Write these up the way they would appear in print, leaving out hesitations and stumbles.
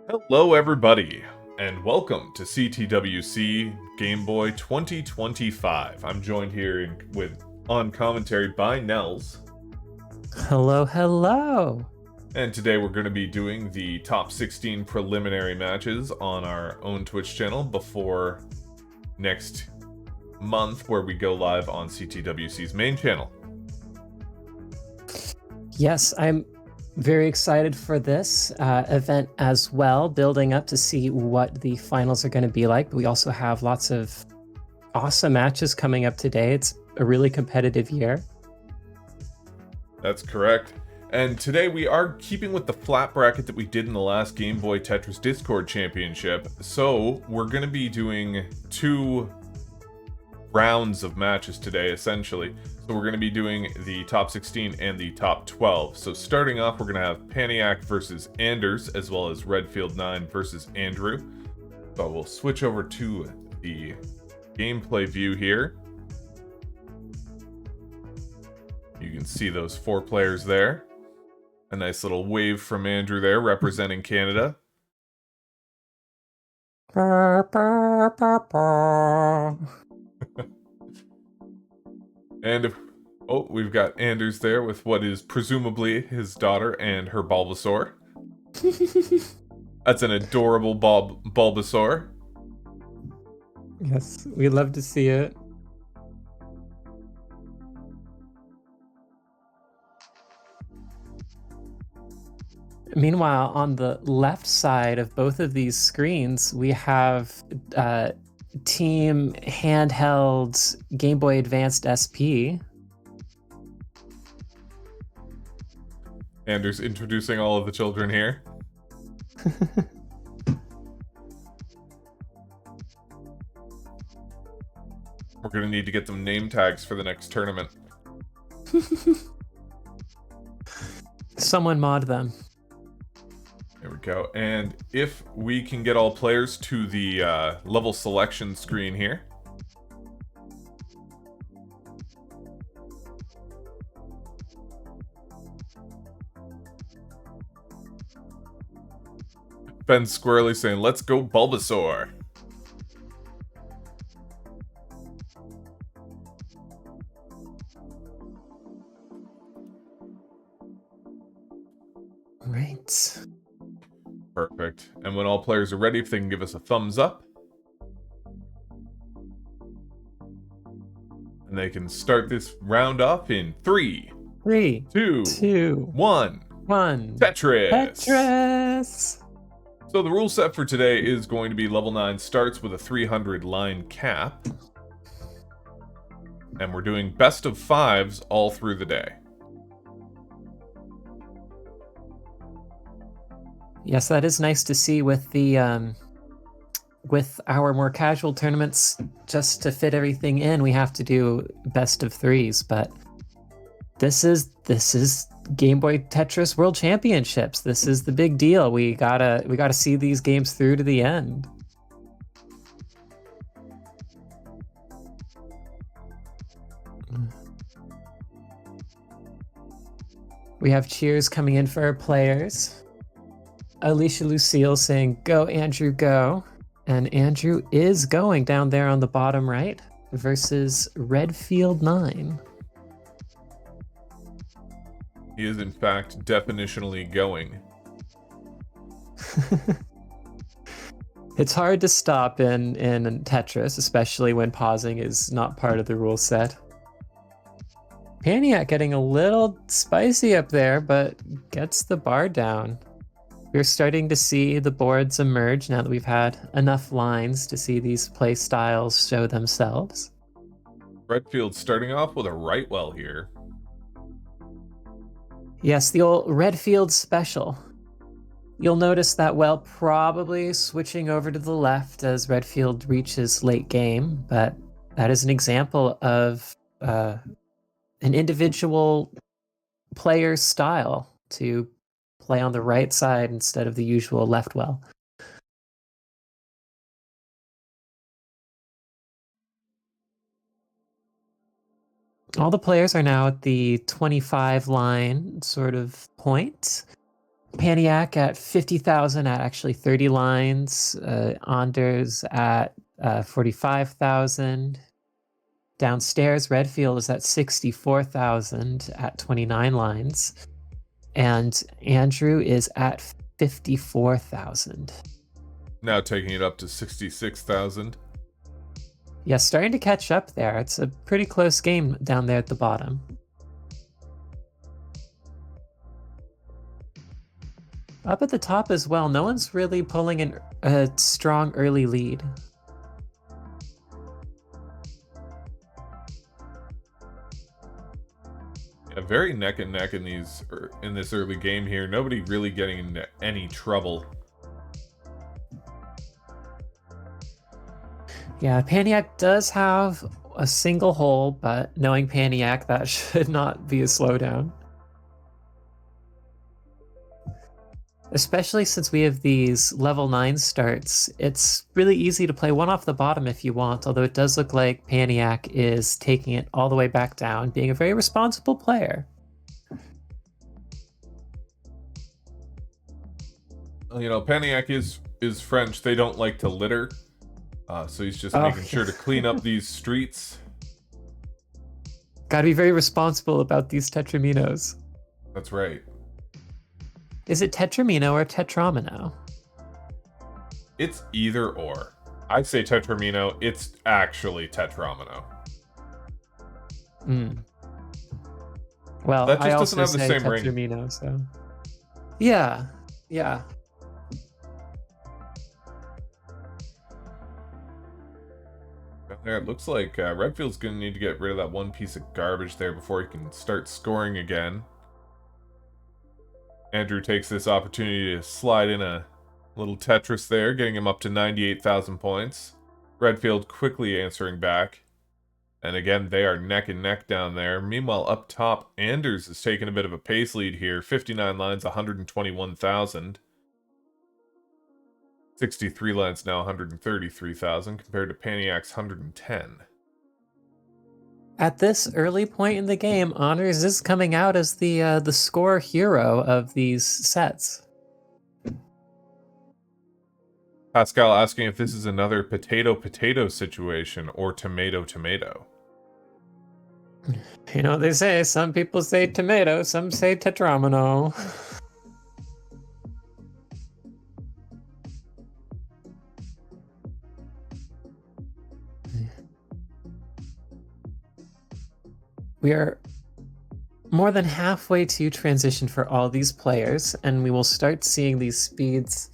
Hello, everybody, and welcome to CTWC Game Boy 2025. I'm joined here on commentary by Nels, Hello, hello. and today we're going to be doing the top 16 preliminary matches on our own Twitch channel before next month, where we go live on CTWC's main channel. Yes, I'm very excited for this event as well, building up to see what the finals are going to be like. We also have lots of awesome matches coming up today. It's a really competitive year. That's correct. And today we are keeping with the flat bracket that we did in the last Game Boy Tetris Discord Championship. So we're going to be doing two rounds of matches today, essentially. So we're going to be doing the top 16 and the top 12. So starting off, we're going to have Paniac versus Anders, as well as Redfield 9 versus Andrew. So we'll switch over to the gameplay view here. You can see those four players there. A nice little wave from Andrew there, representing Canada. And we've got Anders there with what is presumably his daughter and her Bulbasaur. That's an adorable Bulbasaur. Yes, we love to see it. Meanwhile, on the left side of both of these screens, we have Team Handheld Game Boy Advanced SP. Anders introducing all of the children here. We're going to need to get some name tags for the next tournament. Someone mod them. There we go. And if we can get all players to the level selection screen here. Ben Squirrely saying, "Let's go Bulbasaur." Right. Perfect. And when all players are ready, if they can give us a thumbs up. And they can start this round off in 3, 2, 1. Tetris! Tetris! So the rule set for today is going to be level 9 starts with a 300 line cap. And we're doing best of 5s all through the day. Yes, that is nice to see with the with our more casual tournaments. Just to fit everything in, we have to do best of 3s, but this is Game Boy Tetris World Championships. This is the big deal. We gotta see these games through to the end. We have cheers coming in for our players. Alicia Lucille saying, "Go, Andrew, go." And Andrew is going down there on the bottom right versus Redfield 9. He is, in fact, definitionally going. It's hard to stop in Tetris, especially when pausing is not part of the rule set. Paniac getting a little spicy up there, but gets the bar down. We're starting to see the boards emerge now that we've had enough lines to see these play styles show themselves. Redfield starting off with a right well here. Yes, the old Redfield special. You'll notice that well probably switching over to the left as Redfield reaches late game, but that is an example of an individual player's style to play on the right side instead of the usual left well. All the players are now at the 25 line sort of point. Paniac at 50,000 at actually 30 lines. Anders at 45,000. Downstairs, Redfield is at 64,000 at 29 lines. And Andrew is at 54,000. Now taking it up to 66,000. Yeah, starting to catch up there. It's a pretty close game down there at the bottom. Up at the top as well, no one's really pulling a strong early lead. Yeah, very neck and neck in this early game here. Nobody really getting into any trouble. Yeah, Paniac does have a single hole, but knowing Paniac, that should not be a slowdown. Especially since we have these level 9 starts, it's really easy to play one off the bottom if you want, although it does look like Paniac is taking it all the way back down, being a very responsible player. You know, Paniac is French. They don't like to litter. So he's just making sure to clean up these streets. Gotta be very responsible about these Tetraminos. That's right. Is it Tetramino or Tetramino? It's either or. I say Tetramino. It's actually Tetramino. Well, that just I doesn't also have the say same ring. Tetramino, so yeah. There, it looks like Redfield's going to need to get rid of that one piece of garbage there before he can start scoring again. Andrew takes this opportunity to slide in a little Tetris there, getting him up to 98,000 points. Redfield quickly answering back. And again, they are neck and neck down there. Meanwhile, up top, Anders is taking a bit of a pace lead here. 59 lines, 121,000. 63 lines now, 133,000, compared to Paniac's 110. At this early point in the game, Honors is coming out as the score hero of these sets. Pascal asking if this is another potato-potato situation or tomato-tomato. You know what they say, some people say tomato, some say tetramino. We are more than halfway to transition for all these players, and we will start seeing these speeds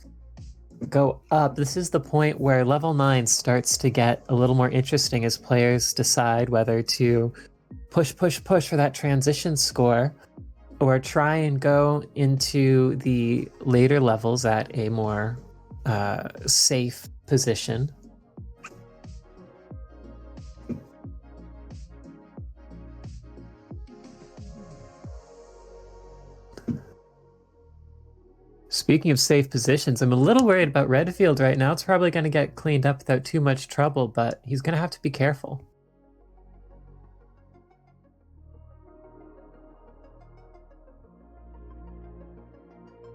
go up. This is the point where level 9 starts to get a little more interesting as players decide whether to push for that transition score or try and go into the later levels at a more safe position. Speaking of safe positions, I'm a little worried about Redfield right now. It's probably going to get cleaned up without too much trouble, but he's going to have to be careful.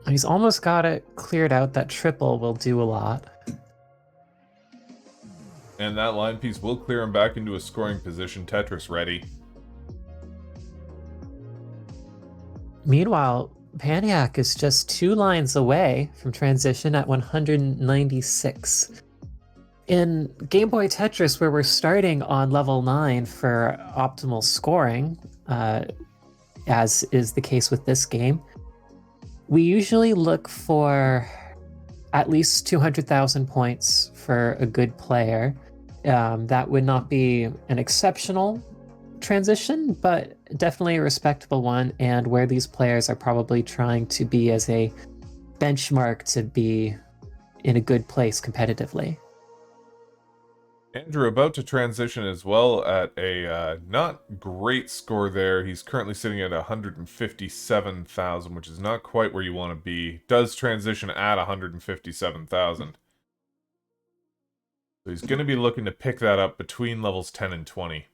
He's almost got it cleared out. That triple will do a lot. And that line piece will clear him back into a scoring position. Tetris ready. Meanwhile, Paniac is just 2 lines away from transition at 196. In Game Boy Tetris, where we're starting on level 9 for optimal scoring, as is the case with this game, we usually look for at least 200,000 points for a good player. That would not be an exceptional transition, but definitely a respectable one, and where these players are probably trying to be as a benchmark to be in a good place competitively. Andrew about to transition as well at a not great score there. He's currently sitting at 157,000, which is not quite where you want to be. Does transition at 157,000. So he's going to be looking to pick that up between levels 10 and 20.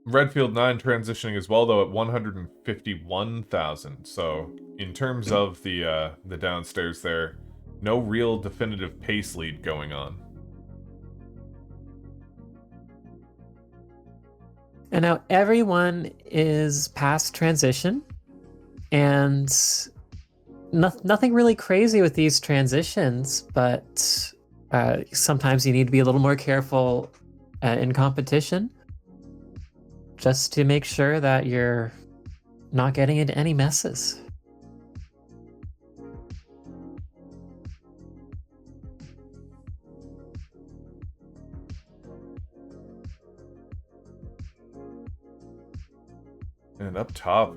Redfield 9 transitioning as well, though, at 151,000. So, in terms of the downstairs there, no real definitive pace lead going on. And now everyone is past transition, and nothing really crazy with these transitions, but sometimes you need to be a little more careful in competition, just to make sure that you're not getting into any messes. And up top,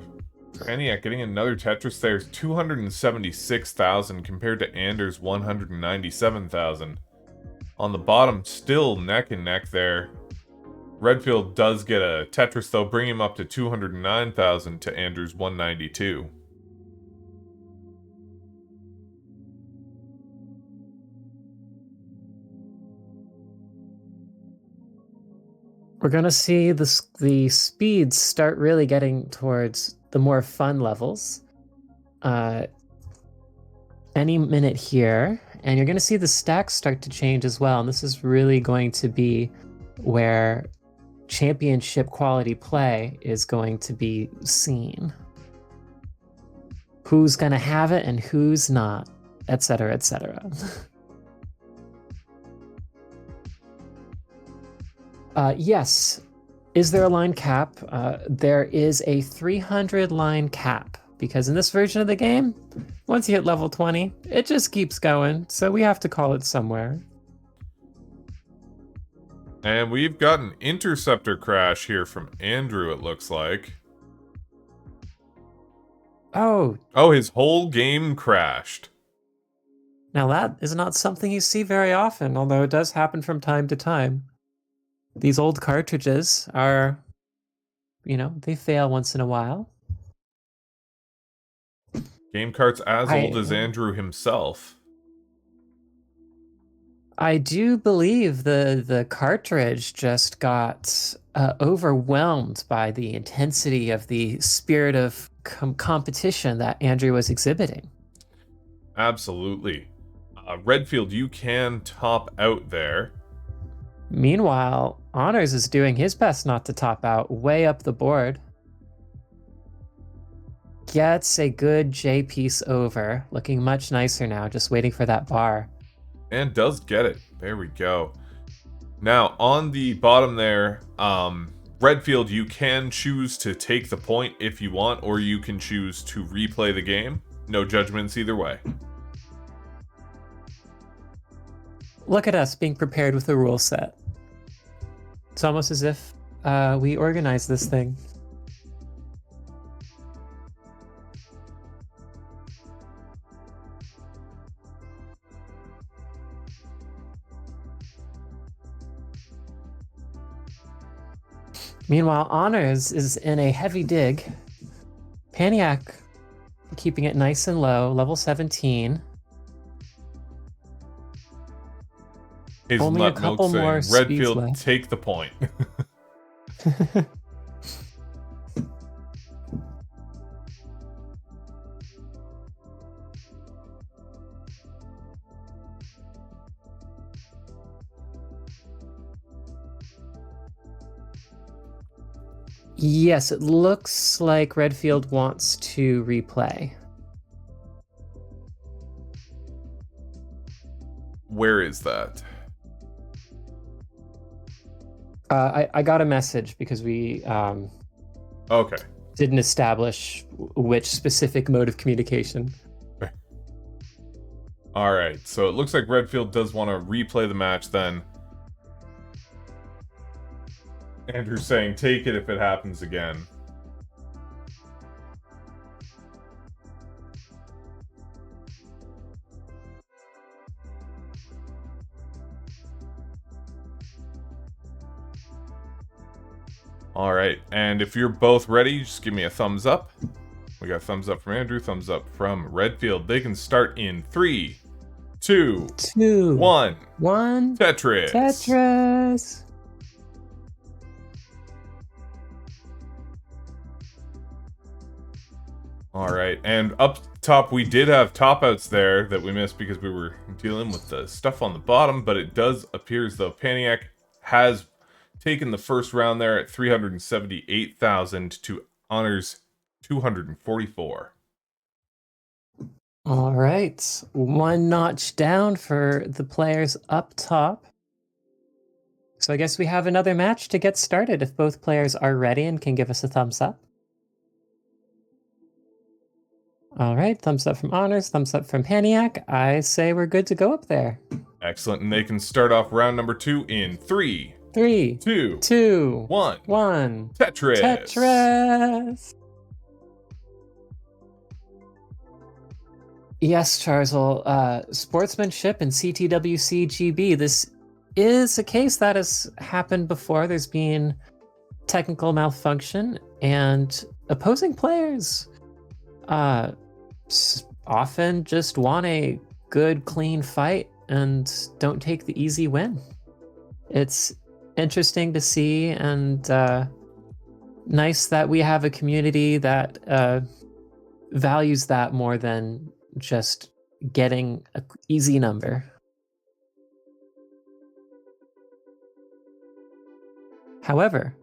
Aniak getting another Tetris there is 276,000 compared to Anders' 197,000. On the bottom, still neck and neck there. Redfield does get a Tetris, though, bringing him up to 209,000 to Anders' 192. We're going to see the speeds start really getting towards the more fun levels any minute here. And you're going to see the stacks start to change as well. And this is really going to be where championship quality play is going to be seen. Who's going to have it and who's not, etc., etc. Yes. Is there a line cap? There is a 300 line cap, because in this version of the game, once you hit level 20, it just keeps going, so we have to call it somewhere. And we've got an interceptor crash here from Andrew, it looks like. Oh, his whole game crashed. Now that is not something you see very often, although it does happen from time to time. These old cartridges are, they fail once in a while. Game cart's as old as Andrew himself. I do believe the cartridge just got overwhelmed by the intensity of the spirit of competition that Andrew was exhibiting. Absolutely. Redfield, you can top out there. Meanwhile, Honors is doing his best not to top out, way up the board. Gets a good J piece over, looking much nicer now, just waiting for that bar. And does get it. There we go. Now, on the bottom there, Redfield, you can choose to take the point if you want, or you can choose to replay the game. No judgments either way. Look at us being prepared with a rule set. It's almost as if we organized this thing. Meanwhile, Honors is in a heavy dig. Paniac keeping it nice and low, level 17. Only a couple more Redfield, left. take the point. Yes, it looks like Redfield wants to replay. Where is that? I got a message because we Okay. didn't establish which specific mode of communication. Alright, so it looks like Redfield does want to replay the match then. Andrew's saying take it if it happens again. Alright, and if you're both ready, just give me a thumbs up. We got thumbs up from Andrew, thumbs up from Redfield. They can start in 3, 2, 1. Tetris. Tetris. All right, and up top we did have top outs there that we missed because we were dealing with the stuff on the bottom, but it does appear as though Paniac has taken the first round there at 378,000 to Honor's 244. All right, one notch down for the players up top. So I guess we have another match to get started if both players are ready and can give us a thumbs up. All right, thumbs up from Honors, thumbs up from Paniac. I say we're good to go up there. Excellent, and they can start off round number 2 in 3, 3, 2, 2, 1. 1. Tetris! Tetris! Yes, Charzl, sportsmanship and CTWC GB. This is a case that has happened before. There's been technical malfunction, and opposing players often just want a good, clean fight and don't take the easy win. It's interesting to see, and nice that we have a community that values that more than just getting an easy number. However,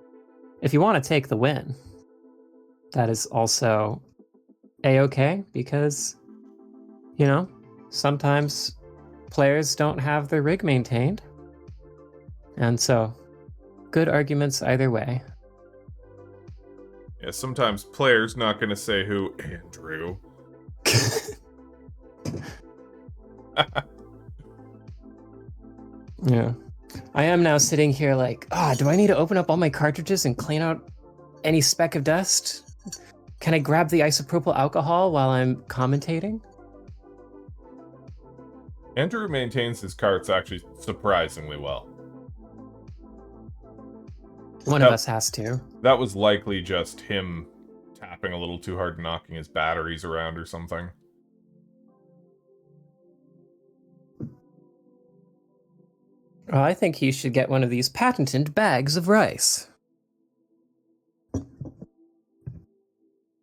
if you want to take the win, that is also a-okay, because, you know, sometimes players don't have their rig maintained. And so, good arguments either way. Yeah, sometimes players, not gonna say who, Andrew. Yeah. I am now sitting here like, do I need to open up all my cartridges and clean out any speck of dust? Can I grab the isopropyl alcohol while I'm commentating? Andrew maintains his carts actually surprisingly well. One of us has to. That was likely just him tapping a little too hard and knocking his batteries around or something. Well, I think he should get one of these patented bags of rice.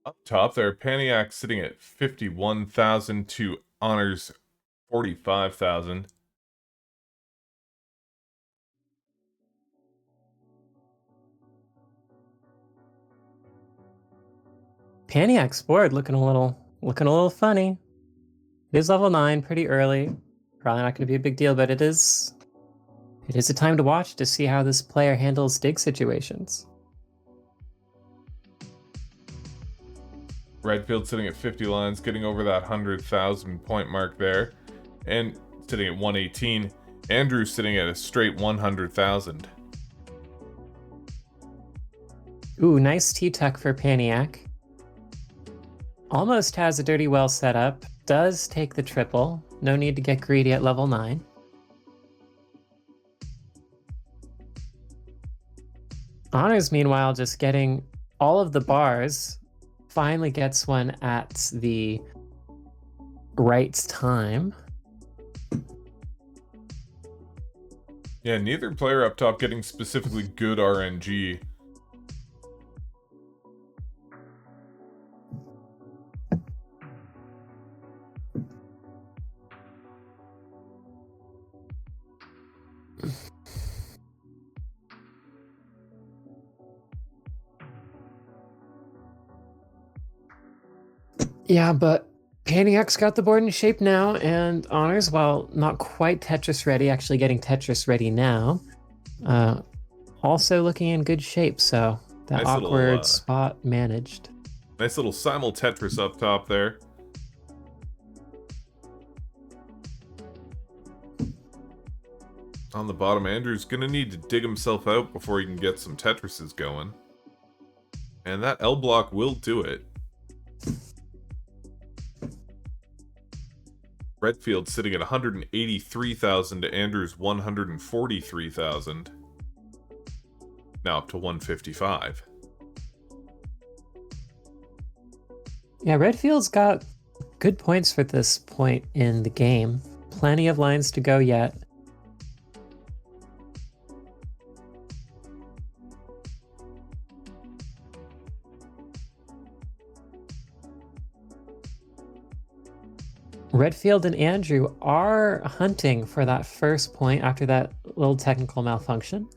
Up top there, Paniac sitting at 51,000 to Honor's 45,000. Paniac's board looking a little funny. It is level 9, pretty early. Probably not going to be a big deal, but it is a time to watch to see how this player handles dig situations. Redfield sitting at 50 lines, getting over that 100,000 point mark there. And sitting at 118. Andrew sitting at a straight 100,000. Ooh, nice T-Tuck for Paniac. Almost has a dirty well set up. Does take the triple. No need to get greedy at level 9. Honors, meanwhile, just getting all of the bars. Finally gets one at the right time. Yeah, neither player up top getting specifically good RNG. Yeah, but Paniac's got the board in shape now, and Honors, while not quite Tetris ready, actually getting Tetris ready now, also looking in good shape, so that Nice awkward little, spot managed. Nice little simul Tetris up top there. On the bottom, Andrew's gonna need to dig himself out before he can get some Tetrises going. And that L block will do it. Redfield sitting at 183,000 to Andrew's 143,000. Now up to 155. Yeah, Redfield's got good points for this point in the game. Plenty of lines to go yet. Redfield and Andrew are hunting for that first point after that little technical malfunction.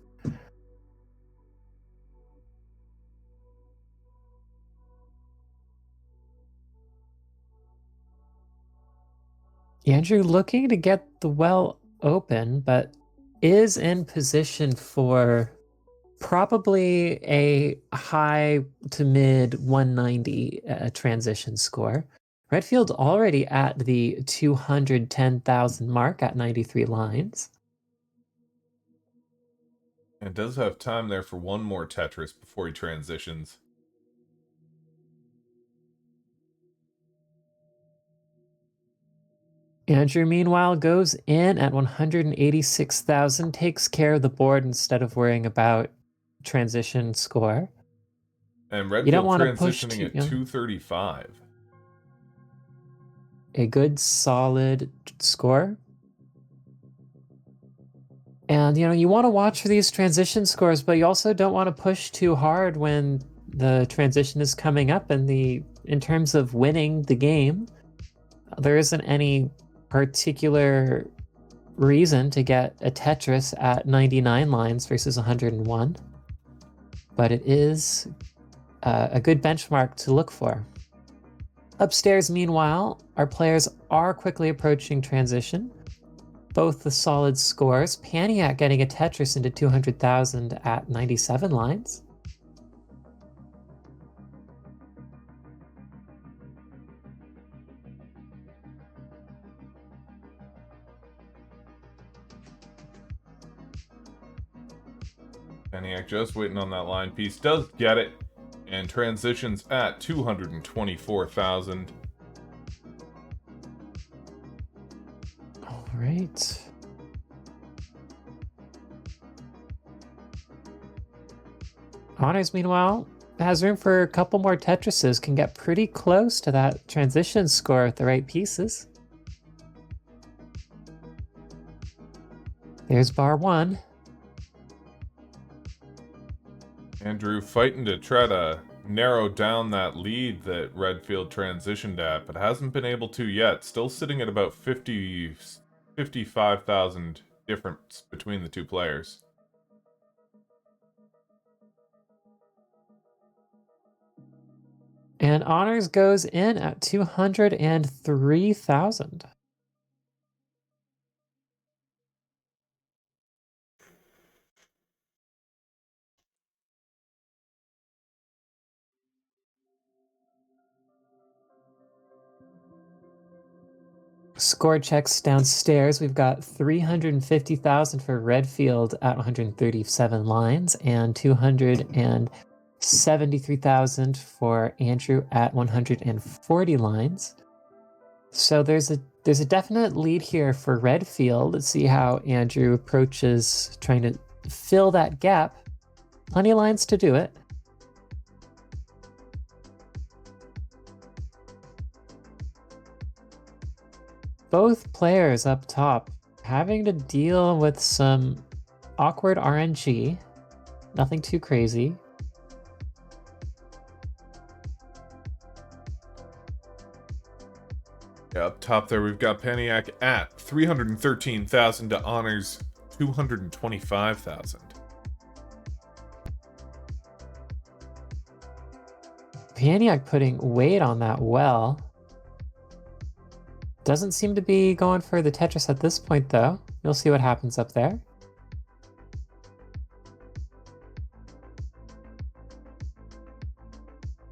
Andrew looking to get the well open, but is in position for probably a high to mid 190 transition score. Redfield already at the 210,000 mark at 93 lines. And does have time there for one more Tetris before he transitions. Andrew, meanwhile, goes in at 186,000, takes care of the board instead of worrying about transition score. And Redfield transitioning at 235. A good, solid score. And, you want to watch for these transition scores, but you also don't want to push too hard when the transition is coming up. And in terms of winning the game, there isn't any particular reason to get a Tetris at 99 lines versus 101. But it is a good benchmark to look for. Upstairs, meanwhile, our players are quickly approaching transition. Both the solid scores. Paniac getting a Tetris into 200,000 at 97 lines. Paniac just waiting on that line piece. Does get it. And transitions at 224,000. All right. Honors, meanwhile, has room for a couple more Tetrises, can get pretty close to that transition score with the right pieces. There's bar one. Andrew fighting to try to narrow down that lead that Redfield transitioned at, but hasn't been able to yet. Still sitting at about 55,000 difference between the two players. And Honors goes in at 203,000. Score checks downstairs. We've got 350,000 for Redfield at 137 lines and 273,000 for Andrew at 140 lines. So there's a definite lead here for Redfield. Let's see how Andrew approaches trying to fill that gap. Plenty of lines to do it. Both players up top having to deal with some awkward RNG. Nothing too crazy. Yeah, up top there we've got Paniac at 313,000 to Honors 225,000. Paniac putting weight on that well. Doesn't seem to be going for the Tetris at this point, though. You'll see what happens up there.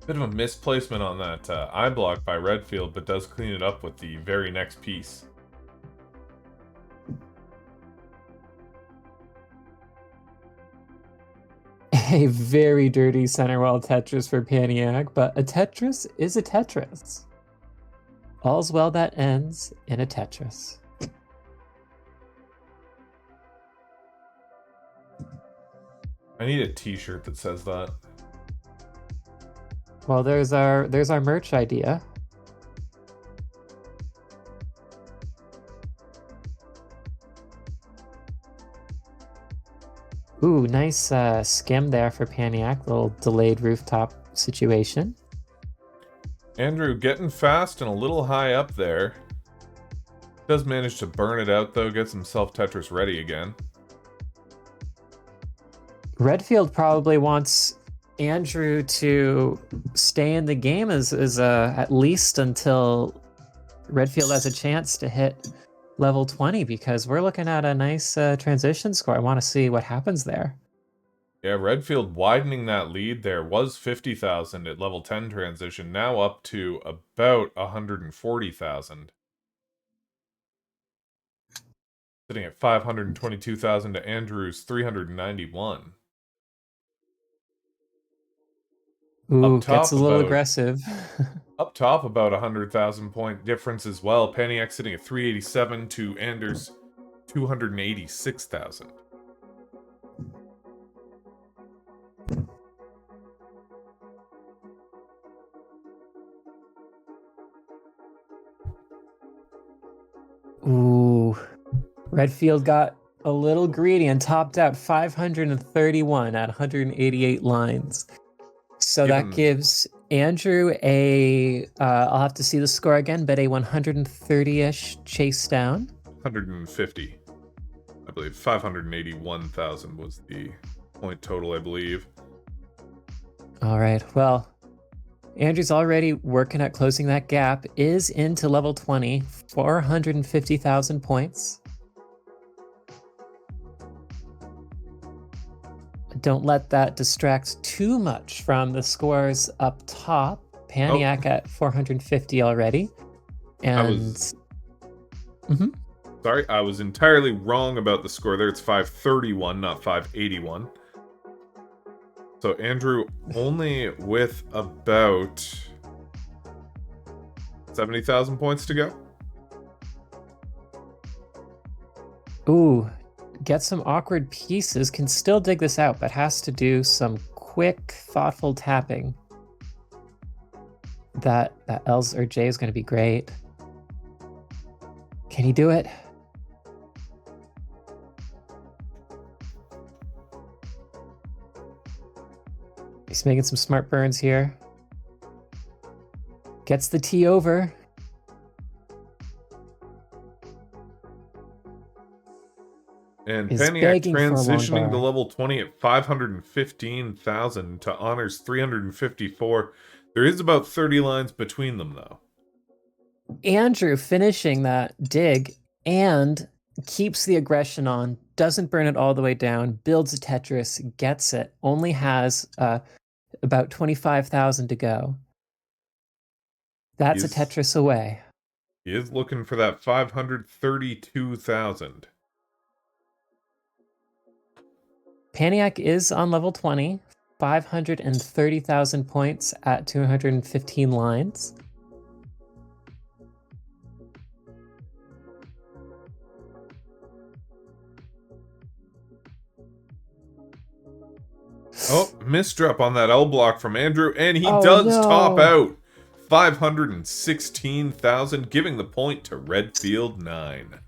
Bit of a misplacement on that eye block by Redfield, but does clean it up with the very next piece. A very dirty center wall Tetris for Paniac, but a Tetris is a Tetris. All's well that ends in a Tetris. I need a t-shirt that says that. Well, there's our merch idea. Ooh, nice skim there for Paniac. Little delayed rooftop situation. Andrew getting fast and a little high up there. Does manage to burn it out, though. Gets himself Tetris ready again. Redfield probably wants Andrew to stay in the game as at least until Redfield has a chance to hit level 20, because we're looking at a nice transition score. I want to see what happens there. Yeah, Redfield widening that lead there. Was 50,000 at level 10 transition, now up to about 140,000. Sitting at 522,000 to Andrew's 391. Ooh, Up top, gets a little aggressive. Up top, about 100,000 point difference as well. Paniac sitting at 387 to Anders 286,000. Ooh, Redfield got a little greedy and topped out 531 at 188 lines. So that gives Andrew a, I'll have to see the score again, but a 130-ish chase down. 150. I believe 581,000 was the point total, I believe. All right, well, Andrew's already working at closing that gap, is into level 20, 450,000 points. Don't let that distract too much from the scores up top. Paniac at 450 already. And Sorry, I was entirely wrong about the score there. It's 531, not 581. So Andrew only with about 70,000 points to go. Ooh, get some awkward pieces, can still dig this out, but has to do some quick, thoughtful tapping. That L's or J is going to be great. Can he do it? He's making some smart burns here. Gets the T over. And Paniac transitioning to level 20 at 515,000 to Honors 354. There is about 30 lines between them, though. Andrew finishing that dig and keeps the aggression on, doesn't burn it all the way down, builds a Tetris, gets it, only has about 25,000 to go. That's a Tetris away. He is looking for that 532,000. Paniac is on level 20, 530,000 points at 215 lines. Oh, misdrop on that L block from Andrew, and he does top out 516,000, giving the point to Redfield 9.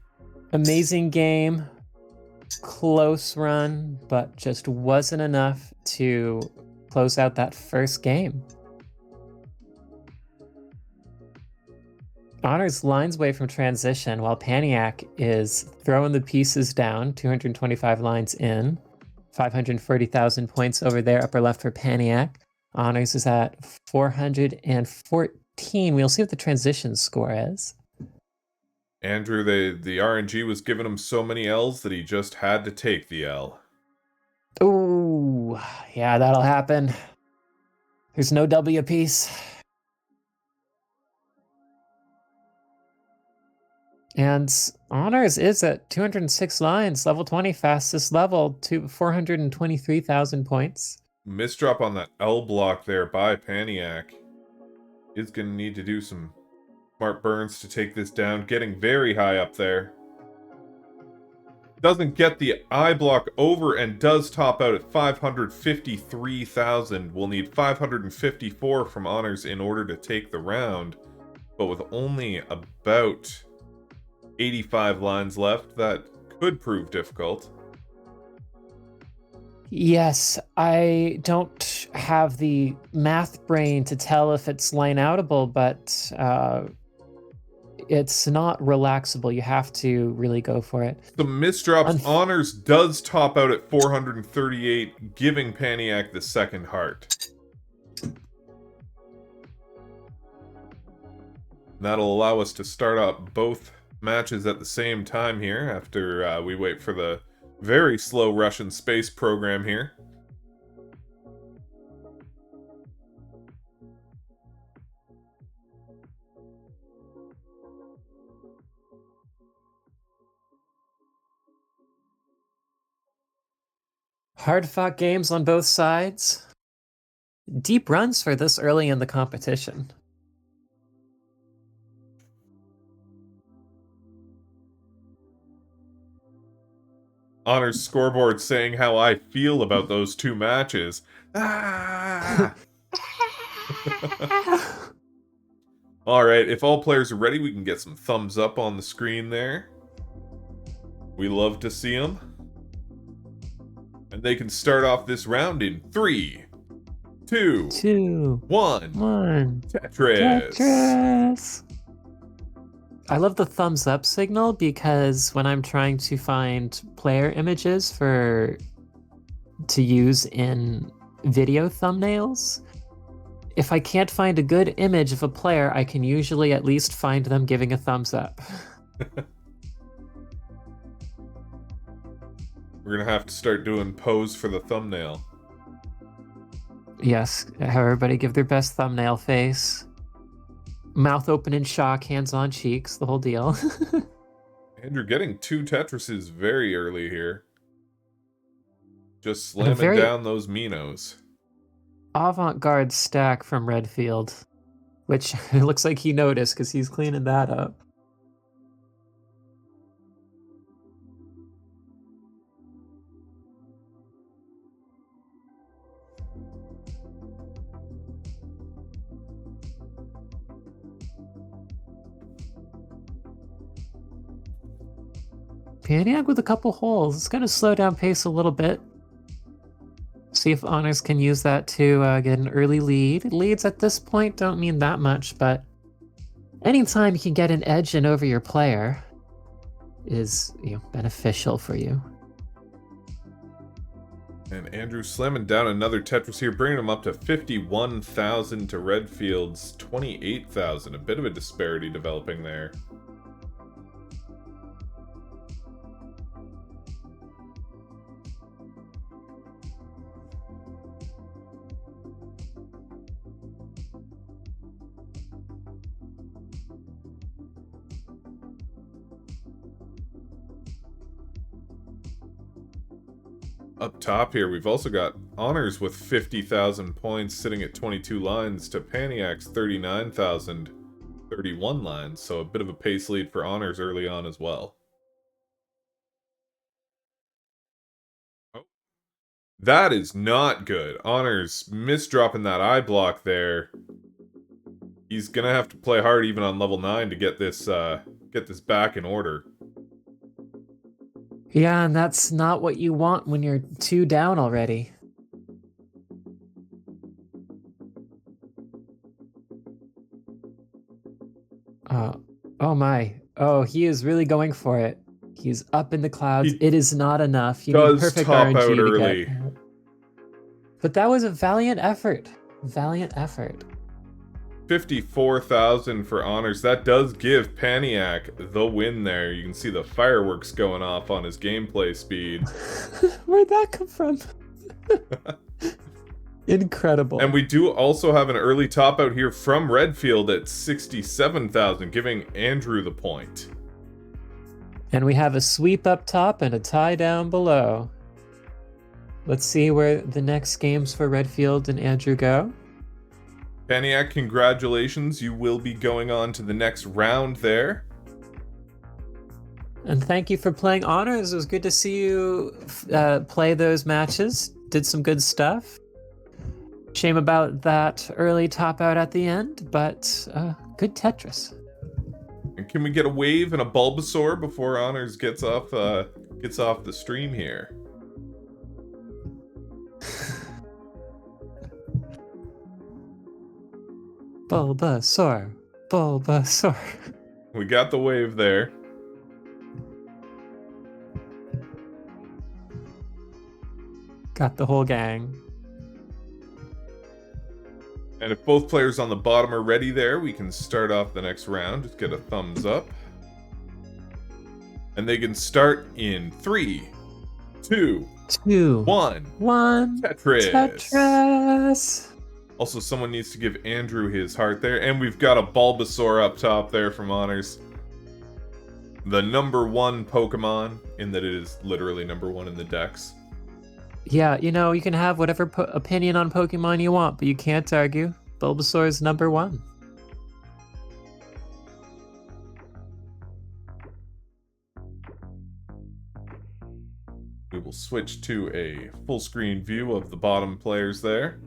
Amazing game. Close run, but just wasn't enough to close out that first game. Honors lines away from transition while Paniac is throwing the pieces down, 225 lines in, 540,000 points over there, upper left for Paniac. Honors is at 414. We'll see what the transition score is. Andrew, the RNG was giving him so many L's that he just had to take the L. Ooh, yeah, that'll happen. There's no W piece. And Honors is at 206 lines, level 20, fastest level, to 423,000 points. Misdrop on that L block there by Paniac. Is going to need to do some smart burns to take this down, getting very high up there. Doesn't get the I block over and does top out at 553,000. We'll need 554 from Honors in order to take the round. But with only about 85 lines left, that could prove difficult. Yes, I don't have the math brain to tell if it's line outable, but It's not relaxable. You have to really go for it. The misdrops. Honors does top out at 438, giving Paniac the second heart. That'll allow us to start up both matches at the same time here after we wait for the very slow Russian space program here. Hard-fought games on both sides. Deep runs for this early in the competition. Honors scoreboard saying how I feel about those two matches. Ah! Alright, if all players are ready, we can get some thumbs up on the screen there. We love to see them. And they can start off this round in 3, 2, 1. Tetris. Tetris. I love the thumbs up signal because when I'm trying to find player images to use in video thumbnails, if I can't find a good image of a player, I can usually at least find them giving a thumbs up. We're gonna have to start doing pose for the thumbnail. Yes, have everybody give their best thumbnail face. Mouth open in shock, hands on cheeks, the whole deal. Andrew getting 2 Tetrises very early here. Just slamming down those Minos. Avant-garde stack from Redfield, which it looks like he noticed because he's cleaning that up. Paniac with a couple holes. It's going to slow down pace a little bit. See if Honors can use that to get an early lead. Leads at this point don't mean that much, but anytime you can get an edge in over your player is beneficial for you. And Andrew slamming down another Tetris here, bringing him up to 51,000 to Redfield's 28,000. A bit of a disparity developing there. Up top here, we've also got Honors with 50,000 points, sitting at 22 lines, to Paniac's 39,000, 31 lines, so a bit of a pace lead for Honors early on as well. Oh. That is not good. Honors misdropping that eye block there. He's gonna have to play hard even on level 9 to get this back in order. Yeah, and that's not what you want when you're 2 down already. Oh my. Oh, he is really going for it. He's up in the clouds. It is not enough. You need perfect RNG to get. But that was a valiant effort. Valiant effort. 54,000 for Honors. That does give Paniac the win there. You can see the fireworks going off on his gameplay speed. Where'd that come from? Incredible. And we do also have an early top out here from Redfield at 67,000, giving Andrew the point. And we have a sweep up top and a tie down below. Let's see where the next games for Redfield and Andrew go. Paniac, congratulations. You will be going on to the next round there. And thank you for playing Honors. It was good to see you play those matches. Did some good stuff. Shame about that early top out at the end, but good Tetris. And can we get a wave and a Bulbasaur before Honors gets off the stream here? Bulbasaur. Bulbasaur. We got the wave there. Got the whole gang. And if both players on the bottom are ready there, we can start off the next round. Just get a thumbs up. And they can start in 3, 2, 1. Tetris. Also, someone needs to give Andrew his heart there. And we've got a Bulbasaur up top there from Honors. The #1 Pokemon, in that it is literally #1 in the decks. Yeah, you know, you can have whatever opinion on Pokemon you want, but you can't argue. Bulbasaur is #1. We will switch to a full screen view of the bottom players there.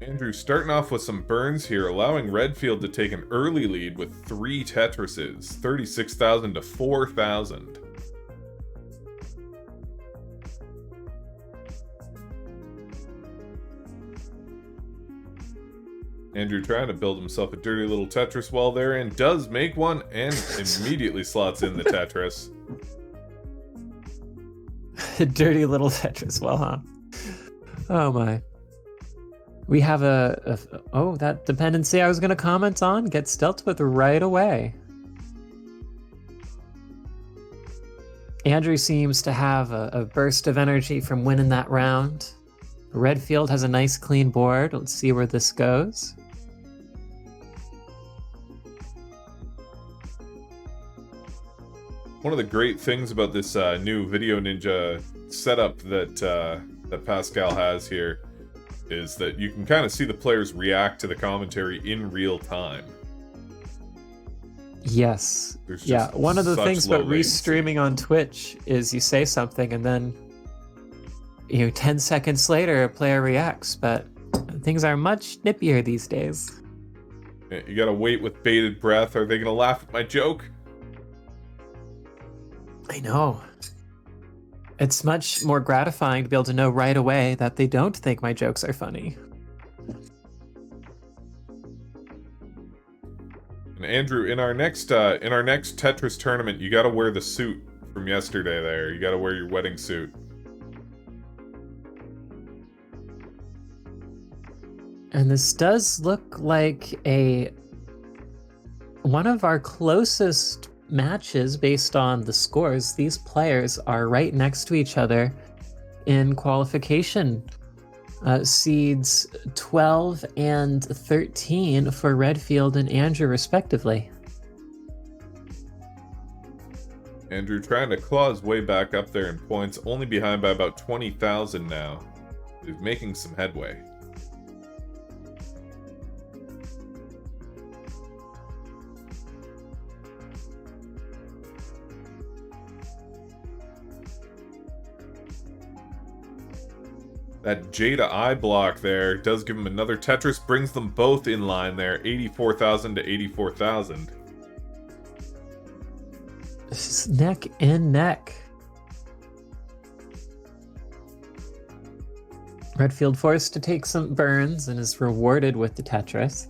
Andrew starting off with some burns here, allowing Redfield to take an early lead with 3 Tetrises, 36,000 to 4,000. Andrew trying to build himself a dirty little Tetris wall there, and does make one, and immediately slots in the Tetris. Dirty little Tetris wall, huh? Oh my. We have that dependency I was going to comment on gets dealt with right away. Andrew seems to have a burst of energy from winning that round. Redfield has a nice clean board. Let's see where this goes. One of the great things about this new Video Ninja setup that Pascal has here is that you can kind of see the players react to the commentary in real time. Yes. Yeah, one of the things about restreaming on Twitch is you say something and then 10 seconds later a player reacts, but things are much snippier these days. You gotta wait with bated breath. Are they gonna laugh at my joke? I know. It's much more gratifying to be able to know right away that they don't think my jokes are funny. And Andrew, in our next Tetris tournament, you gotta wear the suit from yesterday there. You gotta wear your wedding suit. And this does look like one of our closest matches based on the scores. These players are right next to each other in qualification. Seeds 12 and 13 for Redfield and Andrew respectively. Andrew trying to claw his way back up there in points, only behind by about 20,000 now. He's making some headway. That Jada eye block there does give him another Tetris, brings them both in line there, 84,000 to 84,000. This is neck and neck. Redfield forced to take some burns and is rewarded with the Tetris.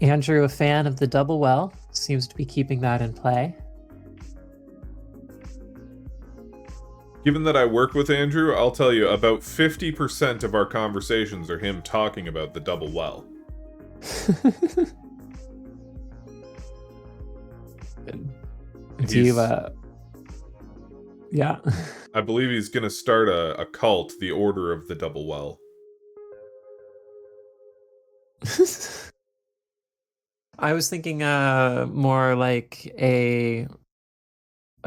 Andrew, a fan of the double well, seems to be keeping that in play. Given that I work with Andrew, I'll tell you, about 50% of our conversations are him talking about the double well. Yeah. I believe he's going to start a cult, the Order of the Double Well. I was thinking more like a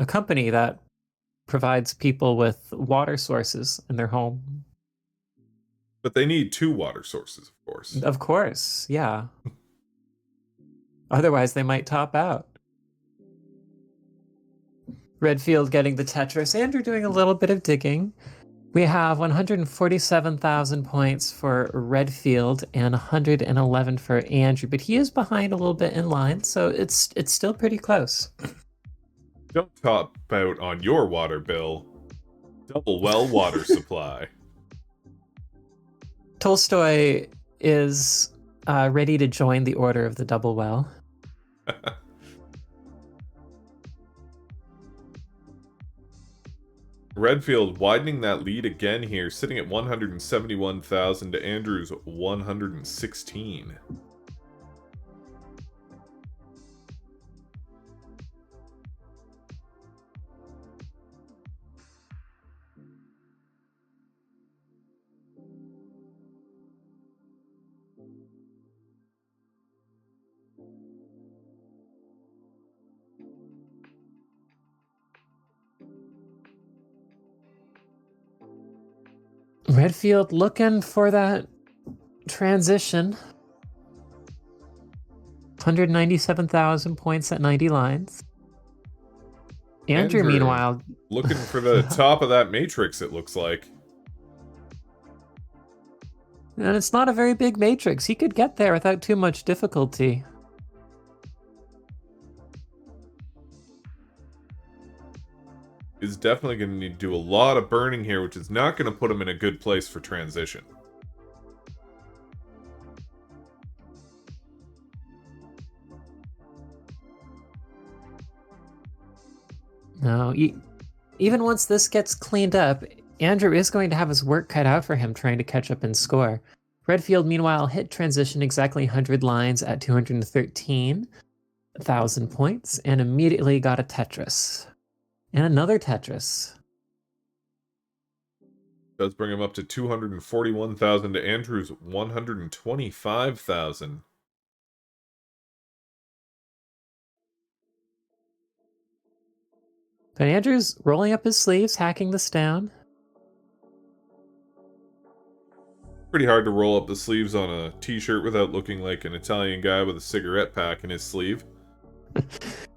company that provides people with water sources in their home. But they need 2 water sources, of course. Of course, yeah. Otherwise, they might top out. Redfield getting the Tetris. Andrew doing a little bit of digging. We have 147,000 points for Redfield and 111 for Andrew, but he is behind a little bit in line, so it's still pretty close. Don't top out on your water bill. Double well water supply. Tolstoy is ready to join the Order of the Double Well. Redfield widening that lead again here, sitting at 171,000 to Andrew's 116. Redfield looking for that transition. 197,000 points at 90 lines. Andrew, meanwhile, looking for the top of that matrix, it looks like. And it's not a very big matrix. He could get there without too much difficulty. Is definitely going to need to do a lot of burning here, which is not going to put him in a good place for transition. No, even once this gets cleaned up, Andrew is going to have his work cut out for him trying to catch up and score. Redfield, meanwhile, hit transition exactly 100 lines at 213,000 points and immediately got a Tetris. And another Tetris. Does bring him up to 241,000 to Andrew's 125,000. But Andrew's rolling up his sleeves, hacking this down. Pretty hard to roll up the sleeves on a t-shirt without looking like an Italian guy with a cigarette pack in his sleeve.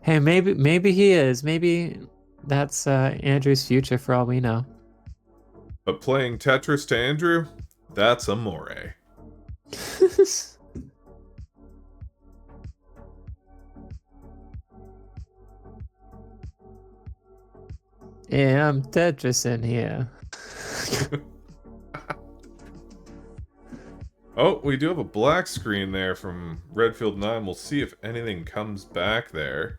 Hey, maybe he is. Maybe that's Andrew's future for all we know. But playing Tetris to Andrew, that's amore. Yeah, I'm Tetris in here. Oh, we do have a black screen there from Redfield 9. We'll see if anything comes back there.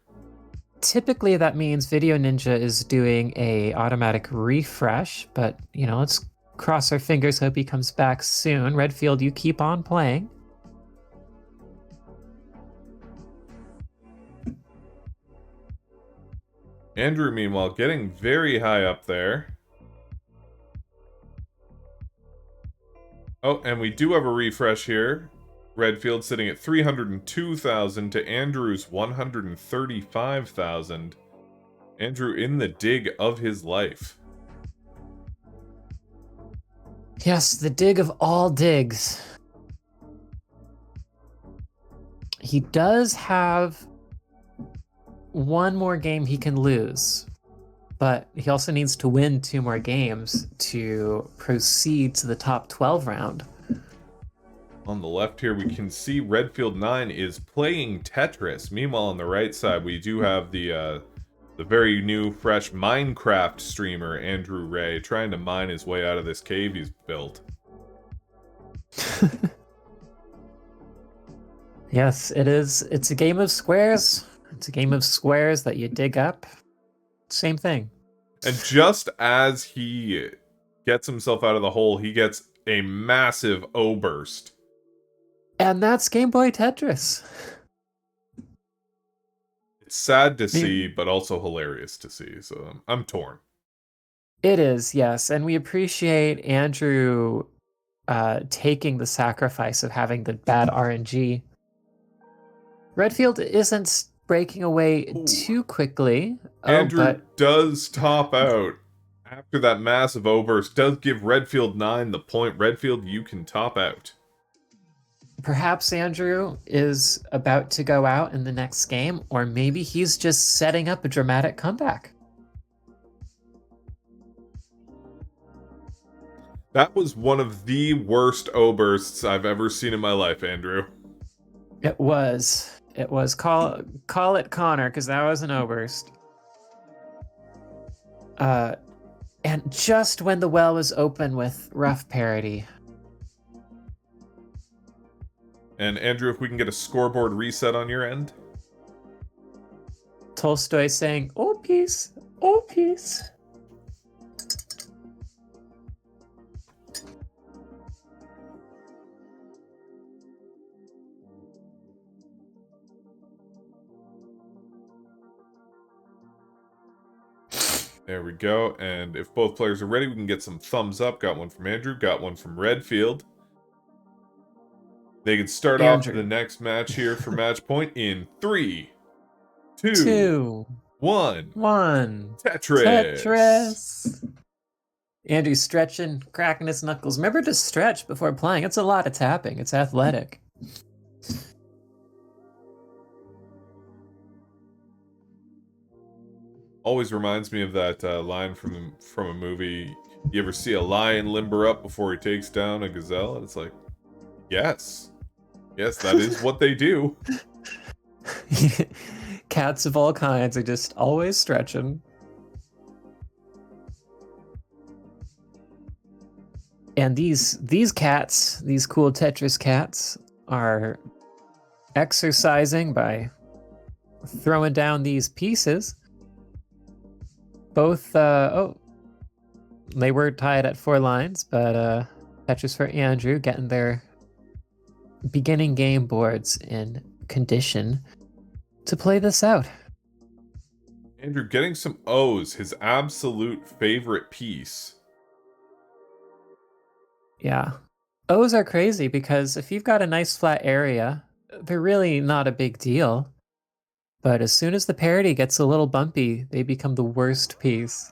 Typically that means Video Ninja is doing a automatic refresh, but you know, let's cross our fingers, hope he comes back soon. Redfield, you keep on playing. Andrew, meanwhile, getting very high up there. Oh, and we do have a refresh here. Redfield sitting at 302,000 to Andrew's 135,000. Andrew in the dig of his life. Yes, the dig of all digs. He does have one more game he can lose, but he also needs to win 2 more games to proceed to the top 12 round. On the left here, we can see Redfield 9 is playing Tetris. Meanwhile, on the right side, we do have the very new, fresh Minecraft streamer, Andrew Ray, trying to mine his way out of this cave he's built. Yes, it is. It's a game of squares. It's a game of squares that you dig up. Same thing. And just as he gets himself out of the hole, he gets a massive O-burst. And that's Game Boy Tetris. It's sad to see, but also hilarious to see, so I'm torn. It is, yes. And we appreciate Andrew taking the sacrifice of having the bad RNG. Redfield isn't breaking away too quickly. Andrew does top out. After that massive O-burst, does give Redfield 9 the point. Redfield, you can top out. Perhaps Andrew is about to go out in the next game, or maybe he's just setting up a dramatic comeback. That was one of the worst O-bursts I've ever seen in my life, Andrew. It was. It was. Call it Connor, because that was an oberst. And just when the well was open with rough parity. And Andrew, if we can get a scoreboard reset on your end. Tolstoy saying, "Oh, peace. Oh, peace." There we go. And if both players are ready, we can get some thumbs up. Got one from Andrew, got one from Redfield. They can start off the next match here for match point in 3, 2, 1. Tetris. Andrew's stretching, cracking his knuckles. Remember to stretch before playing. It's a lot of tapping. It's athletic. Always reminds me of that line from a movie. You ever see a lion limber up before he takes down a gazelle? And it's like, yes. Yes, that is what they do. Cats of all kinds are just always stretching. And these cats, these cool Tetris cats, are exercising by throwing down these pieces. Both, they were tied at 4 lines, but Tetris for Andrew getting their beginning game boards in condition to play this out. Andrew getting some O's, his absolute favorite piece. Yeah. O's are crazy because if you've got a nice flat area, they're really not a big deal. But as soon as the parity gets a little bumpy, they become the worst piece.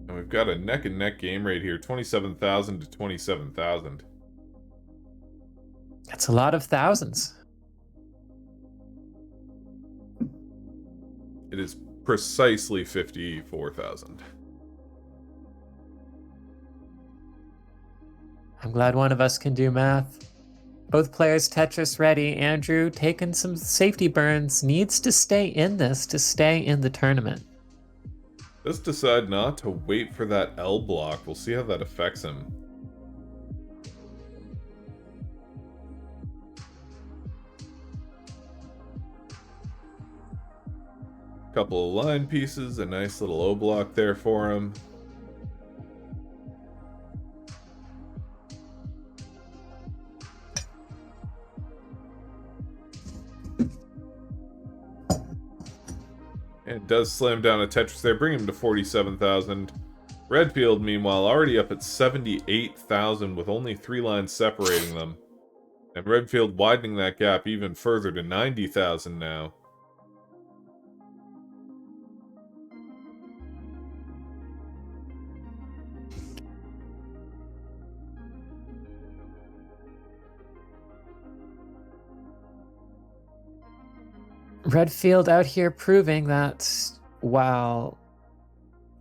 And we've got a neck and neck game right here, 27,000 to 27,000. That's a lot of thousands. It is precisely 54,000. I'm glad one of us can do math. Both players Tetris ready. Andrew taking some safety burns, needs to stay in this to stay in the tournament. Let's decide not to wait for that L block. We'll see how that affects him. Couple of line pieces, a nice little O block there for him. And does slam down a Tetris there, bring him to 47,000. Redfield, meanwhile, already up at 78,000 with only 3 lines separating them. And Redfield widening that gap even further to 90,000 now. Redfield out here proving that while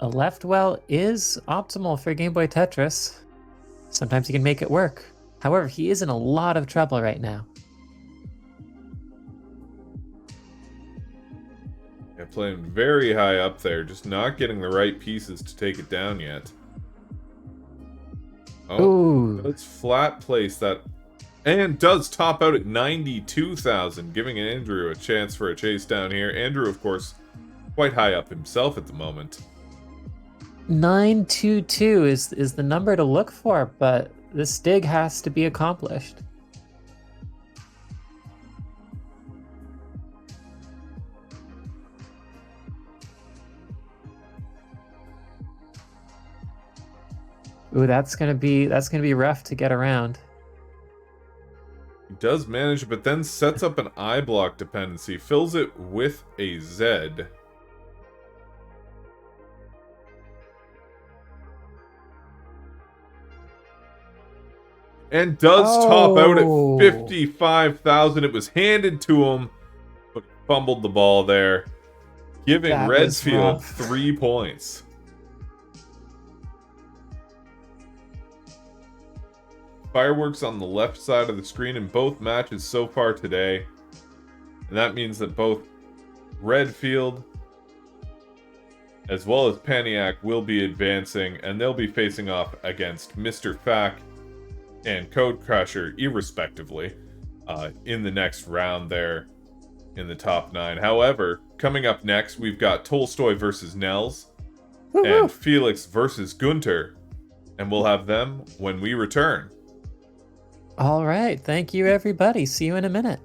a left well is optimal for Game Boy Tetris, sometimes he can make it work. However, he is in a lot of trouble right now. Yeah, playing very high up there, just not getting the right pieces to take it down yet. Oh, let's flat place that. And does top out at 92,000, giving Andrew a chance for a chase down here. Andrew, of course, quite high up himself at the moment. 922 is the number to look for, but this dig has to be accomplished. Ooh, that's gonna be rough to get around. He does manage, but then sets up an I block dependency, fills it with a Z. And does top out at 55,000. It was handed to him, but fumbled the ball there. giving That was Redfield rough. 3 points. Fireworks on the left side of the screen in both matches so far today. And that means that both Redfield as well as Paniac will be advancing, and they'll be facing off against Mr. Fack and Code Crasher, irrespectively, in the next round there in the top 9. However, coming up next, we've got Tolstoy versus Nels and Felix versus Gunter, and we'll have them when we return. All right. Thank you, everybody. See you in a minute.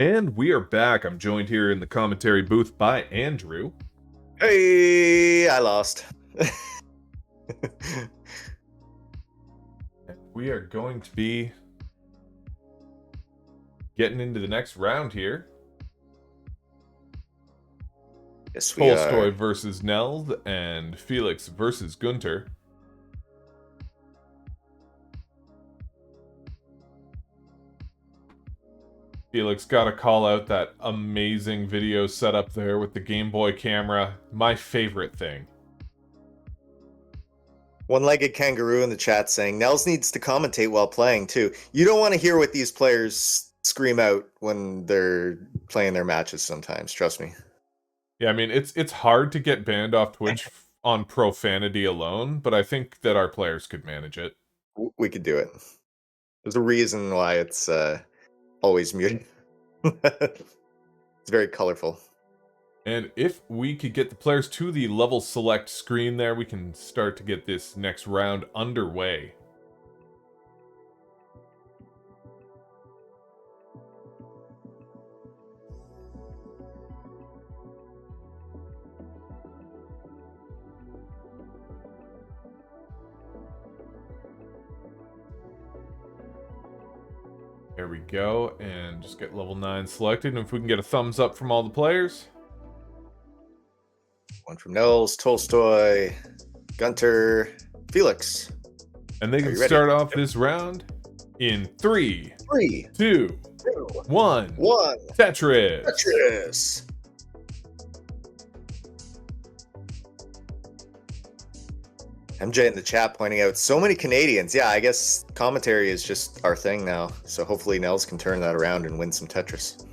And we are back. I'm joined here in the commentary booth by Andrew. Hey, I lost. We are going to be getting into the next round here. Yes, we Tolstoy are. versus Nels and Felix versus Gunter. Felix, gotta call out that amazing video setup there with the Game Boy camera. My favorite thing. One-legged kangaroo in the chat saying Nels needs to commentate while playing too. You don't want to hear what these players scream out when they're playing their matches sometimes, trust me. Yeah, I mean, it's hard to get banned off Twitch on profanity alone, but I think that our players could manage it. We could do it. There's a reason why it's always muted. It's very colorful. And if we could get the players to the level select screen there, we can start to get this next round underway. There we go, and just get level 9 selected, and if we can get a thumbs up from all the players. One from Nels, Tolstoy, Gunter, Felix. And they can start off this round in 3, 2, 2, 1. 1. Tetris. Tetris. MJ in the chat pointing out so many Canadians. Yeah, I guess commentary is just our thing now. So hopefully Nels can turn that around and win some Tetris.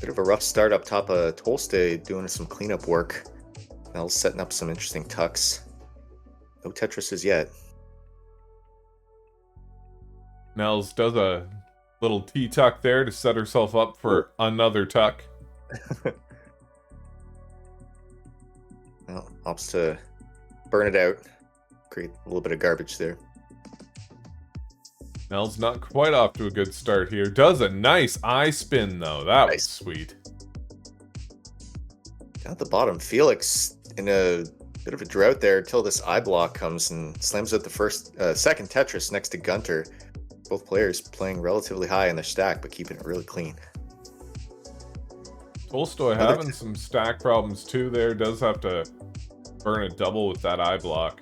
Bit of a rough start up top of Tolstoy doing some cleanup work. Nels setting up some interesting tucks. No Tetrises yet. Nels does a little T-tuck there to set herself up for another tuck. Well, opts to burn it out. Create a little bit of garbage there. Nels not quite off to a good start here. Does a nice eye spin, though. That was sweet. Down at the bottom, Felix in a bit of a drought there until this eye block comes and slams out the second Tetris next to Gunter. Both players playing relatively high in their stack, but keeping it really clean. Tolstoy having some stack problems too there. Does have to burn a double with that eye block.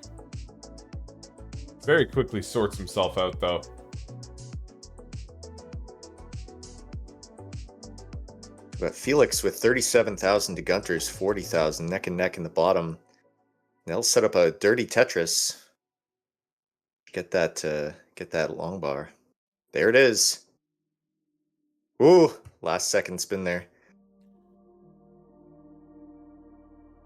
Very quickly sorts himself out, though. But Felix with 37,000 to Gunter's 40,000, neck and neck in the bottom. They'll set up a dirty Tetris. Get that long bar. There it is. Ooh, last second spin there.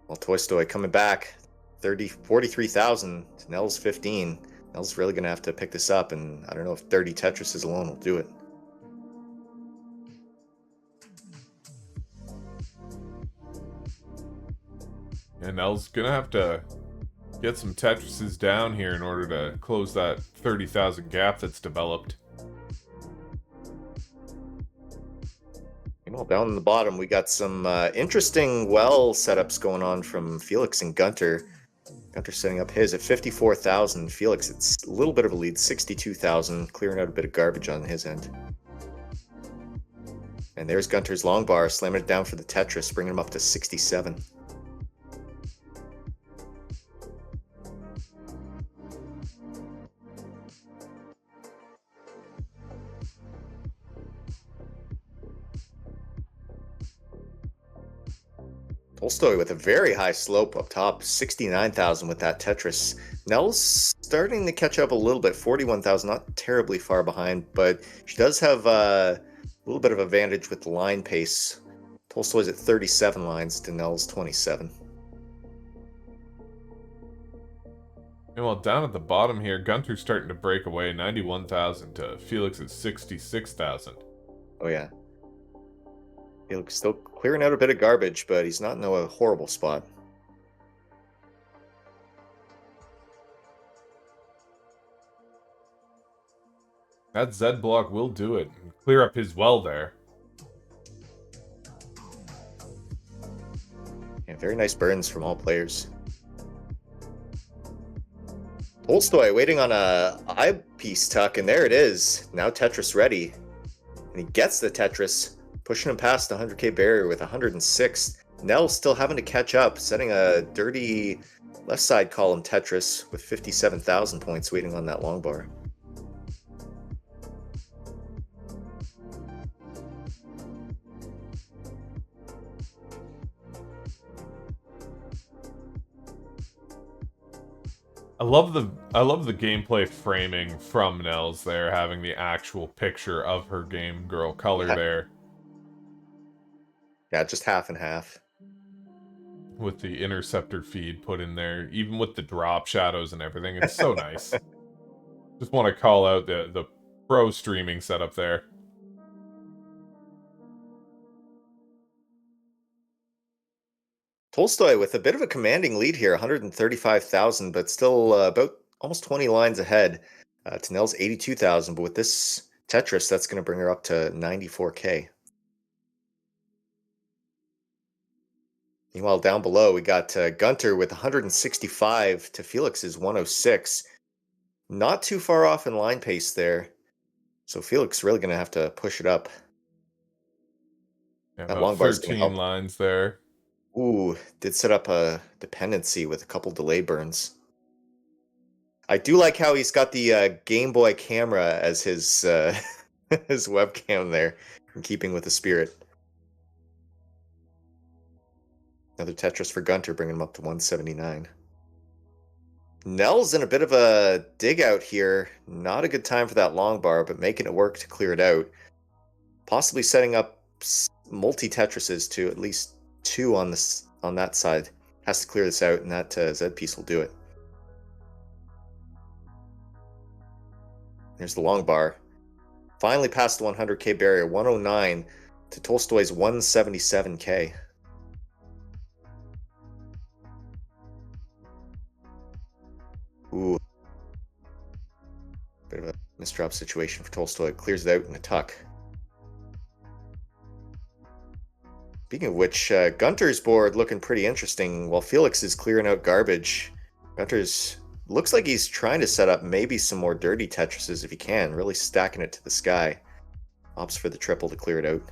Well, Tolstoy coming back. 43,000. Nels 15. Nels really gonna have to pick this up, and I don't know if 30 Tetrises alone will do it. And Nels gonna have to get some Tetrises down here in order to close that 30,000 gap that's developed. Well, down in the bottom, we got some interesting well setups going on from Felix and Gunter. Gunter setting up his at 54,000. Felix, it's a little bit of a lead, 62,000, clearing out a bit of garbage on his end. And there's Gunter's long bar, slamming it down for the Tetris, bringing him up to 67. Tolstoy with a very high slope up top, 69,000 with that Tetris. Nels starting to catch up a little bit, 41,000, not terribly far behind, but she does have a little bit of advantage with the line pace. Tolstoy's at 37 lines to Nels 27. And well, down at the bottom here, Gunter's starting to break away, 91,000 to Felix's 66,000. Oh yeah. Felix still clearing out a bit of garbage, but he's not in a horrible spot. That Z block will do it. Clear up his well there. Yeah, very nice burns from all players. Tolstoy waiting on a eyepiece tuck, and there it is. Now Tetris ready. And he gets the Tetris, pushing him past the 100k barrier with 106. Nell still having to catch up, setting a dirty left side column Tetris with 57,000 points waiting on that long bar. I love the gameplay framing from Nels there, having the actual picture of her game girl color there. Yeah, just half and half. With the interceptor feed put in there, even with the drop shadows and everything. It's so nice. Just want to call out the pro streaming setup there. Tolstoy with a bit of a commanding lead here, 135,000, but still about almost 20 lines ahead to Nell's 82,000. But with this Tetris, that's going to bring her up to 94k. Meanwhile, down below, we got Gunter with 165 to Felix's 106. Not too far off in line pace there. So Felix really going to have to push it up. Yeah, That about long bar's 13 lines there. Ooh, did set up a dependency with a couple delay burns. I do like how he's got the Game Boy camera as his his webcam there, in keeping with the spirit. Another Tetris for Gunter, bringing him up to 179. Nell's in a bit of a dig out here. Not a good time for that long bar, but making it work to clear it out. Possibly setting up multi-Tetrises to at least 2 on that side. Has to clear this out, and that Z piece will do it. There's the long bar. Finally past the 100k barrier, 109 to Tolstoy's 177k. Ooh. Bit of a misdrop situation for Tolstoy. Clears it out in a tuck. Speaking of which, Gunter's board looking pretty interesting. While Felix is clearing out garbage, Gunter's looks like he's trying to set up maybe some more dirty Tetrises if he can, really stacking it to the sky. Opts for the triple to clear it out.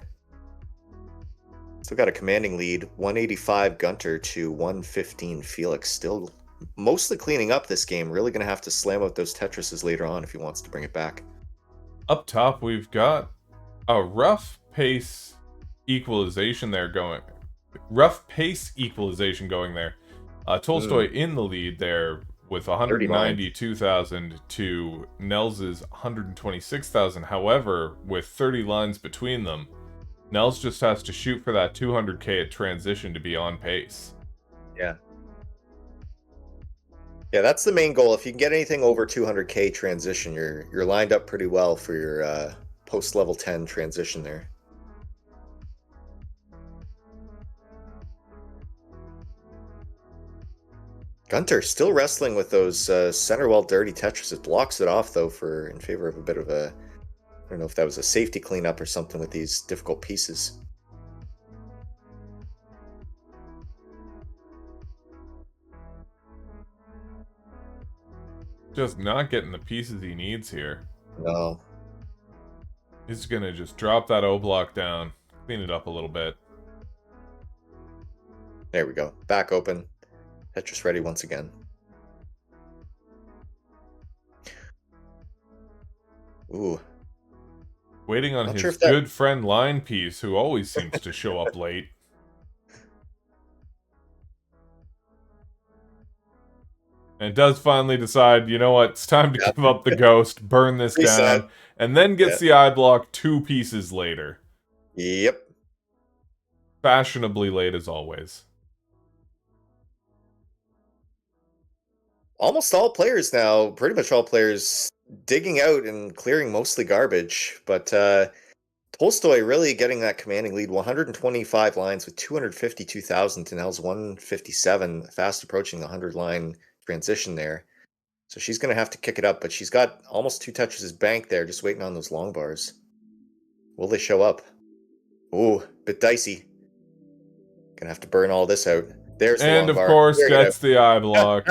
Still got a commanding lead, 185 Gunter to 115 Felix. Still mostly cleaning up this game. Really going to have to slam out those Tetrises later on if he wants to bring it back. Up top, we've got a rough pace equalization there going. Rough pace equalization going there. Tolstoy in the lead there with 192,000 to Nels's 126,000. However, with 30 lines between them, Nels just has to shoot for that 200k at transition to be on pace. Yeah. Yeah, that's the main goal. If you can get anything over 200k transition, you're lined up pretty well for your post level 10 transition there. Gunter still wrestling with those center wall dirty Tetrises. Blocks it off though in favor of a bit of a, I don't know if that was a safety cleanup or something with these difficult pieces. Just not getting the pieces he needs here. No. He's gonna just drop that O block down, clean it up a little bit. There we go. Back open. Tetris ready once again. Ooh. Waiting on his good friend Line Piece, who always seems to show up late. And does finally decide, you know what, it's time to give up the ghost, burn this down, and then gets the eye block 2 pieces later. Yep. Fashionably late as always. Almost all players now, pretty much all players, digging out and clearing mostly garbage, but Tolstoy really getting that commanding lead, 125 lines with 252,000 to Nell's 157, fast approaching the 100 line transition there. So she's going to have to kick it up, but she's got almost 2 Tetris's banked there, just waiting on those long bars. Will they show up? Ooh, bit dicey. Gonna have to burn all this out. There's the long And of bar. course, Clearing it gets the eye block.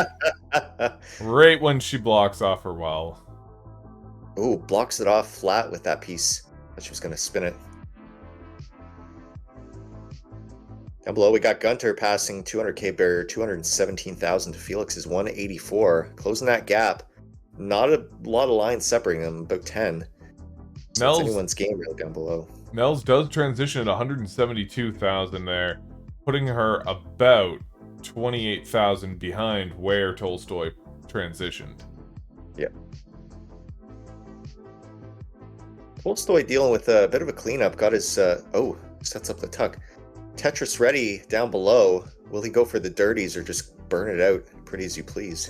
out. Right when she blocks off her well. Ooh, blocks it off flat with that piece. But she was gonna spin it. Down below, we got Gunter passing 200k barrier, 217,000 to Felix's 184, closing that gap. Not a lot of lines separating them, about 10. So it's anyone's game really down below. Nels does transition at 172,000 there, putting her about 28,000 behind where Tolstoy transitioned. Yep. Tolstoy dealing with a bit of a cleanup. Got his, sets up the tuck. Tetris ready down below. Will he go for the dirties or just burn it out pretty as you please?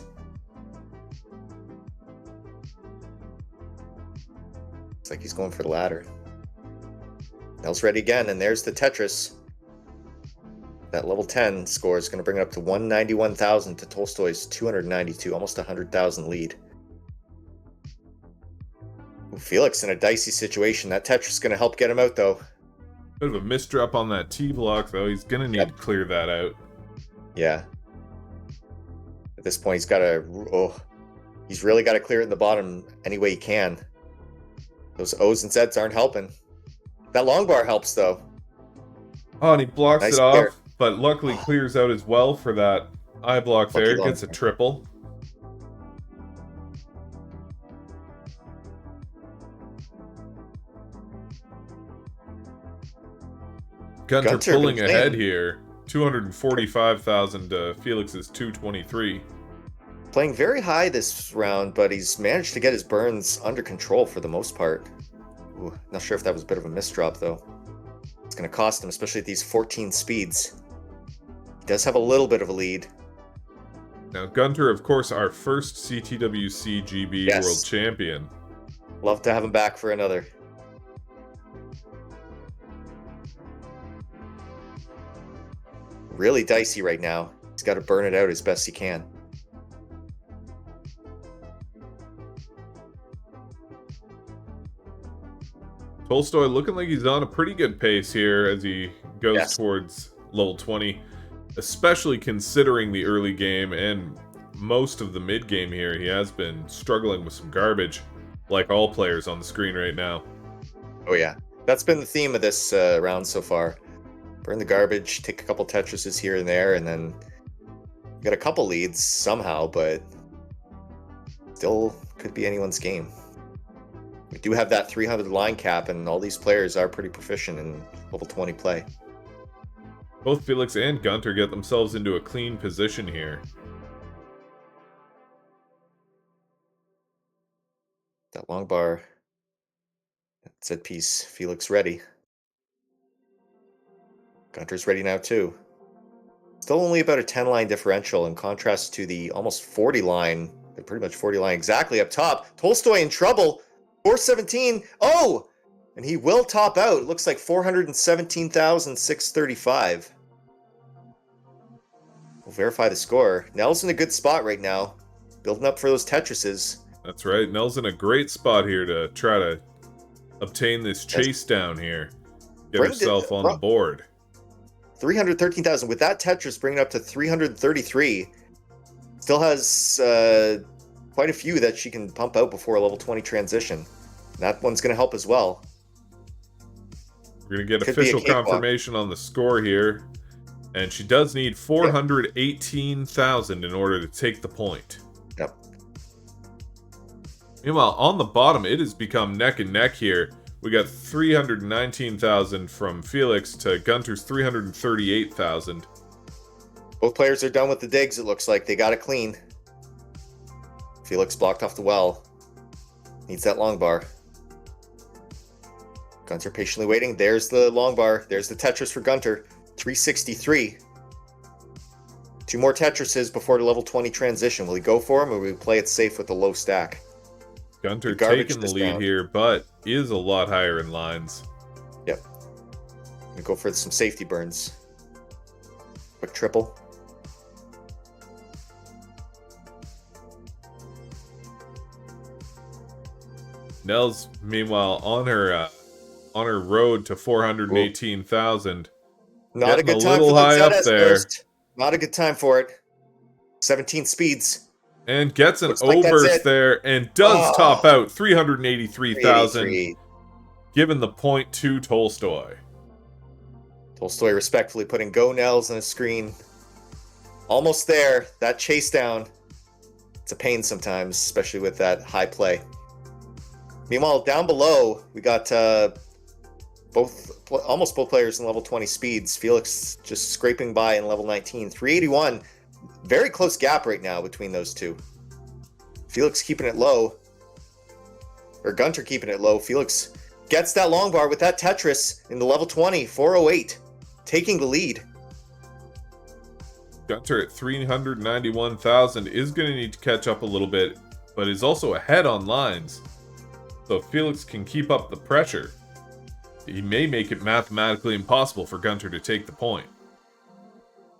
Looks like he's going for the ladder. Nels ready again, and there's the Tetris. That level 10 score is going to bring it up to 191,000 to Tolstoy's 292, almost 100,000 lead. Ooh, Felix in a dicey situation. That Tetris is going to help get him out, though. Bit of a misdrop on that T block, though. He's going to need to clear that out. Yeah. At this point, he's really got to clear it in the bottom any way he can. Those O's and Z's aren't helping. That long bar helps, though. Oh, and he blocks Nice it off, clear. but luckily clears out as well for that eye block there. Lucky Gets a long. triple. Gunter pulling been ahead playing- here. 245,000 to Felix's 223. Playing very high this round, but he's managed to get his burns under control for the most part. Ooh, not sure if that was a bit of a misdrop, though. It's going to cost him, especially at these 14 speeds. He does have a little bit of a lead. Now, Gunter, of course, our first CTWC GB Yes. World Champion. Love to have him back for another. Really dicey right now. He's got to burn it out as best he can. Tolstoy looking like he's on a pretty good pace here as he goes Yes. towards level 20, especially considering the early game and most of the mid game here. He has been struggling with some garbage, like all players on the screen right now. Oh yeah, that's been the theme of this round so far. Burn the garbage, take a couple Tetrises here and there, and then get a couple leads somehow, but still could be anyone's game. We do have that 300 line cap, and all these players are pretty proficient in level 20 play. Both Felix and Gunter get themselves into a clean position here. That long bar, that set piece, Felix ready. Gunter's ready now too. Still only about a 10 line differential in contrast to the almost 40 line, pretty much 40 line exactly up top. Tolstoy in trouble. 417. Oh! And he will top out. It looks like 417,635. We'll verify the score. Nell's in a good spot right now. Building up for those Tetrises. That's right. Nell's in a great spot here to try to obtain this chase down here. Get herself on the board. 313,000. With that Tetris bringing up to 333. Still has quite a few that she can pump out before a level 20 transition. That one's going to help as well. We're going to get Could be a official cakewalk. confirmation on the score here. And she does need 418,000 in order to take the point. Yep. Meanwhile, on the bottom, it has become neck and neck here. We got 319,000 from Felix to Gunter's 338,000. Both players are done with the digs, it looks like. They got it clean. Felix blocked off the well. Needs that long bar. Gunter patiently waiting. There's the long bar. There's the Tetris for Gunter. 363. 2 more Tetrises before the level 20 transition. Will he go for him, or will he play it safe with a low stack? Gunter Garbage taking the this lead round. here, but is a lot higher in lines. Yep. Gonna go for some safety burns. Quick triple. Nels, meanwhile, on her road to 418,000. Not a Getting good a time for little the high up ZS there. burst. Not a good time for it. 17 speeds. And gets an Looks like that's O-burst it. there and does top Oh, out 383,000, 383. giving the point to Tolstoy. Tolstoy respectfully putting go Nels on the screen. Almost there. That chase down. It's a pain sometimes, especially with that high play. Meanwhile, down below, we got almost both players in level 20 speeds. Felix just scraping by in level 19. 381. Very close gap right now between those two. Felix keeping it low. Or Gunter keeping it low. Felix gets that long bar with that Tetris in the level 20. 408. Taking the lead. Gunter at 391,000 is going to need to catch up a little bit, but is also ahead on lines. So if Felix can keep up the pressure, he may make it mathematically impossible for Gunter to take the point.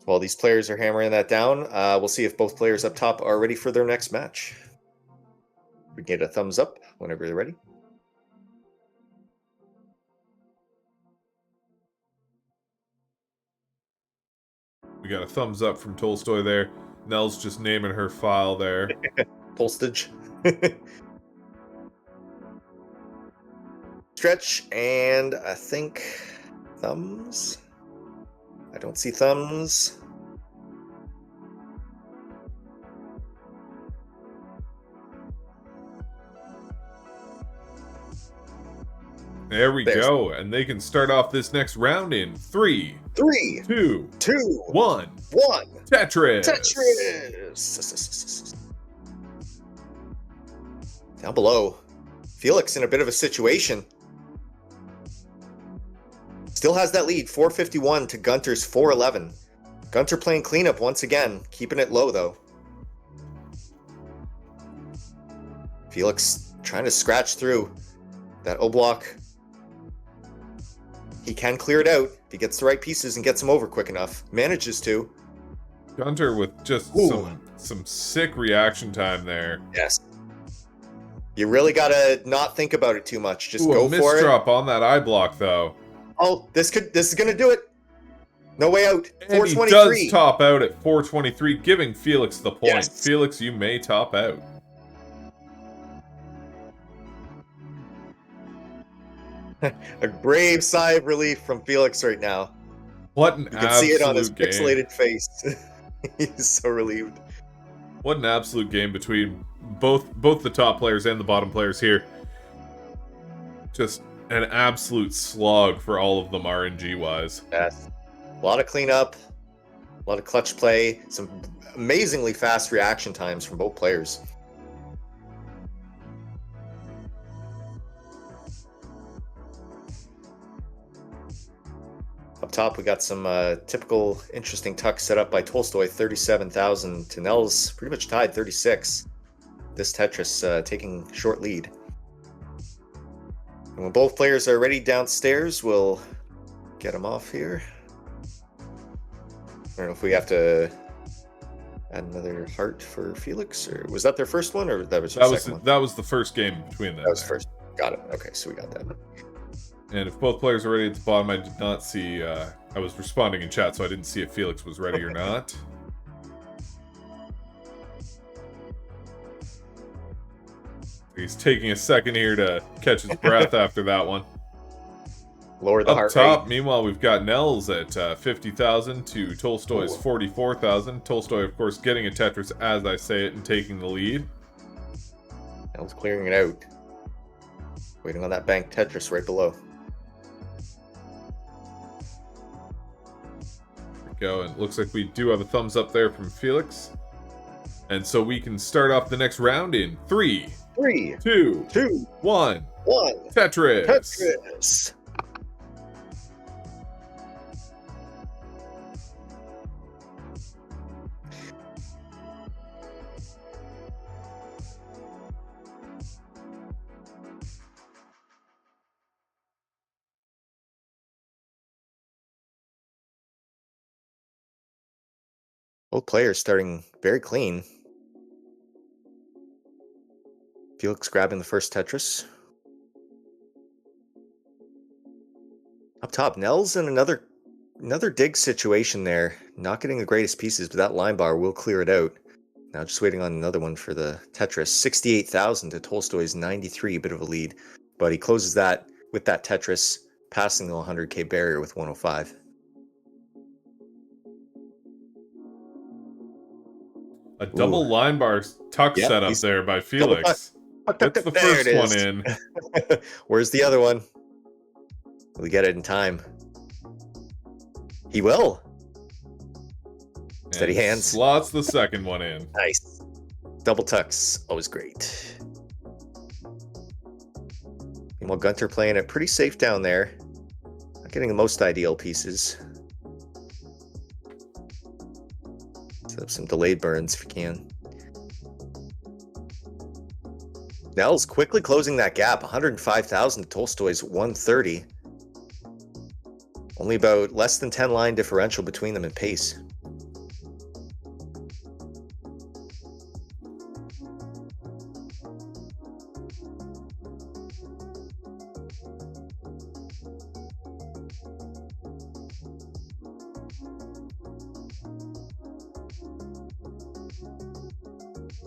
While these players are hammering that down, we'll see if both players up top are ready for their next match. We can get a thumbs up whenever they're ready. We got a thumbs up from Tolstoy there. Nell's just naming her file there. Postage. Stretch, and I think thumbs. I don't see thumbs. There we go, and they can start off this next round in 3, 3, 2, 2, 1. 1. Tetris! Tetris! Down below, Felix in a bit of a situation. Still has that lead, 451 to Gunter's 411. Gunter playing cleanup once again, keeping it low though. Felix trying to scratch through that O block. He can clear it out if he gets the right pieces and gets him over quick enough. Manages to. Gunter with just some sick reaction time there. Yes. You really gotta not think about it too much. Just Ooh, go a for it. misdrop on that eye block though. Oh, this is gonna do it. No way out. And 423. he does top out at 423, giving Felix the point. Yes. Felix, you may top out. A brave sigh of relief from Felix right now. What an You can see it on his game. pixelated face. He's so relieved. What an absolute game between both the top players and the bottom players here. Just an absolute slog for all of them RNG-wise. Yes. A lot of cleanup, a lot of clutch play, some amazingly fast reaction times from both players. Up top, we got some typical interesting tucks set up by Tolstoy, 37,000 to Nels, pretty much tied, 36. This Tetris taking short lead. And when both players are ready downstairs, we'll get them off here. I don't know if we have to add another heart for Felix, or was that their first one, or that was their second one? That was the first game between them. That was first. Got it. Okay, so we got that. And if both players are ready at the bottom, I did not see. I was responding in chat, so I didn't see if Felix was ready or not. He's taking a second here to catch his breath after that one. Lower the heart Up top, rate. meanwhile, we've got Nels at 50,000 to Tolstoy's 44,000. Tolstoy, of course, getting a Tetris as I say it and taking the lead. Nels clearing it out. Waiting on that bank Tetris right below. There we go, and it looks like we do have a thumbs up there from Felix. And so we can start off the next round in 3, 2, 1. 1. Tetris! Tetris! Both players starting very clean. Felix grabbing the first Tetris. Up top, Nell's in another dig situation there. Not getting the greatest pieces, but that line bar will clear it out. Now just waiting on another one for the Tetris. 68,000 to Tolstoy's 93, bit of a lead. But he closes that with that Tetris, passing the 100k barrier with 105. A double line bar tuck setup there by Felix. Gets the first one in. Where's the other one? Will he get it in time? He will. Steady hands. Slots the second one in. Nice. Double tucks. Always great. Meanwhile, Gunter playing it pretty safe down there. Not getting the most ideal pieces. Set up some delayed burns if you can. Nell's quickly closing that gap. 105,000 to Tolstoy's 130. Only about less than 10 line differential between them in pace.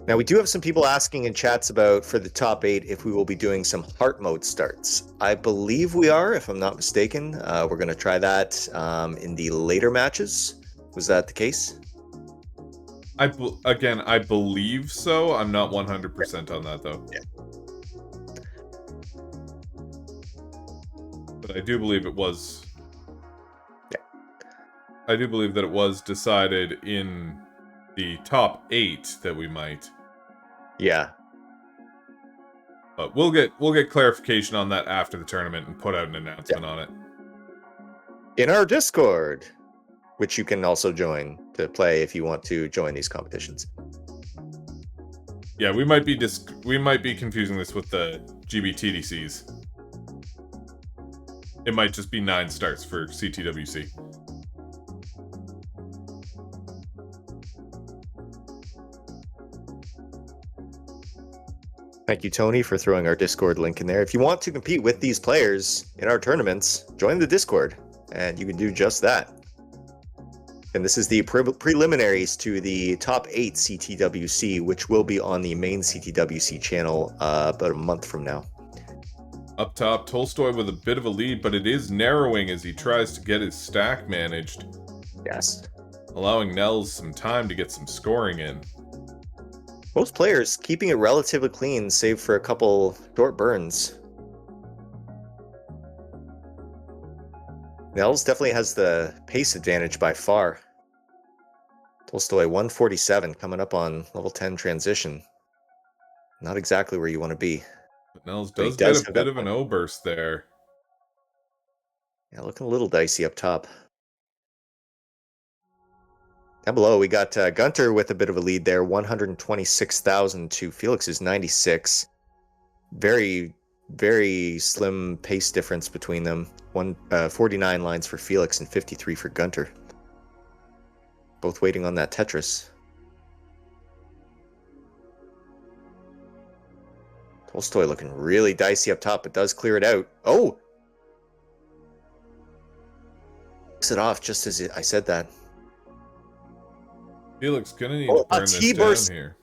Now, we do have some people asking in chats about, for the top 8, if we will be doing some heart mode starts. I believe we are, if I'm not mistaken. We're going to try that in the later matches. Was that the case? Again, I believe so. I'm not 100% on that, though. Yeah. But I do believe it was... Yeah. I do believe that it was decided in the top 8 that we might... Yeah. But we'll get clarification on that after the tournament and put out an announcement on it. In our Discord, which you can also join to play if you want to join these competitions. Yeah, we might be confusing this with the GB TDCs. It might just be 9 starts for CTWC. Thank you, Tony, for throwing our Discord link in there. If you want to compete with these players in our tournaments, join the Discord, and you can do just that. And this is the preliminaries to the top 8 CTWC, which will be on the main CTWC channel about a month from now. Up top, Tolstoy with a bit of a lead, but it is narrowing as he tries to get his stack managed. Yes. Allowing Nels some time to get some scoring in. Most players keeping it relatively clean, save for a couple short burns. Nels definitely has the pace advantage by far. Tolstoy 147 coming up on level 10 transition. Not exactly where you want to be. But Nels does get a bit of an O-burst there. Yeah, looking a little dicey up top. Down below, we got Gunter with a bit of a lead there, 126,000 to Felix's 96. Very, very slim pace difference between them. 49 lines for Felix and 53 for Gunter. Both waiting on that Tetris. Tolstoy looking really dicey up top, but does clear it out. Oh! Looks it off just as I said that. Felix gonna need to burn this down here.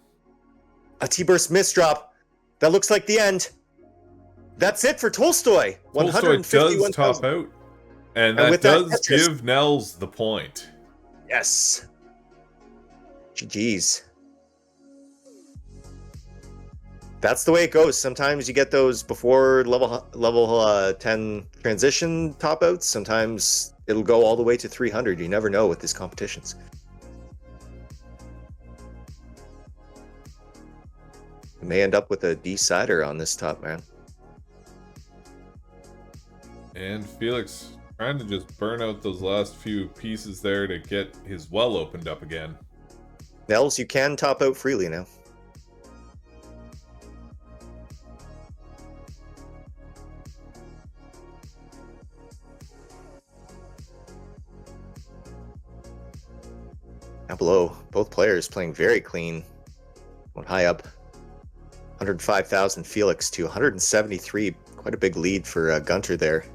A T-burst misdrop. That looks like the end. That's it for Tolstoy. Tolstoy does top out. And that does give Nels the point. Yes. GG's. That's the way it goes. Sometimes you get those before level 10 transition top outs. Sometimes it'll go all the way to 300. You never know with these competitions. We may end up with a D-sider on this top, man. And Felix trying to just burn out those last few pieces there to get his well opened up again. Nels, you can top out freely now. Down below, both players playing very clean. Going high up. 105,000 Felix to 173. Quite a big lead for Gunter there.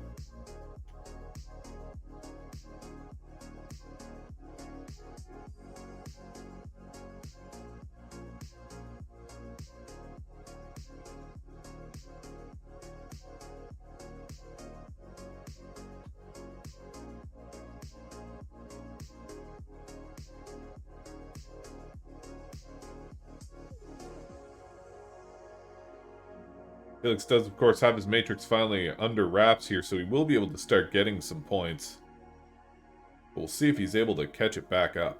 Felix does, of course, have his Matrix finally under wraps here, so he will be able to start getting some points. We'll see if he's able to catch it back up.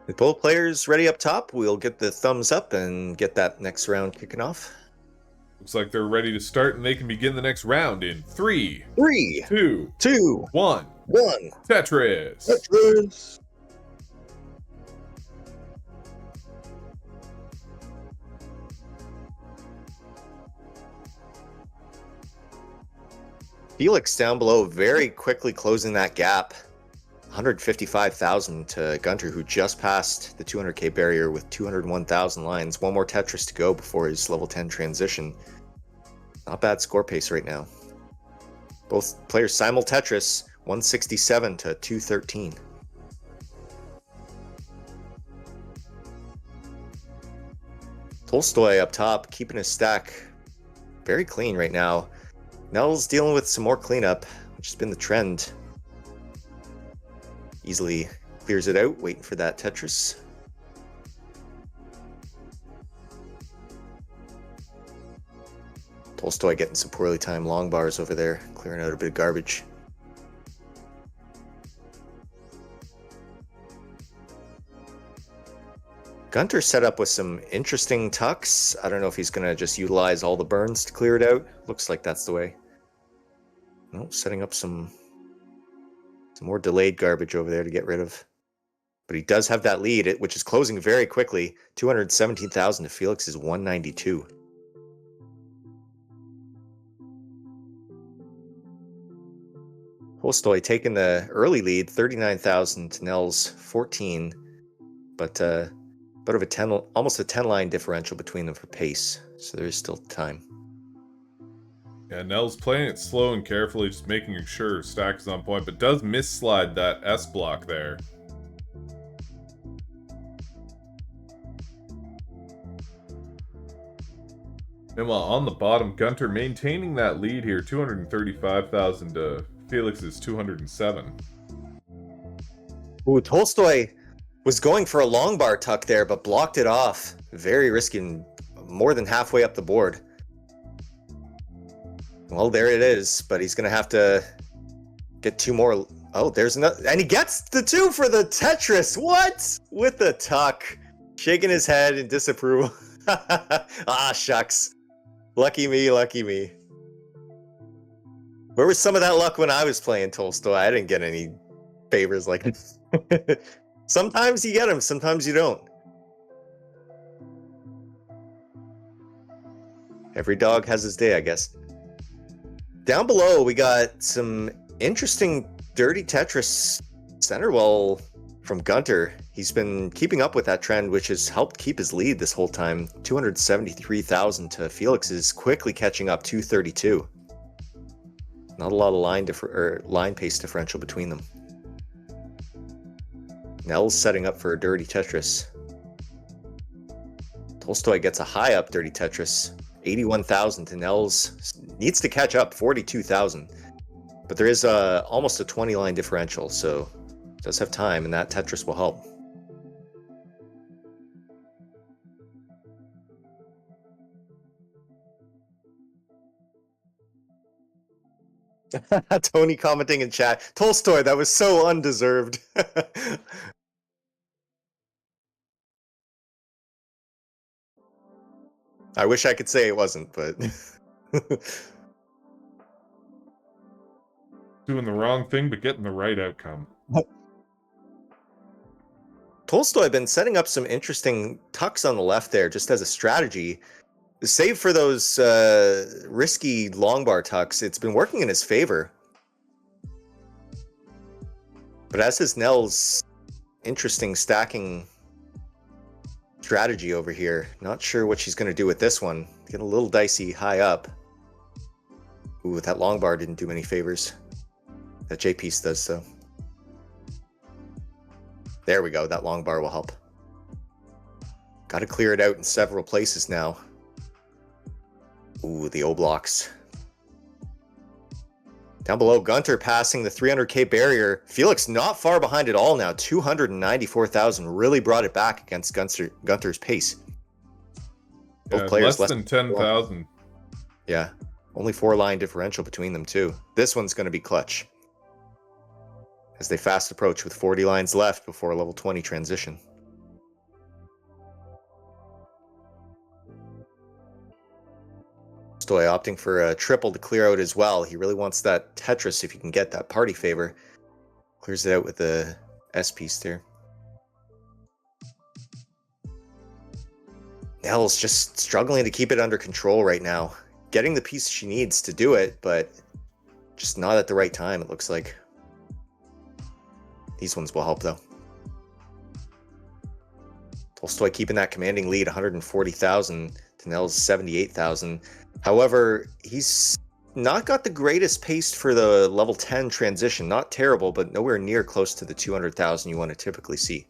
With both players ready up top, we'll get the thumbs up and get that next round kicking off. Looks like they're ready to start, and they can begin the next round in 3, 3, 2, 2, 1. 1. Tetris! Tetris! Felix down below, very quickly closing that gap. 155,000 to Gunter, who just passed the 200k barrier with 201,000 lines. One more Tetris to go before his level 10 transition. Not bad score pace right now. Both players simul Tetris, 167 to 213. Tolstoy up top, keeping his stack very clean right now. Nell's dealing with some more cleanup, which has been the trend. Easily clears it out, waiting for that Tetris. Tolstoy getting some poorly timed long bars over there, clearing out a bit of garbage. Gunter set up with some interesting tucks. I don't know if he's going to just utilize all the burns to clear it out. Looks like that's the way. No, setting up some more delayed garbage over there to get rid of. But he does have that lead, which is closing very quickly. 217,000 to Felix's 192. Tolstoy taking the early lead, 39,000 to Nell's 14. But bit of a 10, almost a 10 line differential between them for pace. So there is still time. Yeah, Nell's playing it slow and carefully, just making sure stack is on point, but does misslide that S block there. Meanwhile, on the bottom, Gunter maintaining that lead here, 235,000 to Felix's 207. Ooh, Tolstoy was going for a long bar tuck there, but blocked it off. Very risky and more than halfway up the board. Well, there it is, but he's going to have to get two more. Oh, there's another. And he gets the 2 for the Tetris. What? With the tuck. Shaking his head in disapproval. Ah, shucks. Lucky me, lucky me. Where was some of that luck when I was playing Tolstoy? I didn't get any favors like this. Sometimes you get them, sometimes you don't. Every dog has his day, I guess. Down below, we got some interesting dirty Tetris center wall from Gunter. He's been keeping up with that trend, which has helped keep his lead this whole time. 273,000 to Felix is quickly catching up, 232. Not a lot of line pace differential between them. Nell's setting up for a dirty Tetris. Tolstoy gets a high up dirty Tetris. 81,000 to Nell's. Needs to catch up, 42,000. But there is almost a 20 line differential, so does have time, and that Tetris will help. Tony commenting in chat, Tolstoy, that was so undeserved. I wish I could say it wasn't, but... Doing the wrong thing, but getting the right outcome. Tolstoy been setting up some interesting tucks on the left there, just as a strategy. Save for those risky long bar tucks, it's been working in his favor. But as is Nell's interesting stacking strategy over here. Not sure what she's going to do with this one. Get a little dicey high up. Ooh, that long bar didn't do many favors. That J piece does, so. There we go. That long bar will help. Got to clear it out in several places now. Ooh, the O blocks. Down below, Gunter passing the 300k barrier. Felix not far behind at all now. 294,000. Really brought it back against Gunter's pace. Both Yeah, players less than 10,000 Yeah, only 4-line differential between them, too. This one's going to be clutch as they fast approach with 40 lines left before a level 20 transition. Stoy opting for a triple to clear out as well. He really wants that Tetris if he can get that party favor. Clears it out with the S piece there. Nell's just struggling to keep it under control right now. Getting the piece she needs to do it, but just not at the right time, it looks like. These ones will help, though. Tolstoy keeping that commanding lead, 140,000 to Nell's 78,000. However, he's not got the greatest pace for the level 10 transition. Not terrible, but nowhere near close to the 200,000 you want to typically see.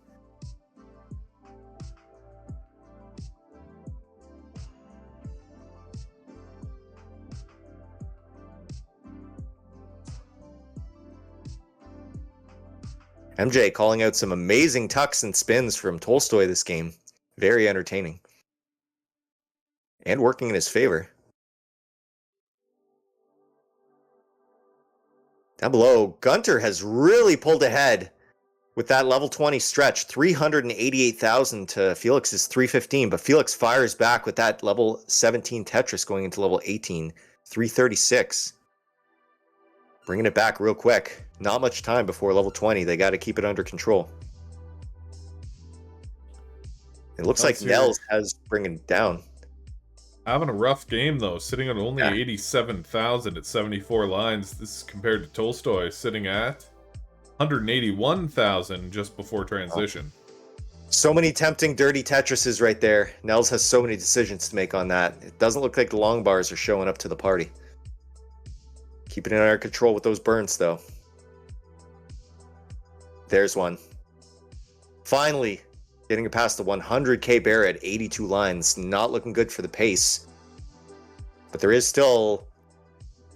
MJ calling out some amazing tucks and spins from Tolstoy this game. Very entertaining. And working in his favor. Down below, Gunter has really pulled ahead with that level 20 stretch. 388,000 to Felix's 315, but Felix fires back with that level 17 Tetris going into level 18. 336. Bringing it back real quick. Not much time before level 20. They got to keep it under control. It looks like Nels has bringing it down. Having a rough game, though. Sitting at only 87,000 at 74 lines. This is compared to Tolstoy sitting at 181,000 just before transition. So many tempting dirty Tetrises right there. Nels has so many decisions to make on that. It doesn't look like the long bars are showing up to the party. Keeping it under control with those burns, though. There's one. Finally, getting it past the 100k bear at 82 lines. Not looking good for the pace. But there is still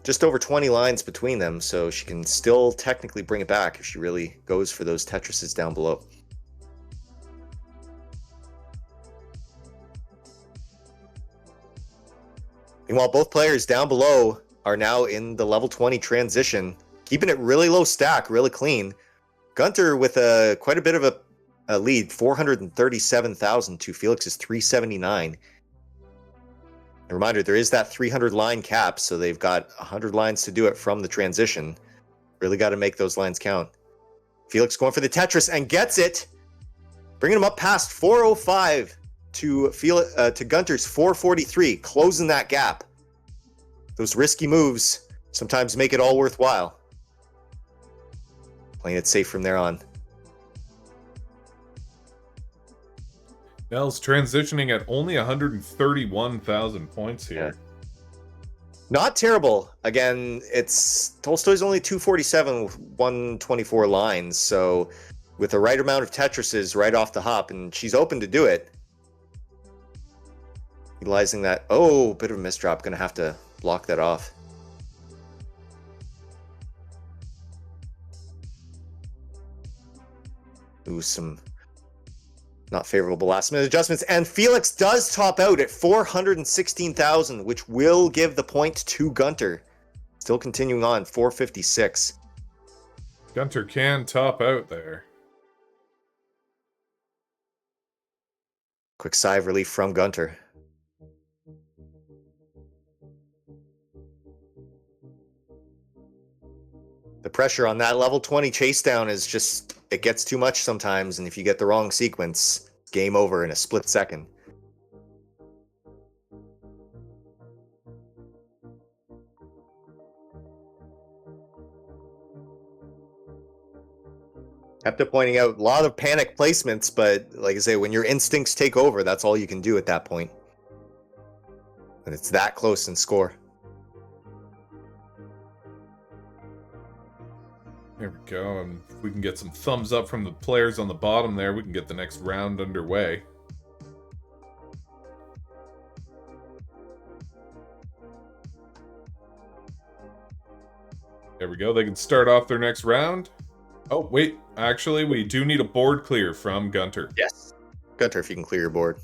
just over 20 lines between them, so she can still technically bring it back if she really goes for those Tetrises down below. Meanwhile, both players down below are now in the level 20 transition, keeping it really low stack, really clean. Gunter with quite a bit of a lead, 437,000 to Felix's 379. A reminder, there is that 300 line cap, so they've got 100 lines to do it from the transition. Really got to make those lines count. Felix going for the Tetris and gets it, bringing him up past 405 to Gunter's 443, closing that gap. Those risky moves sometimes make it all worthwhile. Playing it safe from there on. Nell's transitioning at only 131,000 points here. Yeah. Not terrible. Again, Tolstoy's only 247 with 124 lines, so with the right amount of Tetrises right off the hop, and she's open to do it. Utilizing that, bit of a misdrop, gonna have to block that off. Ooh, some not favorable last minute adjustments, and Felix does top out at 416,000, which will give the point to Gunter. Still continuing on, 456. Gunter can top out there. Quick sigh of relief from Gunter. The pressure on that level 20 chase down is just, it gets too much sometimes, and if you get the wrong sequence, game over in a split second. Kept pointing out a lot of panic placements, but like I say, when your instincts take over, that's all you can do at that point. And it's that close in score. There we go, and if we can get some thumbs up from the players on the bottom there, we can get the next round underway. There we go, they can start off their next round. Oh, wait, actually, we do need a board clear from Gunter. Yes. Gunter, if you can clear your board.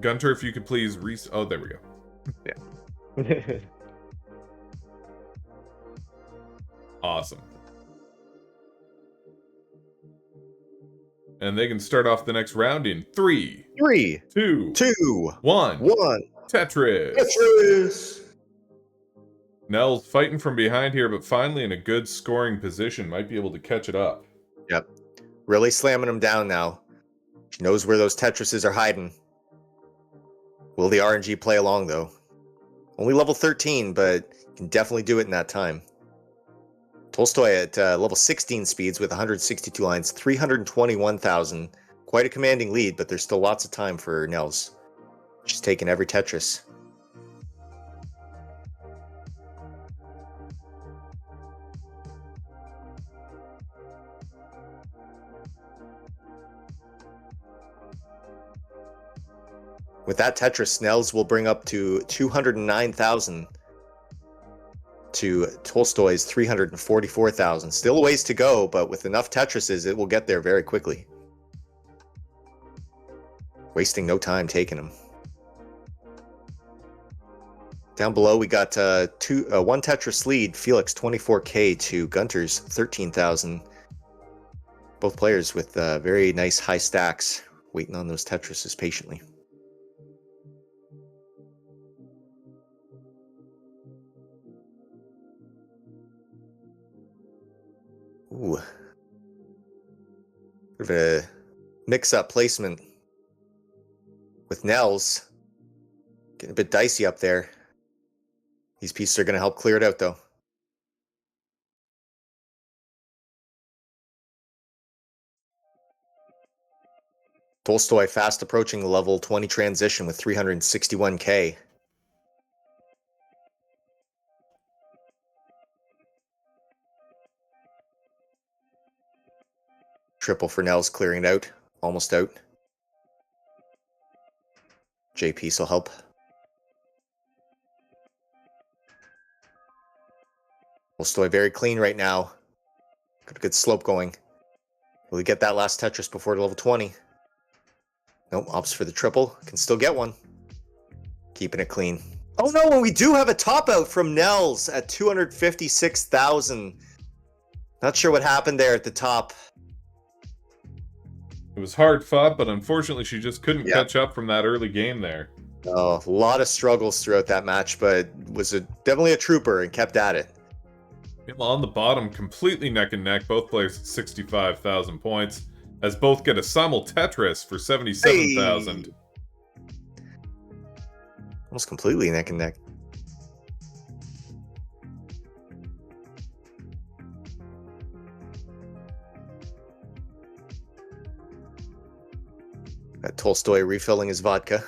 Gunter, if you could please oh, there we go. Yeah. Awesome. And they can start off the next round in 3, 3, 2, 2, 1. 1. Tetris. Tetris. Nell's fighting from behind here, but finally in a good scoring position. Might be able to catch it up. Yep. Really slamming him down now. She knows where those Tetrises are hiding. Will the RNG play along, though? Only level 13, but can definitely do it in that time. Tolstoy at level 16 speeds with 162 lines, 321,000. Quite a commanding lead, but there's still lots of time for Nels. She's taking every Tetris. With that Tetris, Nels will bring up to 209,000 to Tolstoy's 344,000. Still a ways to go, but with enough Tetrises, it will get there very quickly. Wasting no time taking them. Down below, we got one Tetris lead. Felix 24k to Gunter's 13,000. Both players with very nice high stacks, waiting on those Tetrises patiently. Ooh. Bit of a mix-up placement with Nels. Getting a bit dicey up there. These pieces are going to help clear it out, though. Tolstoy fast approaching the level 20 transition with 361k. Triple for Nels, clearing it out. Almost out. JP will help. Tolstoy very clean right now. Got a good slope going. Will he get that last Tetris before level 20? Nope, opts for the triple. Can still get one. Keeping it clean. Oh no, and we do have a top out from Nels at 256,000. Not sure what happened there at the top. It was hard fought, but unfortunately she just couldn't catch up from that early game there. Oh, a lot of struggles throughout that match, but was definitely a trooper and kept at it. People on the bottom completely neck and neck. Both players at 65,000 points. As both get a simul Tetris for 77,000. Hey. Almost completely neck and neck. Got Tolstoy refilling his vodka.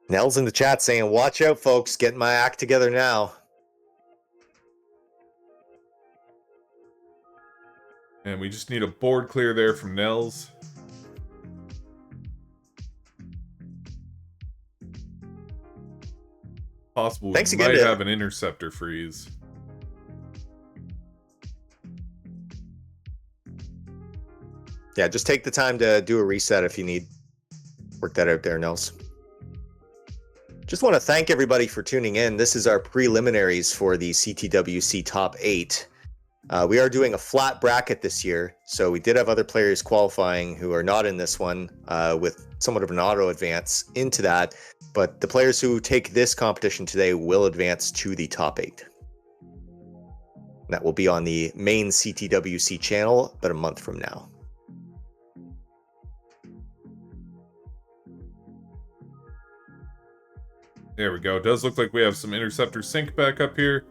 Nell's in the chat saying, watch out, folks. Getting my act together now. And we just need a board clear there from Nels. Possible we might have an interceptor freeze. Yeah, just take the time to do a reset if you need. Work that out there, Nels. Just want to thank everybody for tuning in. This is our preliminaries for the CTWC Top 8. We are doing a flat bracket this year, so we did have other players qualifying who are not in this one with somewhat of an auto advance into that, but the players who take this competition today will advance to the Top 8. That will be on the main CTWC channel about a month from now. There we go. It does look like we have some interceptor sync back up here.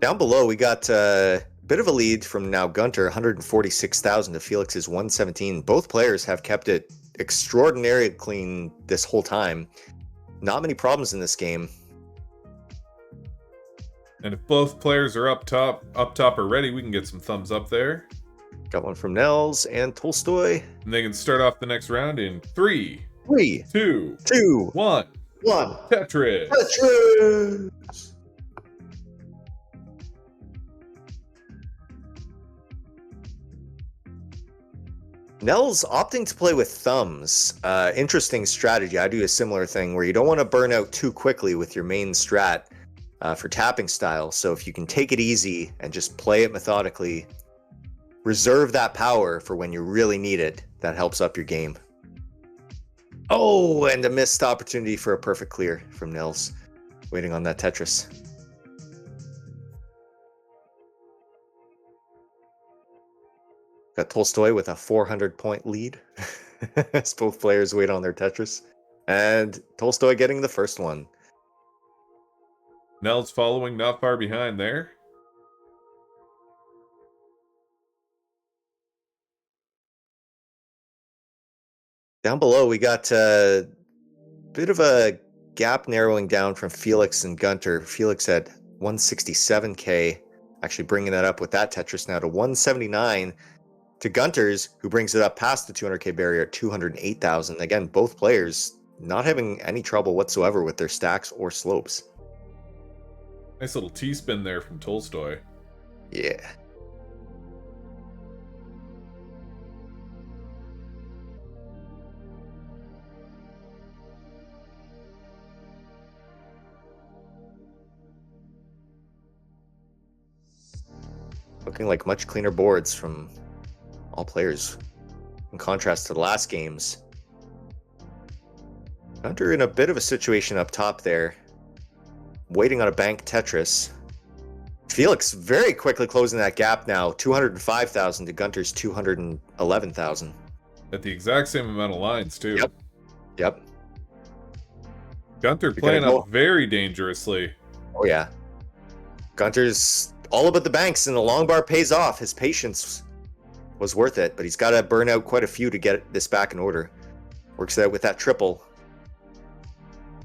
Down below, we got a bit of a lead from now Gunter, 146,000 to Felix's 117. Both players have kept it extraordinarily clean this whole time. Not many problems in this game. And if both players are up top already, we can get some thumbs up there. Got one from Nels and Tolstoy. And they can start off the next round in 3, 3, 2, 2, 1. 1. Tetris. Tetris! Nell's opting to play with thumbs. Interesting strategy. I do a similar thing where you don't want to burn out too quickly with your main strat for tapping style. So if you can take it easy and just play it methodically, reserve that power for when you really need it. That helps up your game. Oh, and a missed opportunity for a perfect clear from Nels. Waiting on that Tetris. Got Tolstoy with a 400-point lead as both players wait on their Tetris. And Tolstoy getting the first one. Nels following not far behind there. Down below, we got a bit of a gap narrowing down from Felix and Gunter. Felix at 167k, actually bringing that up with that Tetris now to 179 to Gunter's, who brings it up past the 200k barrier at 208,000. Again, both players not having any trouble whatsoever with their stacks or slopes. Nice little T-spin there from Tolstoy. Yeah. Looking like much cleaner boards from all players in contrast to the last games. Gunter in a bit of a situation up top there, waiting on a bank Tetris. Felix very quickly closing that gap now, 205,000 to Gunter's 211,000. At the exact same amount of lines, too. Yep. Gunter playing up very dangerously. Oh, yeah. Gunter's all about the banks, and the long bar pays off. His patience was worth it, but he's got to burn out quite a few to get this back in order. Works it out with that triple.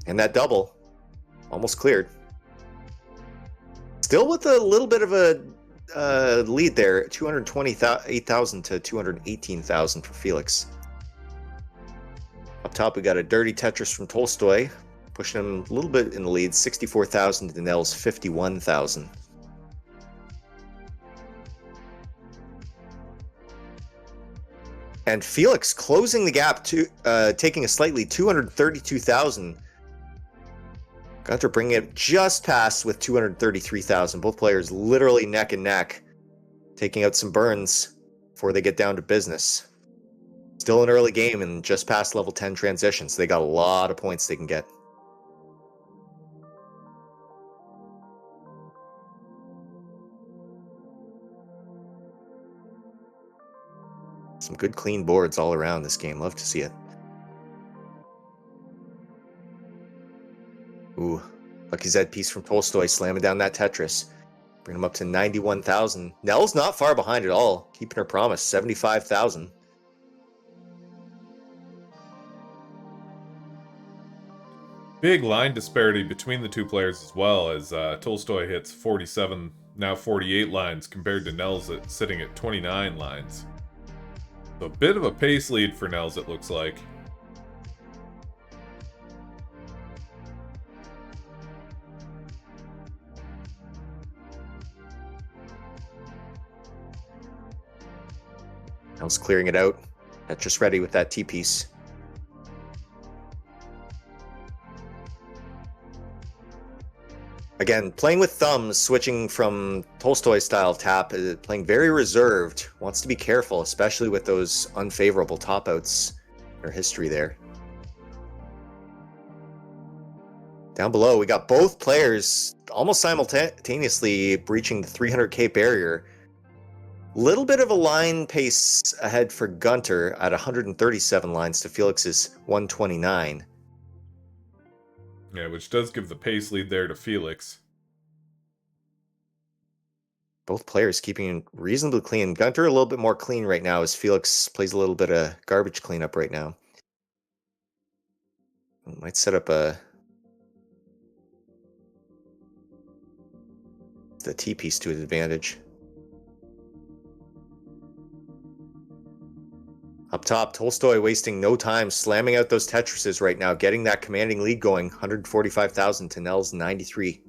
And that double. Almost cleared. Still with a little bit of a lead there, 228,000 to 218,000 for Felix. Up top, we got a dirty Tetris from Tolstoy, pushing him a little bit in the lead, 64,000 to Nell's 51,000. And Felix closing the gap to taking a slightly 232,000. Gunter bringing it just past with 233,000. Both players literally neck and neck, taking out some burns before they get down to business. Still an early game and just past level 10 transition, so they got a lot of points they can get. Some good clean boards all around this game. Love to see it. Ooh, lucky Z piece from Tolstoy slamming down that Tetris. Bring him up to 91,000. Nell's not far behind at all. Keeping her promise, 75,000. Big line disparity between the two players as well, as Tolstoy hits 47, now 48 lines, compared to Nels sitting at 29 lines. So a bit of a pace lead for Nels, it looks like. Nell's clearing it out. Just ready with that T-piece. Again, playing with thumbs, switching from Tolstoy style tap, playing very reserved, wants to be careful, especially with those unfavorable top outs in her history there. Down below, we got both players almost simultaneously breaching the 300k barrier. Little bit of a line pace ahead for Gunter at 137 lines to Felix's 129. Yeah, which does give the pace lead there to Felix. Both players keeping reasonably clean. Gunter a little bit more clean right now as Felix plays a little bit of garbage cleanup right now. Might set up the T-piece to his advantage. Up top, Tolstoy wasting no time, slamming out those Tetrises right now, getting that commanding lead going. 145,000 to Nell's 93.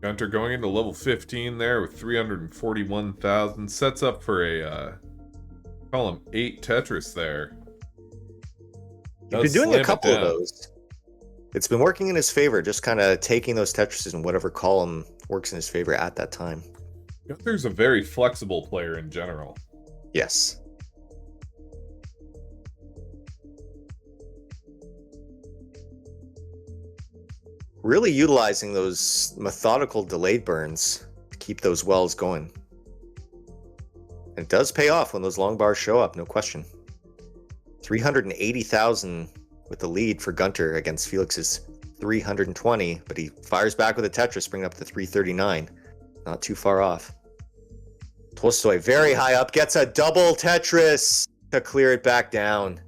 Gunter going into level 15 there with 341,000. Sets up for a, call him 8 Tetris there. He's been doing a couple of those. It's been working in his favor, just kind of taking those Tetrises in whatever column works in his favor at that time. Gunter's a very flexible player in general. Yes. Really utilizing those methodical delayed burns to keep those wells going. And it does pay off when those long bars show up, no question. 380,000 with the lead for Gunter against Felix's 320, but he fires back with a Tetris, bringing up the 339. Not too far off. Tolstoy very high up, gets a double Tetris to clear it back down.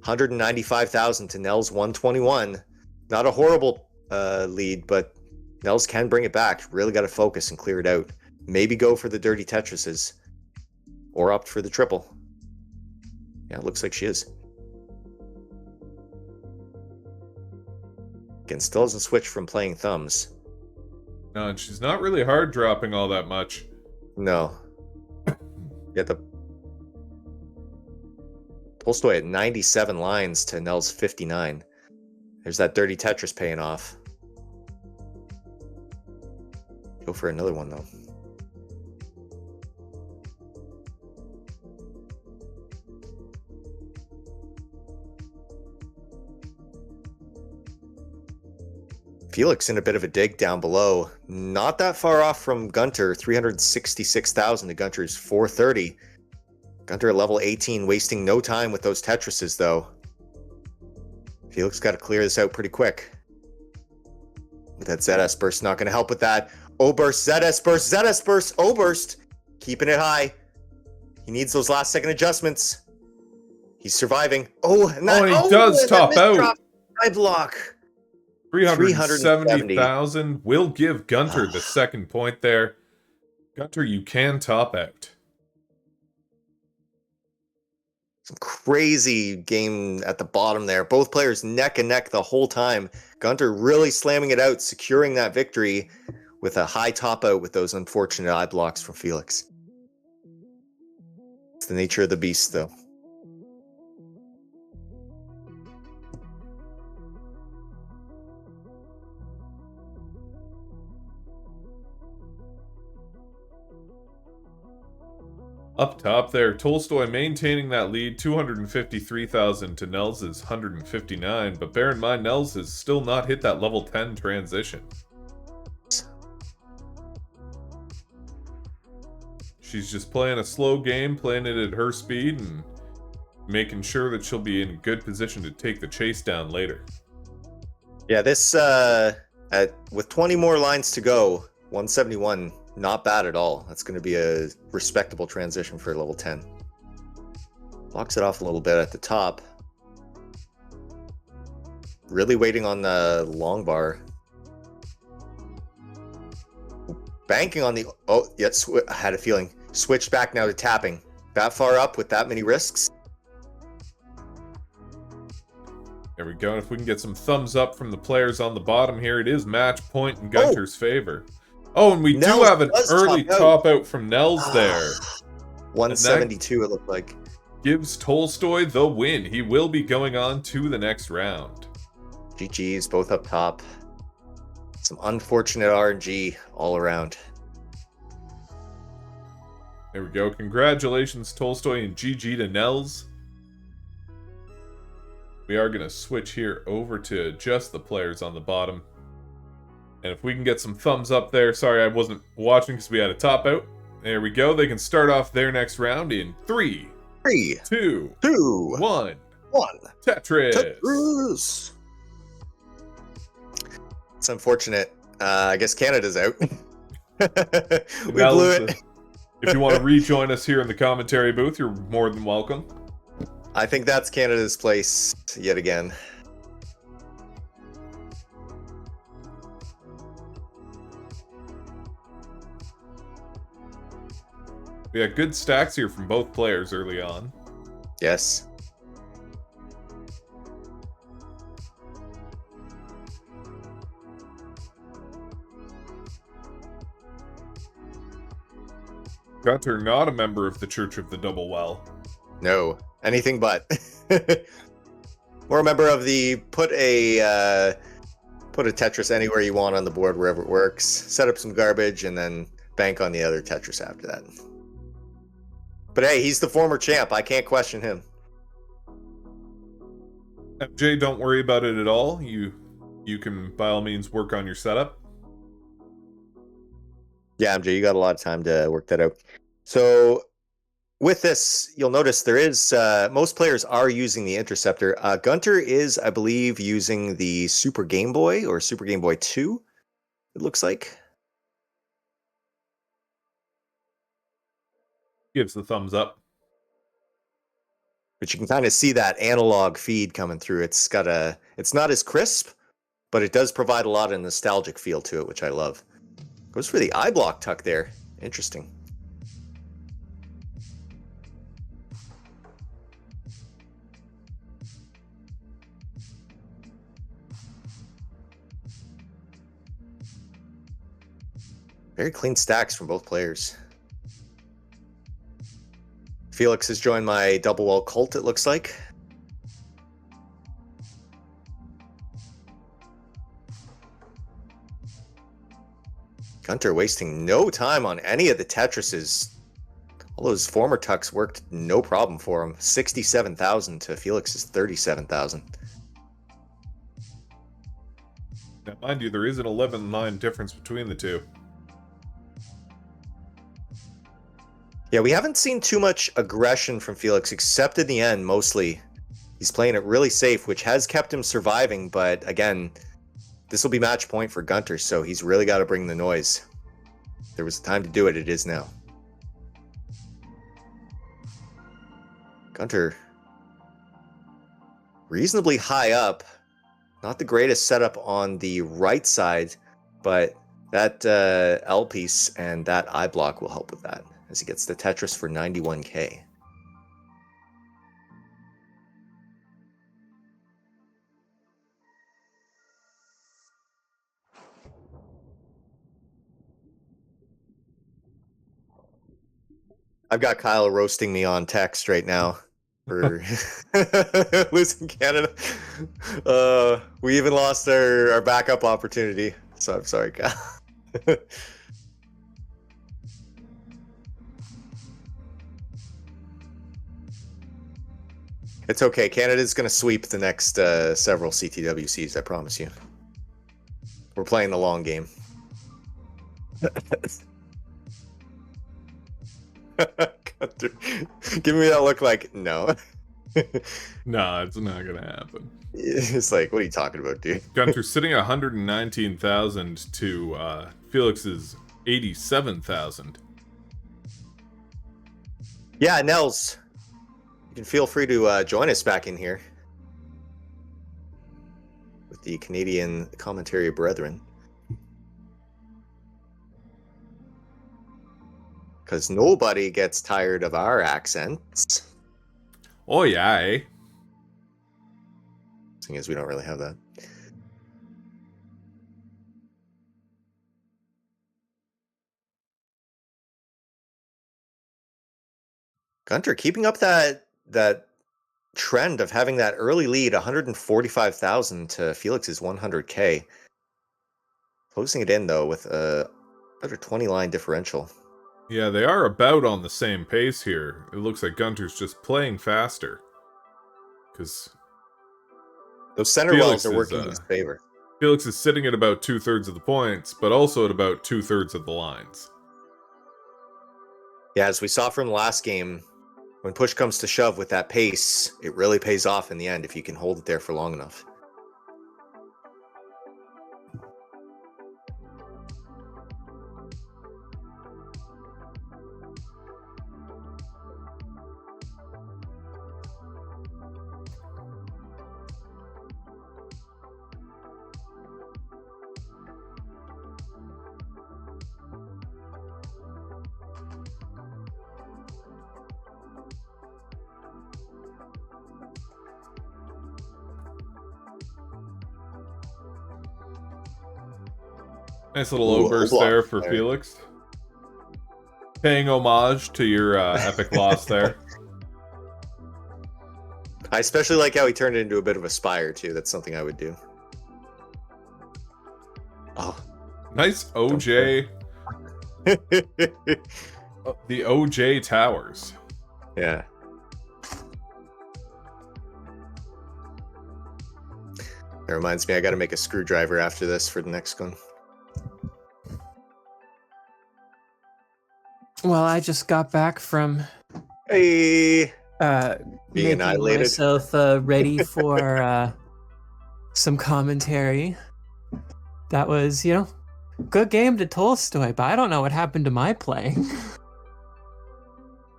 195,000 to Nell's 121. Not a horrible lead, but Nels can bring it back. Really got to focus and clear it out. Maybe go for the dirty Tetrises or opt for the triple. Yeah, it looks like she is. Again, still hasn't switched from playing thumbs. No, and she's not really hard dropping all that much. No. Yeah, the Tolstoy at 97 lines to Nell's 59. There's that dirty Tetris paying off. Go for another one, though. Felix in a bit of a dig down below. Not that far off from Gunter. 366,000 to Gunter's 430. Gunter at level 18, wasting no time with those Tetrises, though. Felix got to clear this out pretty quick. With that ZS burst, not going to help with that. O-burst, ZS burst, ZS burst, O-burst. Keeping it high. He needs those last second adjustments. He's surviving. Oh, and that, he does top out. I block. 370,000 will give Gunter the second point there. Gunter, you can top out. Some crazy game at the bottom there. Both players neck and neck the whole time. Gunter really slamming it out, securing that victory with a high top out with those unfortunate eye blocks from Felix. It's the nature of the beast, though. Up top there, Tolstoy maintaining that lead, 253,000 to Nels' 159, but bear in mind, Nels has still not hit that level 10 transition. She's just playing a slow game, playing it at her speed, and making sure that she'll be in a good position to take the chase down later. Yeah, this, with 20 more lines to go, 171, not bad at all. That's going to be a respectable transition for level 10. Blocks it off a little bit at the top. Really waiting on the long bar. Banking on the... Oh, yes, I had a feeling. Switched back now to tapping. That far up with that many risks. There we go. And if we can get some thumbs up from the players on the bottom here, it is match point in Gunter's favor. Oh, and we do have an early top out from Nels there. 172 it looked like. Gives Tolstoy the win. He will be going on to the next round. GG's both up top. Some unfortunate RNG all around. There we go. Congratulations, Tolstoy, and GG to Nels. We are going to switch here over to just the players on the bottom. And if we can get some thumbs up there. Sorry, I wasn't watching because we had a top out. There we go. They can start off their next round in 3, 2, 1. Tetris. It's unfortunate. I guess Canada's out. We blew it. If you want to rejoin us here in the commentary booth, you're more than welcome. I think that's Canada's place yet again. We had good stacks here from both players early on. Yes. Gunter, not a member of the Church of the Double Well. No, anything but. Or a member of the put a Tetris anywhere you want on the board, wherever it works. Set up some garbage and then bank on the other Tetris after that. But hey, he's the former champ. I can't question him. MJ, don't worry about it at all. You can by all means work on your setup. Yeah, MJ, you got a lot of time to work that out. So with this, you'll notice there is most players are using the Interceptor. Gunter is, I believe, using the Super Game Boy or Super Game Boy 2. It looks like. Gives the thumbs up. But you can kind of see that analog feed coming through. It's not as crisp, but it does provide a lot of nostalgic feel to it, which I love. Goes for the eye block tuck there. Interesting. Very clean stacks from both players. Felix has joined my double wall cult, it looks like. Gunter wasting no time on any of the Tetrises. All those former tucks worked no problem for him. 67,000 to Felix's 37,000. Now, mind you, there is an 11-9 difference between the two. Yeah, we haven't seen too much aggression from Felix, except in the end, mostly. He's playing it really safe, which has kept him surviving, but again, this will be match point for Gunter, so he's really got to bring the noise. There was time to do it, it is now. Gunter, reasonably high up. Not the greatest setup on the right side, but that L piece and that I block will help with that, as he gets the Tetris for 91k. I've got Kyle roasting me on text right now for losing Canada. We even lost our backup opportunity, so I'm sorry, Kyle. It's okay. Canada's going to sweep the next several CTWCs, I promise you. We're playing the long game. Give me that look like, no. Nah, it's not gonna happen. It's like, what are you talking about, dude? Gunter's sitting at 119,000 to Felix's 87,000. Yeah, Nels, you can feel free to join us back in here with the Canadian commentary brethren. Because nobody gets tired of our accents. Oh yeah, eh? Seeing as we don't really have that. Gunter keeping up that trend of having that early lead, 145,000 to Felix's 100k. Closing it in though with a better 20 line differential. Yeah, they are about on the same pace here. It looks like Gunter's just playing faster. Because those center wells are working in his favor. Felix is sitting at about 2/3 of the points, but also at about 2/3 of the lines. Yeah, as we saw from the last game, when push comes to shove with that pace, it really pays off in the end if you can hold it there for long enough. Nice little Ooh, O-burst O-block there for there. Felix. Paying homage to your epic loss there. I especially like how he turned it into a bit of a spire, too. That's something I would do. Oh. Nice OJ. The OJ Towers. Yeah. That reminds me, I got to make a screwdriver after this for the next one. Well, I just got back from Hey, being making annihilated. myself ready for some commentary. That was, good game to Tolstoy, but I don't know what happened to my playing.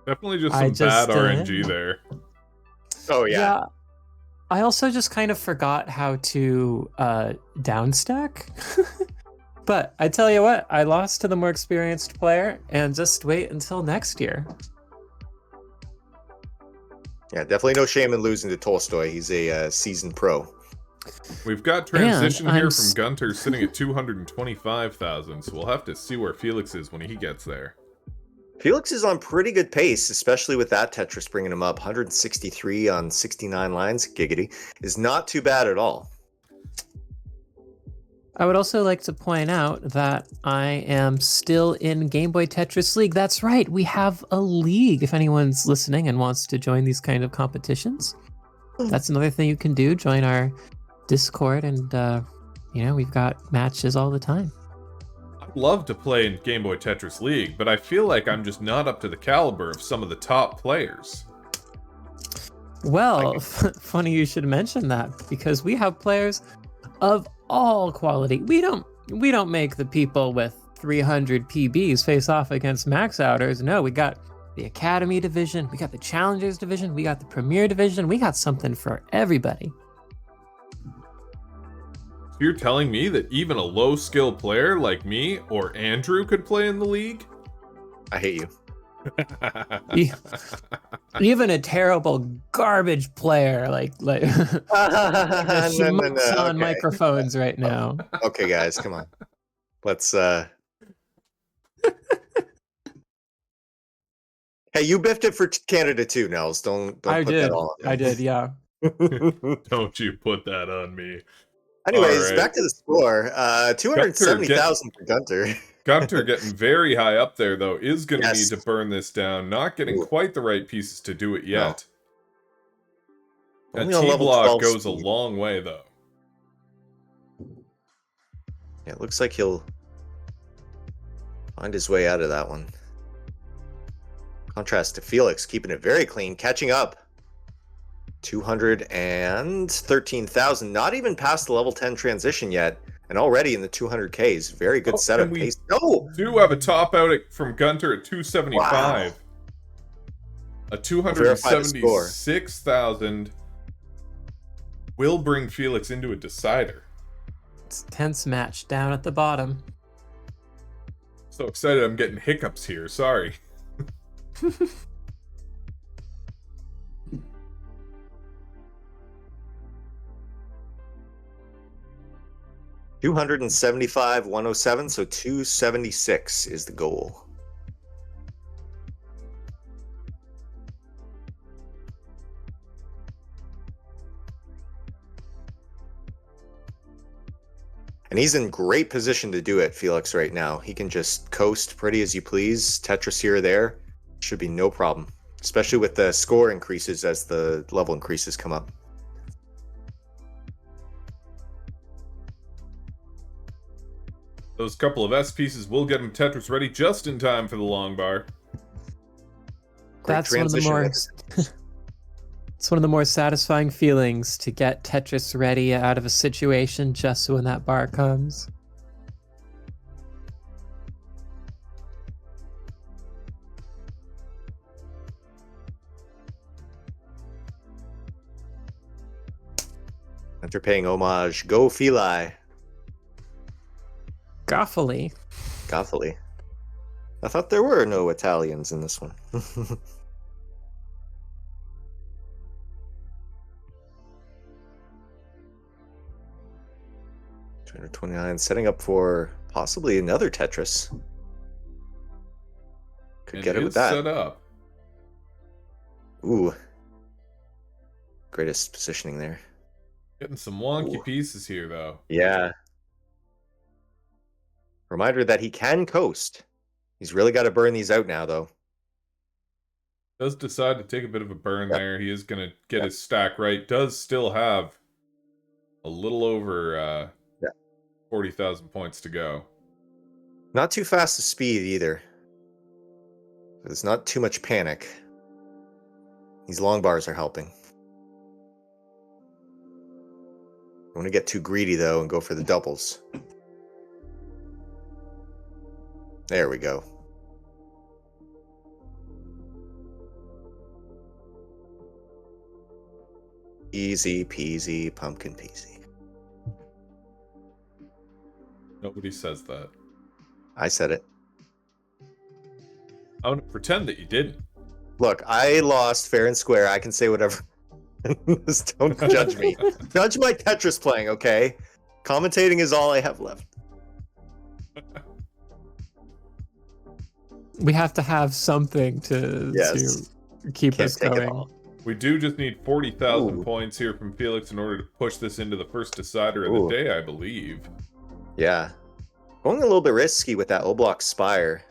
Definitely just I some bad just, RNG there. Oh, yeah. I also just kind of forgot how to downstack. But I tell you what, I lost to the more experienced player, and just wait until next year. Yeah, definitely no shame in losing to Tolstoy. He's a seasoned pro. We've got transition here I'm from Gunter sitting at 225,000, so we'll have to see where Felix is when he gets there. Felix is on pretty good pace, especially with that Tetris bringing him up. 163 on 69 lines, giggity, is not too bad at all. I would also like to point out that I am still in Game Boy Tetris League. That's right, we have a league if anyone's listening and wants to join these kind of competitions. That's another thing you can do, join our Discord, and we've got matches all the time. I'd love to play in Game Boy Tetris League, but I feel like I'm just not up to the caliber of some of the top players. Well, funny you should mention that, because we have players of all quality. We don't make the people with 300 PBs face off against max outers. No, we got the Academy Division, we got the Challengers Division, we got the Premier Division. We got something for everybody. So you're telling me that even a low-skill player like me or Andrew could play in the league? I hate you. Even a terrible garbage player like No. schmucks on Okay. microphones right now. Okay, guys, come on. Let's Hey, you biffed it for Canada too, Nels. Don't put that all on I did, yeah. Don't you put that on me. Anyways, Right. back to the score. 270,000 for Gunter. Gunter getting very high up there, though, is going to Yes. need to burn this down. Not getting Ooh. quite the right pieces to do it yet. No. A Only on level T-block 12 goes a speed. long way, though. Yeah, it looks like he'll find his way out of that one. Contrast to Felix, keeping it very clean, catching up. 213,000, not even past the level 10 transition yet, and already in the 200Ks. Very good setup and we pace. No! do have a top out from Gunter at 275. Wow. A 276,000 will bring Felix into a decider. It's a tense match down at the bottom. So excited I'm getting hiccups here, sorry. 275, 107, so 276 is the goal. And he's in great position to do it, Felix, right now. He can just coast pretty as you please. Tetris here or there. Should be no problem. Especially with the score increases as the level increases come up. Those couple of S pieces will get him Tetris ready just in time for the long bar. Great That's one of the more it's one of the more satisfying feelings to get Tetris ready out of a situation just when that bar comes. After paying homage, go Feli. Goffily. Gothily. I thought there were no Italians in this one. 229, setting up for Possibly another Tetris. Could And get it is with that. set up. Ooh. Greatest positioning there. Getting some wonky Ooh. pieces here, though. Yeah. Reminder that he can coast. He's really got to burn these out now, though. Does decide to take a bit of a burn Yep. there. He is going to get Yep. his stack right. Does still have a little over 40,000 points to go. Not too fast to speed either. There's not too much panic. These long bars are helping. Don't want to get too greedy, though, and go for the doubles. There we go. Easy peasy, pumpkin peasy. Nobody says that. I said it. I'm going to pretend that you didn't. Look, I lost fair and square. I can say whatever. Just don't judge me. Judge my Tetris playing, okay? Commentating is all I have left. We have to have something to keep Can't us take it going. all. We do just need 40,000 Ooh. points here from Felix in order to push this into the first decider of Ooh. the day, I believe. Yeah. Going a little bit risky with that O-block Spire.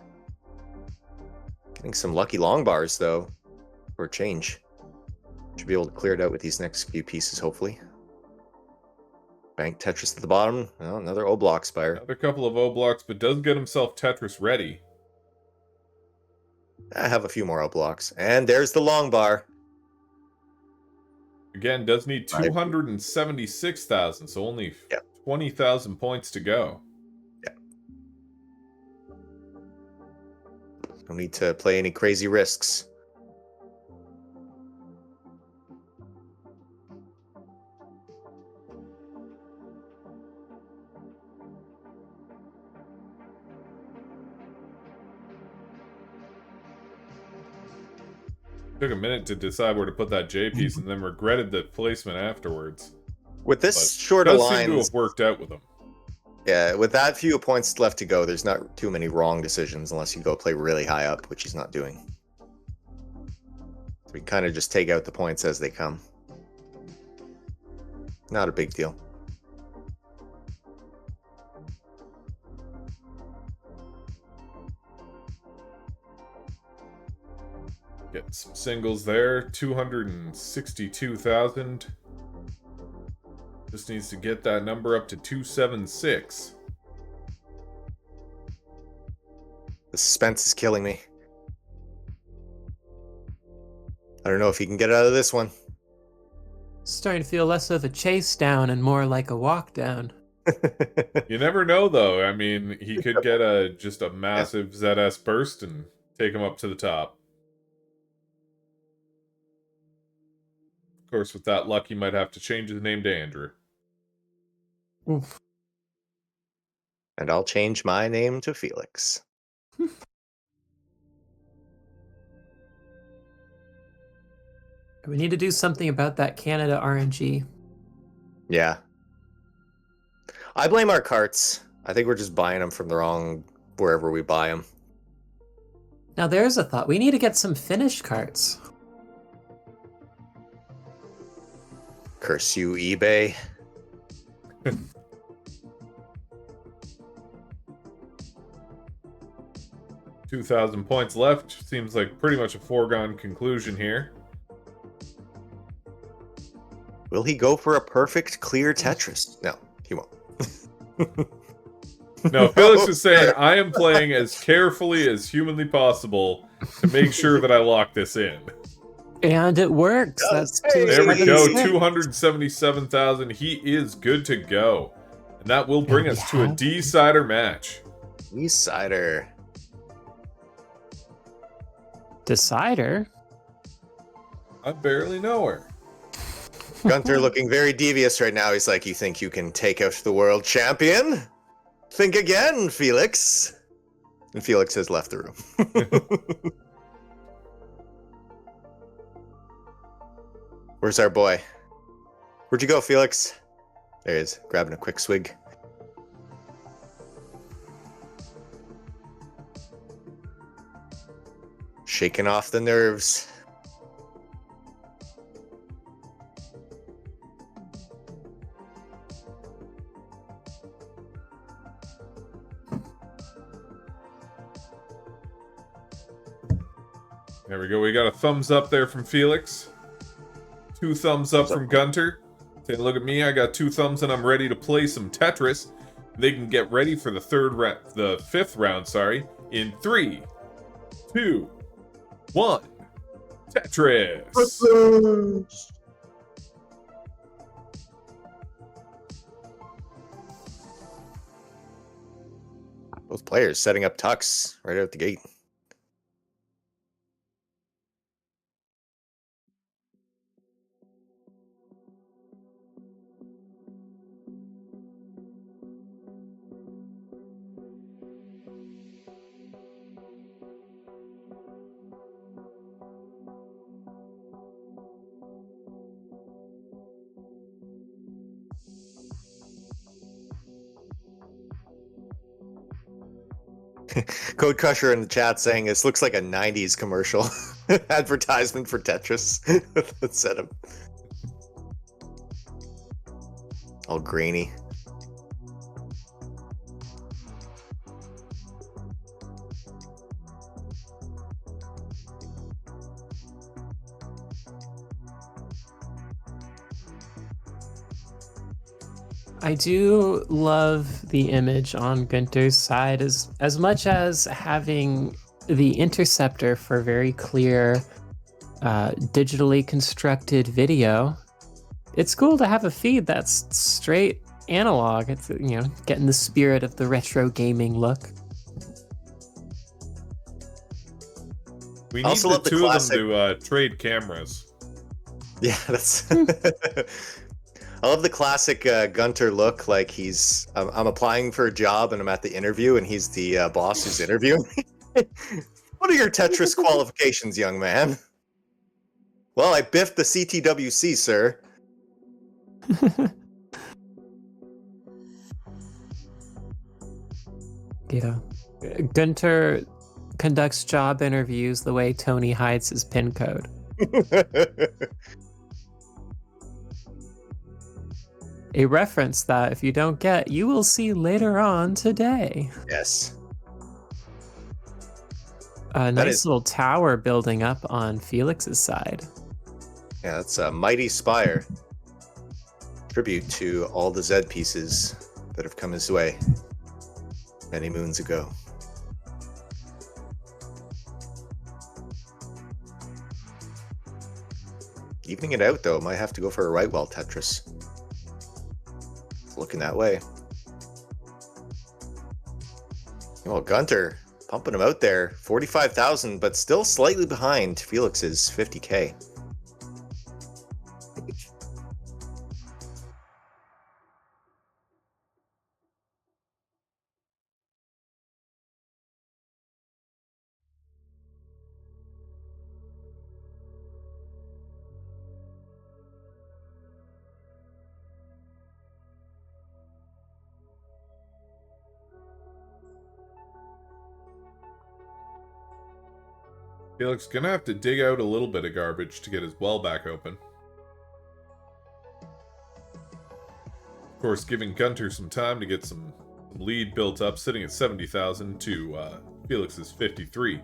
Getting some lucky long bars, though, for a change. Should be able to clear it out with these next few pieces, hopefully. Bank Tetris at the bottom. Oh, another O-block Spire. Another couple of O-blocks, but does get himself Tetris ready. I have a few more O-blocks. And there's the long bar. Again, does need 276,000, so only 20,000 points to go. Don't need to play any crazy risks. Took a minute to decide where to put that J piece and then regretted the placement afterwards. With this But short of does seem to lines, have worked out with him. yeah, with that few points left to go, there's not too many wrong decisions unless you go play really high up, which he's not doing. So we kind of just take out the points as they come. Not a big deal. Getting some singles there. 262,000. Just needs to get that number up to 276. The suspense is killing me. I don't know if he can get out of this one. Starting to feel less of a chase down and more like a walk down. You never know, though. I mean, he could get just a massive ZS burst and take him up to the top. Of course, with that luck, he might have to change his name to Andrew. Oof. And I'll change my name to Felix. We need to do something about that Canada RNG. Yeah. I blame our carts. I think we're just buying them from the wrong wherever we buy them. Now there's a thought. We need to get some Finnish carts. Curse you, eBay. 2,000 points left. Seems like pretty much a foregone conclusion here. Will he go for a perfect clear Tetris? No, he won't. No, Felix is saying, I am playing as carefully as humanly possible to make sure that I lock this in. And it works. Yes. That's Hey, There we go, 276. 277,000. He is good to go. And that will bring us to a Yeah. decider match. East Sider. Decider? I barely know her. Gunther looking very devious right now. He's like, you think you can take out the world champion? Think again, Felix. And Felix has left the room. Where's our boy? Where'd you go, Felix? There he is, grabbing a quick swig. shaking off the nerves. There we go. We got a thumbs up there from Felix. 2 thumbs up from Gunter. Saying, look at me, I got 2 thumbs and I'm ready to play some Tetris. They can get ready for the 5th round, in 3, 2, 1. Tetris! Both players setting up tucks right out the gate. Code Crusher in the chat saying this looks like a 90s commercial advertisement for Tetris. Let's set him. All grainy. I do love the image on Gunter's side as much as having the interceptor for very clear digitally constructed video. It's cool to have a feed that's straight analog. It's, you know, getting the spirit of the retro gaming look. We need Also the love the 2 of classic- them to trade cameras. Yeah, that's. I love the classic Gunter look. Like he's, I'm applying for a job and I'm at the interview and he's the boss who's interviewing me. What are your Tetris qualifications, young man? Well, I biffed the CTWC, sir. Yeah. Gunter conducts job interviews the way Tony hides his PIN code. A reference that, if you don't get, you will see later on today. Yes. A nice little tower building up on Felix's side. Yeah, that's a Mighty Spire. Tribute to all the Z pieces that have come his way many moons ago. Evening it out, though. Might have to go for a right well Tetris. It's looking that way. Well, Gunter pumping him out there. 45,000, but still slightly behind Felix's 50K. Felix gonna have to dig out a little bit of garbage to get his well back open. Of course, giving Gunter some time to get some lead built up, sitting at 70,000 to Felix's 53.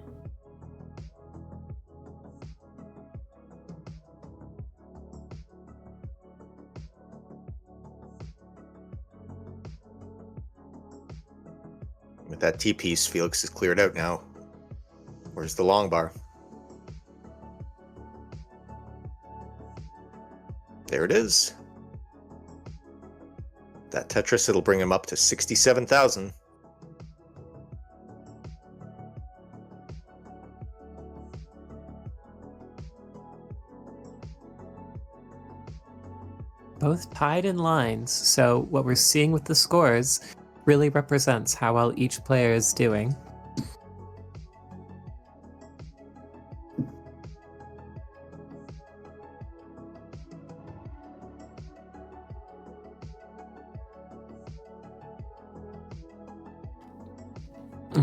With that T-piece, Felix is cleared out now. Where's the long bar? There it is. That Tetris, it'll bring him up to 67,000. Both tied in lines, so what we're seeing with the scores really represents how well each player is doing.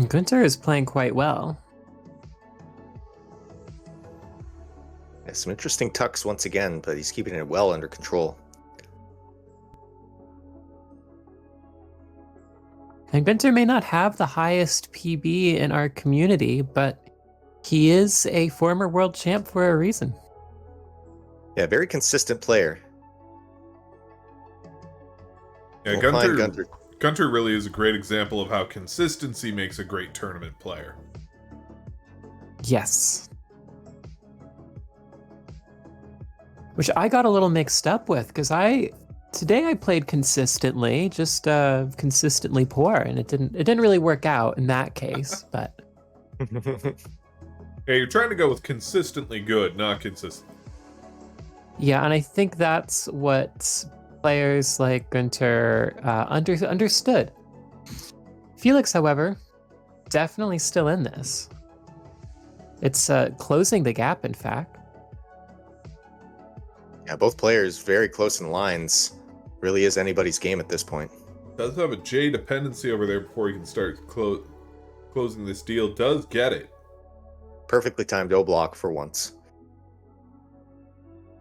Gunter is playing quite well. Yeah, some interesting tucks once again, but he's keeping it well under control. And Gunter may not have the highest PB in our community, but he is a former world champ for a reason. Yeah, very consistent player. Yeah, We'll find Gunter. Gunter really is a great example of how consistency makes a great tournament player. Yes. Which I got a little mixed up with, because today I played consistently, just consistently poor, and it didn't really work out in that case, but Yeah, you're trying to go with consistently good, not consistent. yeah, and I think that's what players like Gunter understood. Felix, however, definitely still in this. It's closing the gap, in fact. Yeah, both players very close in lines. Really is anybody's game at this point. Does have a J dependency over there before he can start closing this deal. Does get it. Perfectly timed O block for once.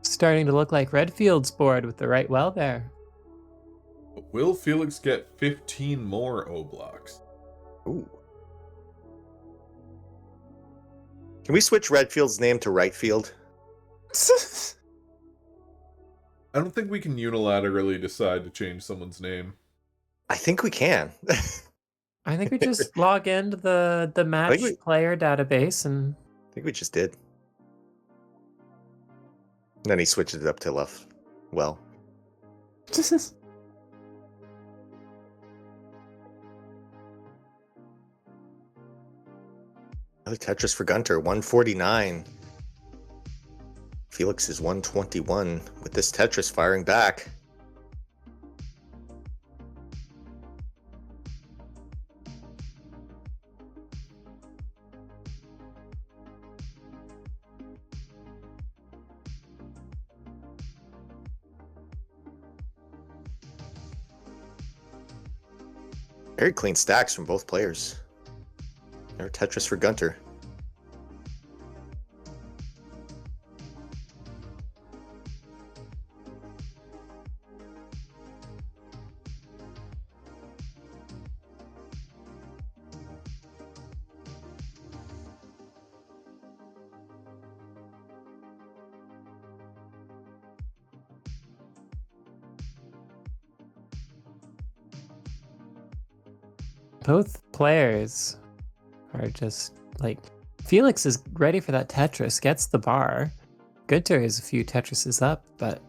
Starting to look like Redfield's board with the right well there. Will Felix get 15 more O blocks? Ooh. Can we switch Redfield's name to Rightfield? I don't think we can unilaterally decide to change someone's name. I think we can. I think we just log into the match player database and... I think we just did. And then he switched it up to left. Well. Another Tetris for Gunter, 149. Felix is 121 with this Tetris firing back. Very clean stacks from both players. Another Tetris for Gunter. Both players are just like... Felix is ready for that Tetris, gets the bar. Gunter is a few Tetrises up, but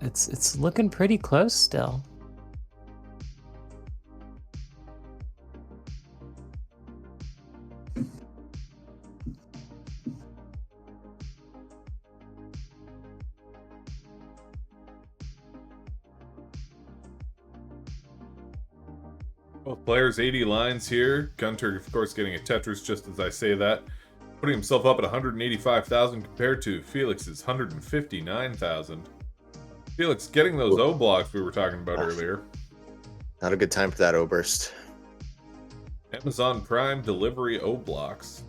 it's looking pretty close still. Both players 80 lines here. Gunter, of course, getting a Tetris just as I say that. Putting himself up at 185,000 compared to Felix's 159,000. Felix getting those O blocks we were talking about earlier. Not a good time for that O burst. Amazon Prime delivery O blocks.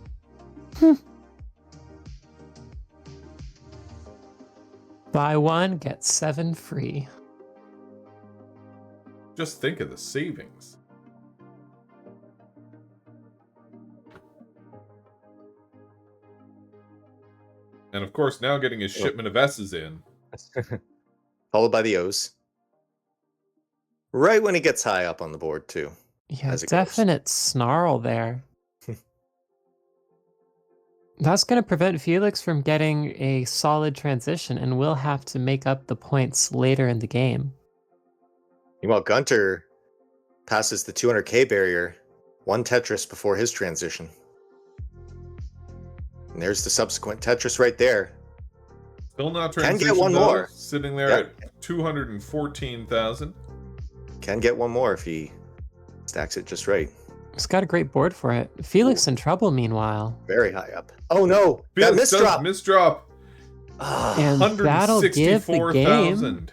Buy one, get 7 free. Just think of the savings. And of course, now getting his shipment of S's in. Followed by the O's. Right when he gets high up on the board, too. Yeah, definite snarl there. That's going to prevent Felix from getting a solid transition, and will have to make up the points later in the game. Meanwhile, Gunter passes the 200k barrier, one Tetris before his transition. And there's the subsequent Tetris right there. Still not Can transitioned. get one more. Sitting there at 214,000. Can get one more if he stacks it just right. He's got a great board for it. Felix in trouble, meanwhile. Very high up. Oh no! Felix That misdrop! Misdrop. And that'll give the game.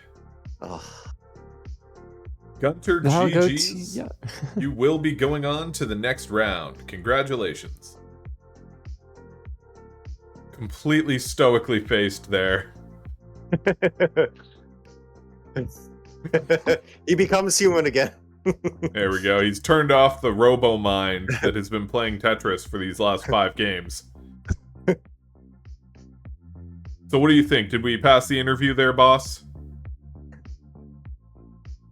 Gunter That'll go GG's. to, You will be going on to the next round. Congratulations. Completely stoically faced there. He becomes human again. There we go. He's turned off the robo mind that has been playing Tetris for these last 5 games. So what do you think? Did we pass the interview there, boss?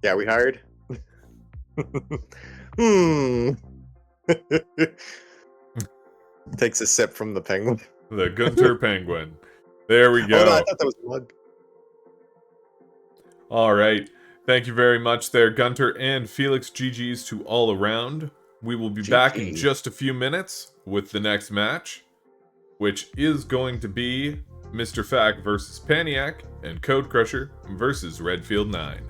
Yeah, we hired. Takes a sip from the penguin. The Gunter Penguin. There we go. Oh, no, I thought that was a mug. All right. Thank you very much there, Gunter and Felix. GG's to all around. We will be back in just a few minutes with the next match, which is going to be Mr. Fack versus Paniac and Code Crusher versus Redfield 9.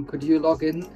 Could you log in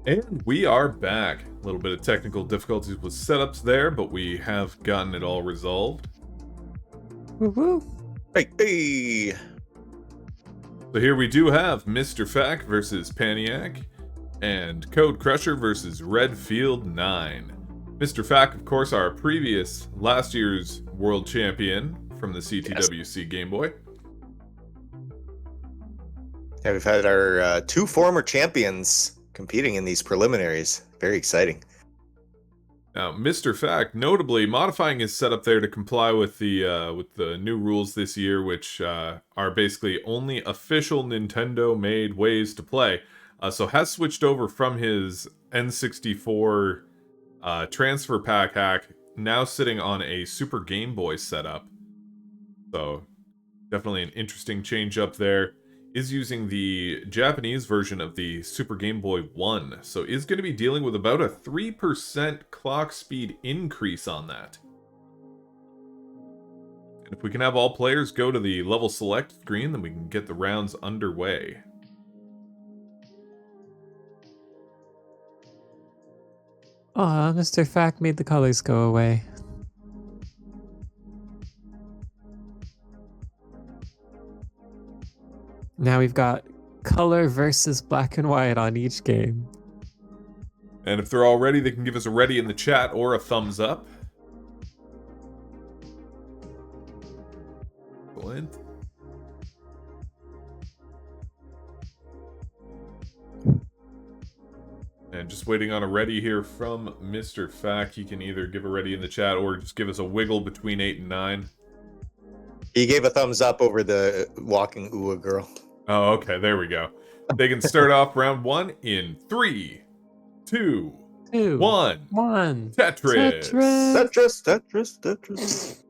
And we are back. A little bit of technical difficulties with setups there, but we have gotten it all resolved. Woo-hoo. Hey. So here we do have Mr. Fack versus Paniac, and Code Crusher versus Redfield 9. Mr. Fack, of course, our previous last year's world champion from the CTWC Game Boy. Yeah, we've had our 2 former champions competing in these preliminaries. Very exciting. Now, Mr. Fack, notably modifying his setup there to comply with the new rules this year, which are basically only official Nintendo-made ways to play. So has switched over from his N64 transfer pack hack, now sitting on a Super Game Boy setup. So definitely an interesting change up there. Is using the Japanese version of the Super Game Boy 1, so is going to be dealing with about a 3% clock speed increase on that. And if we can have all players go to the level select screen, then we can get the rounds underway. Aw, Mr. Fack made the colors go away. Now we've got color versus black and white on each game. And if they're all ready, they can give us a ready in the chat or a thumbs up. Excellent. And just waiting on a ready here from Mr. Fack. He can either give a ready in the chat or just give us a wiggle between 8 and 9. He gave a thumbs up over the walking Ua girl. Oh, okay, there we go. They can start off round 1 in 3, 2, 1. Tetris. Tetris.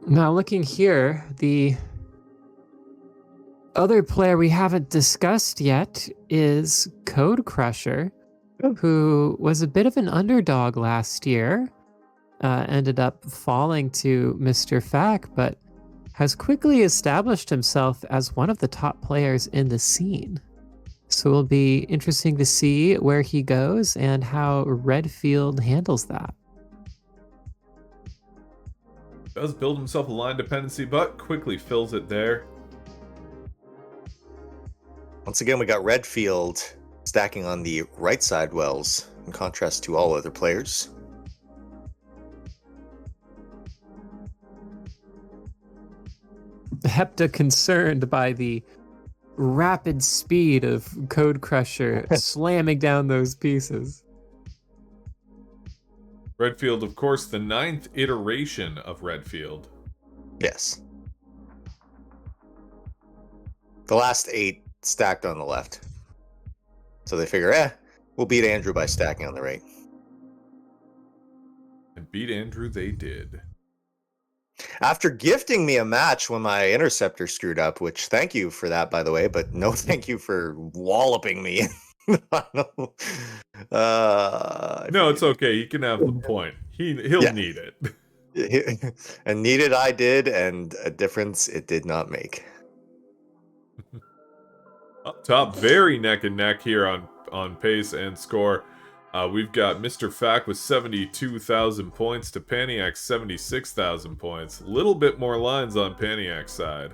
Now looking here, the other player we haven't discussed yet is Code Crusher, who was a bit of an underdog last year, ended up falling to Mr. Fack, but has quickly established himself as one of the top players in the scene. So it'll be interesting to see where he goes and how Redfield handles that. Does build himself a line dependency, but quickly fills it there. Once again, we got Redfield stacking on the right side wells, in contrast to all other players. Hepta concerned by the rapid speed of Code Crusher slamming down those pieces. Redfield, of course, the 9th iteration of Redfield. Yes. The last 8 stacked on the left. So they figure, we'll beat Andrew by stacking on the right. And beat Andrew they did. After gifting me a match when my interceptor screwed up, which thank you for that, by the way, but no thank you for walloping me. No, it's okay. He can have the point. He'll need it. And needed I did, and a difference it did not make. Up top, very neck and neck here on pace and score. We've got Mr. Fack with 72,000 points to Paniac's 76,000 points. A little bit more lines on Paniac's side.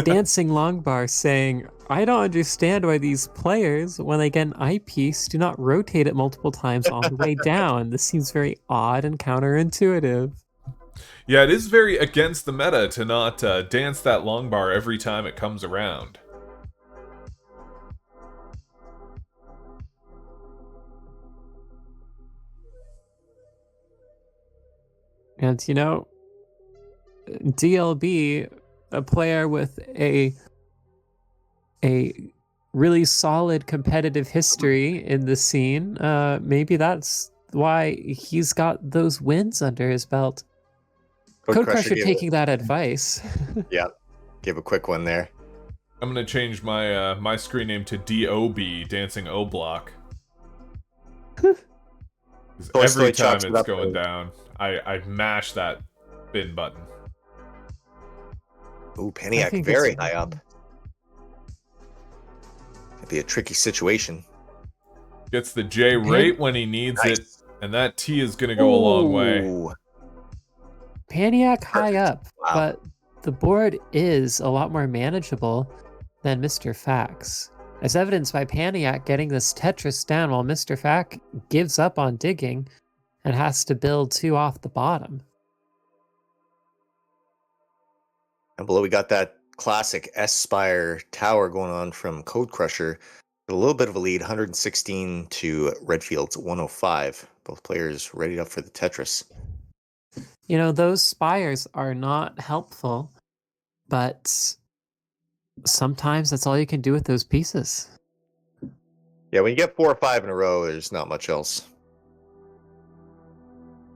Dancing Longbar saying, I don't understand why these players, when they get an eyepiece, do not rotate it multiple times on the way down. This seems very odd and counterintuitive. Yeah, it is very against the meta to not dance that longbar every time it comes around. And, you know, DLB, a player with a really solid competitive history in the scene, maybe that's why he's got those wins under his belt. Code Crusher taking that advice. Yeah, give a quick one there. I'm gonna change my my screen name to DOB, Dancing O Block. Every time it's going down, I mash that bin button. Ooh, Paniac very high up. It'd be a tricky situation. Gets the J right when he needs it, and that T is gonna go a long way. Paniac high up, but the board is a lot more manageable than Mr. Fax, as evidenced by Paniac getting this Tetris down while Mr. Fax gives up on digging and has to build 2 off the bottom. And below we got that classic S-Spire tower going on from Code Crusher. A little bit of a lead, 116 to Redfield's 105. Both players ready up for the Tetris. You know, those spires are not helpful, but sometimes that's all you can do with those pieces. Yeah, when you get 4 or 5 in a row, there's not much else.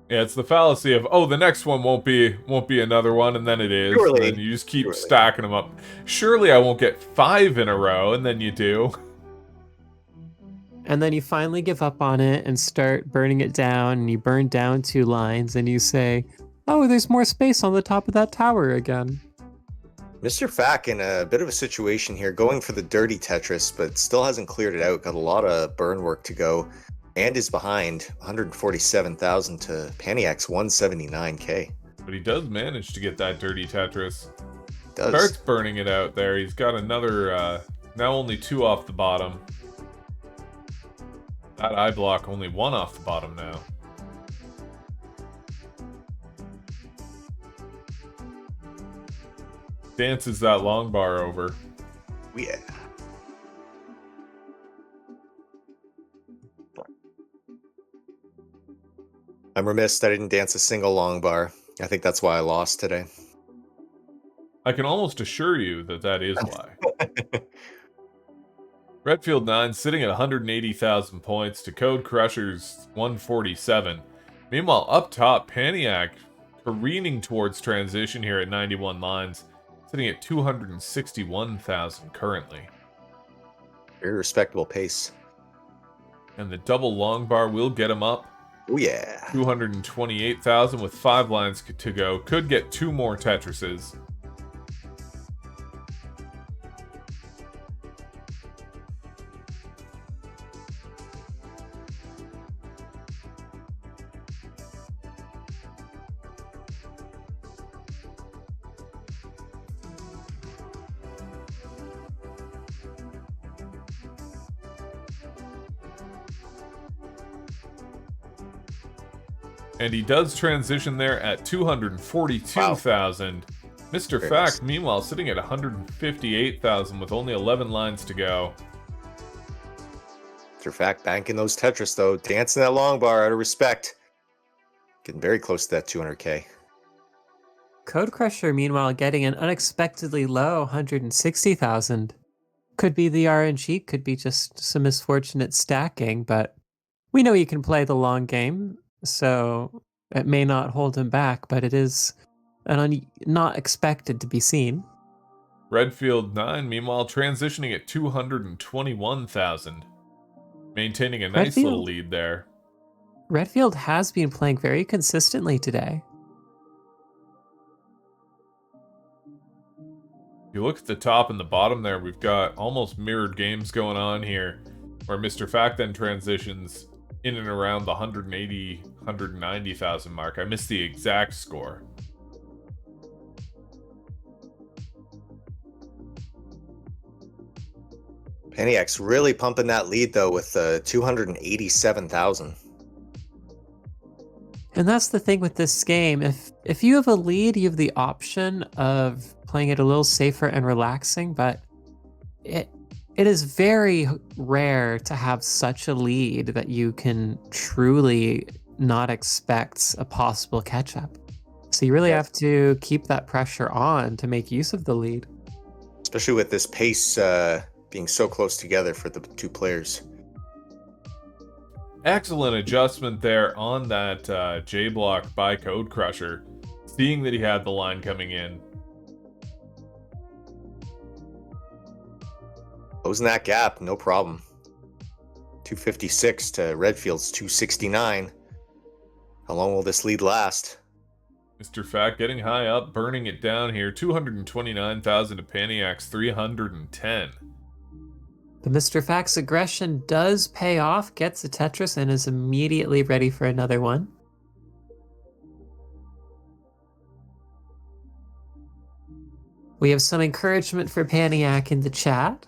Yeah, it's the fallacy of, oh, the next one won't be another one, and then it is. Surely. And then you just keep stacking them up. Surely I won't get 5 in a row, and then you do. And then you finally give up on it and start burning it down, and you burn down 2 lines, and you say, oh, there's more space on the top of that tower again. Mr. Fack in a bit of a situation here, going for the dirty Tetris, but still hasn't cleared it out. Got a lot of burn work to go, and is behind 147,000 to Paniac's 179k. But he does manage to get that dirty Tetris. Does. Starts burning it out there. He's got another, now only 2 off the bottom. That I block only 1 off the bottom now. Dances that long bar over. Yeah. I'm remiss that I didn't dance a single long bar. I think that's why I lost today. I can almost assure you that that is why. Redfield 9 sitting at 180,000 points to Code Crusher's 147. Meanwhile, up top, Paniac careening towards transition here at 91 lines, sitting at 261,000 currently. Very respectable pace. And the double long bar will get him up. Oh yeah. 228,000 with 5 lines to go. Could get 2 more Tetrises. And he does transition there at 242,000. Wow. Mr. Fact, meanwhile, sitting at 158,000 with only 11 lines to go. Mr. Fact banking those Tetris, though. Dancing that long bar out of respect. Getting very close to that 200k. Code Crusher, meanwhile, getting an unexpectedly low 160,000. Could be the RNG, could be just some misfortunate stacking, but we know he can play the long game. So it may not hold him back, but it is not expected to be seen. Redfield 9, meanwhile, transitioning at 221,000. Maintaining a nice little lead there. Redfield has been playing very consistently today. If you look at the top and the bottom there, we've got almost mirrored games going on here, where Mr. Fact then transitions in and around the 180, 190,000 mark. I missed the exact score. Paniac's really pumping that lead, though, with 287,000. And that's the thing with this game. If you have a lead, you have the option of playing it a little safer and relaxing, but it is very rare to have such a lead that you can truly not expect a possible catch-up. So you really have to keep that pressure on to make use of the lead. Especially with this pace being so close together for the 2 players. Excellent adjustment there on that J block by Code Crusher, seeing that he had the line coming in. Closing that gap, no problem. 256 to Redfield's 269. How long will this lead last? Mr. Fat getting high up, burning it down here. 229,000 to Paniac's 310. But Mr. Fact's aggression does pay off, gets a Tetris, and is immediately ready for another one. We have some encouragement for Paniac in the chat.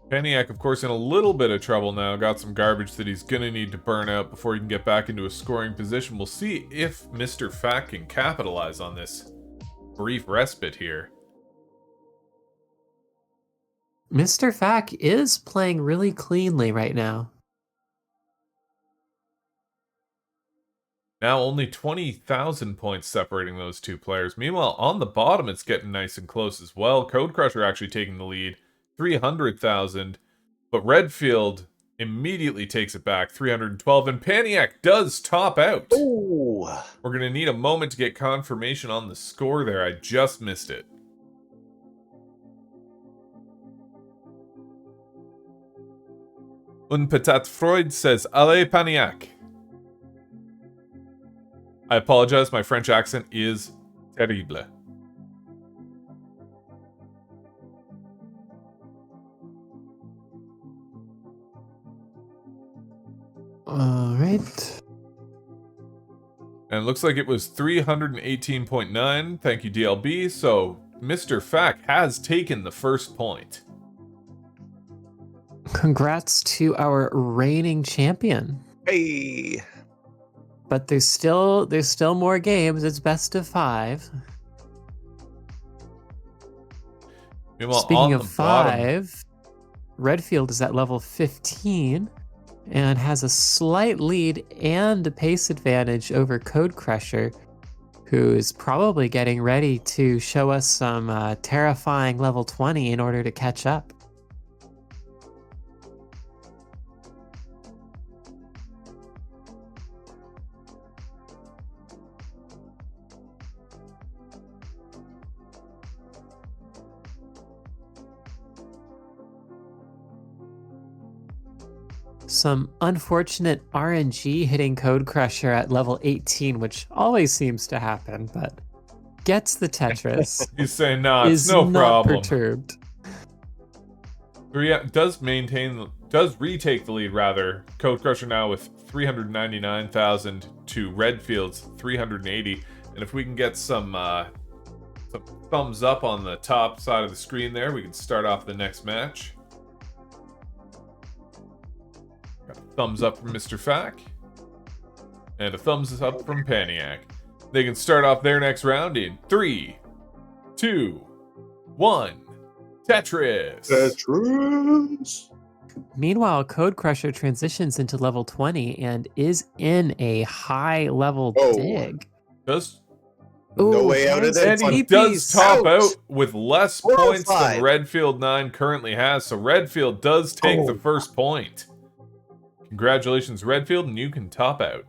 Paniac, of course, in a little bit of trouble now. Got some garbage that he's going to need to burn out before he can get back into a scoring position. We'll see if Mr. Fat can capitalize on this brief respite here. Mr. Fack is playing really cleanly right now. Now only 20,000 points separating those two players. Meanwhile, on the bottom, it's getting nice and close as well. Code Crusher actually taking the lead. 300,000, but Redfield immediately takes it back, 312, and Paniac does top out. Ooh. We're going to need a moment to get confirmation on the score there. I just missed it. Un Petit Freud says, Allez, Paniac. I apologize, my French accent is terrible. All right. And it looks like it was 318.9. Thank you, DLB. So Mr. Fack has taken the first point. Congrats to our reigning champion. Hey. But there's still more games. It's best of 5. Meanwhile, Speaking on of the bottom, 5, Redfield is at level 15 and has a slight lead and a pace advantage over Code Crusher, who is probably getting ready to show us some terrifying level 20 in order to catch up. Some unfortunate RNG hitting Code Crusher at level 18, which always seems to happen, but gets the Tetris. he's saying, nah, it's is no not problem. Perturbed. Does retake the lead, rather. Code Crusher now with 399,000 to Redfield's 380. And if we can get some thumbs up on the top side of the screen there, we can start off the next match. Got a thumbs up from Mr. Fack. And a thumbs up from Paniac. They can start off their next round in 3, 2, 1. Tetris! Tetris! Meanwhile, Code Crusher transitions into level 20 and is in a high level Oh. dig. Does No way out of hands this. And he TPs. does top Ouch. out with less points than 405. Redfield 9 currently has, so Redfield does take the first point. Congratulations, Redfield, and you can top out.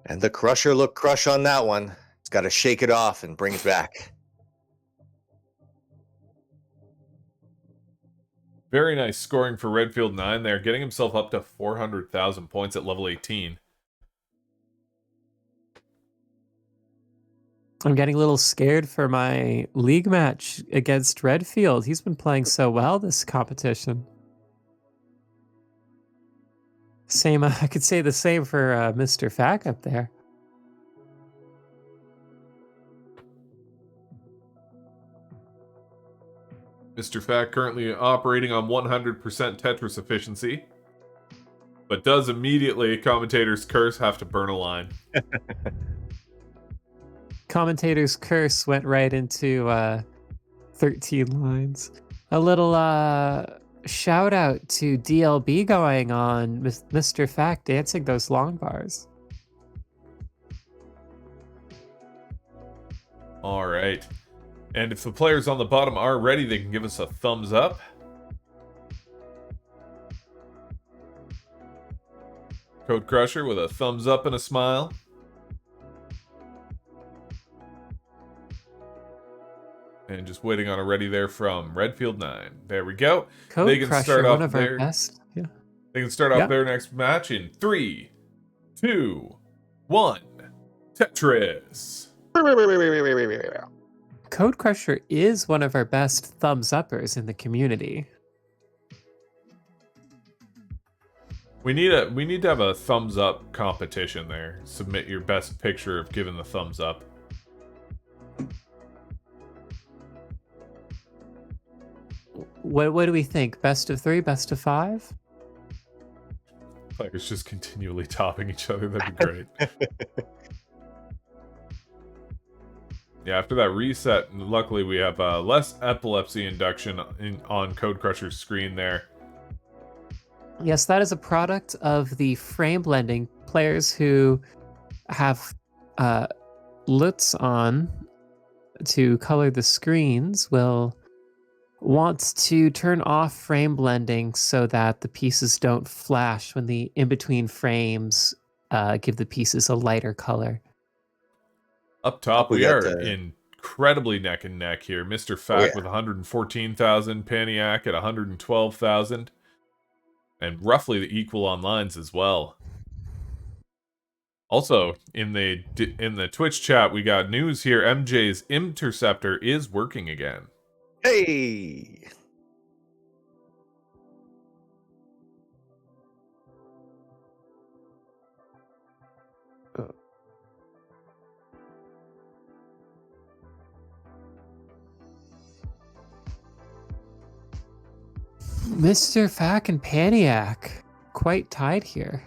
And the Crusher looked crush on that one. He's got to shake it off and bring it back. Very nice scoring for Redfield 9 there, getting himself up to 400,000 points at level 18. I'm getting a little scared for my league match against Redfield. He's been playing so well this competition. Same, I could say the same for Mr. Fack up there. Mr. Fack currently operating on 100% Tetris efficiency, but does immediately, commentator's curse, have to burn a line. Commentator's curse went right into 13 lines. A little shout out to DLB going on, Mr. Fact dancing those long bars. All right. And if the players on the bottom are ready, they can give us a thumbs up. Code Crusher with a thumbs up and a smile. And just waiting on a ready there from Redfield 9. There we go. Code They can Crusher, start off one of their our best. Yeah. They can start off their next match in 3, 2, 1. Tetris. Code Crusher is one of our best thumbs uppers in the community. We need to have a thumbs up competition there. Submit your best picture of giving the thumbs up. What do we think? Best of 3, best of 5? Like it's just continually topping each other. That'd be great. Yeah, after that reset, luckily we have less epilepsy induction on Code Crusher's screen there. Yes, that is a product of the frame blending. Players who have LUTs on to color the screens will want to turn off frame blending so that the pieces don't flash when the in-between frames give the pieces a lighter color. Up top, we are incredibly neck and neck here. Mr. Fact with 114,000, Paniac at 112,000, and roughly the equal on lines as well. Also, in the Twitch chat, we got news here. MJ's Interceptor is working again. Hey! Mr. Fack and Paniac quite tied here.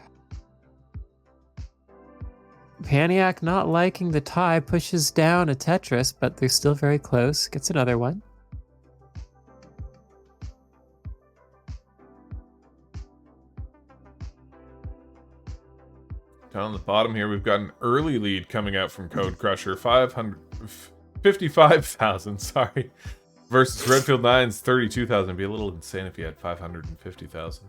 Paniac not liking the tie pushes down a Tetris, but they're still very close. Gets another one. Down the bottom here, we've got an early lead coming out from Code Crusher. 55,000, sorry. Versus Redfield 9's 32,000. It'd be a little insane if you had 550,000.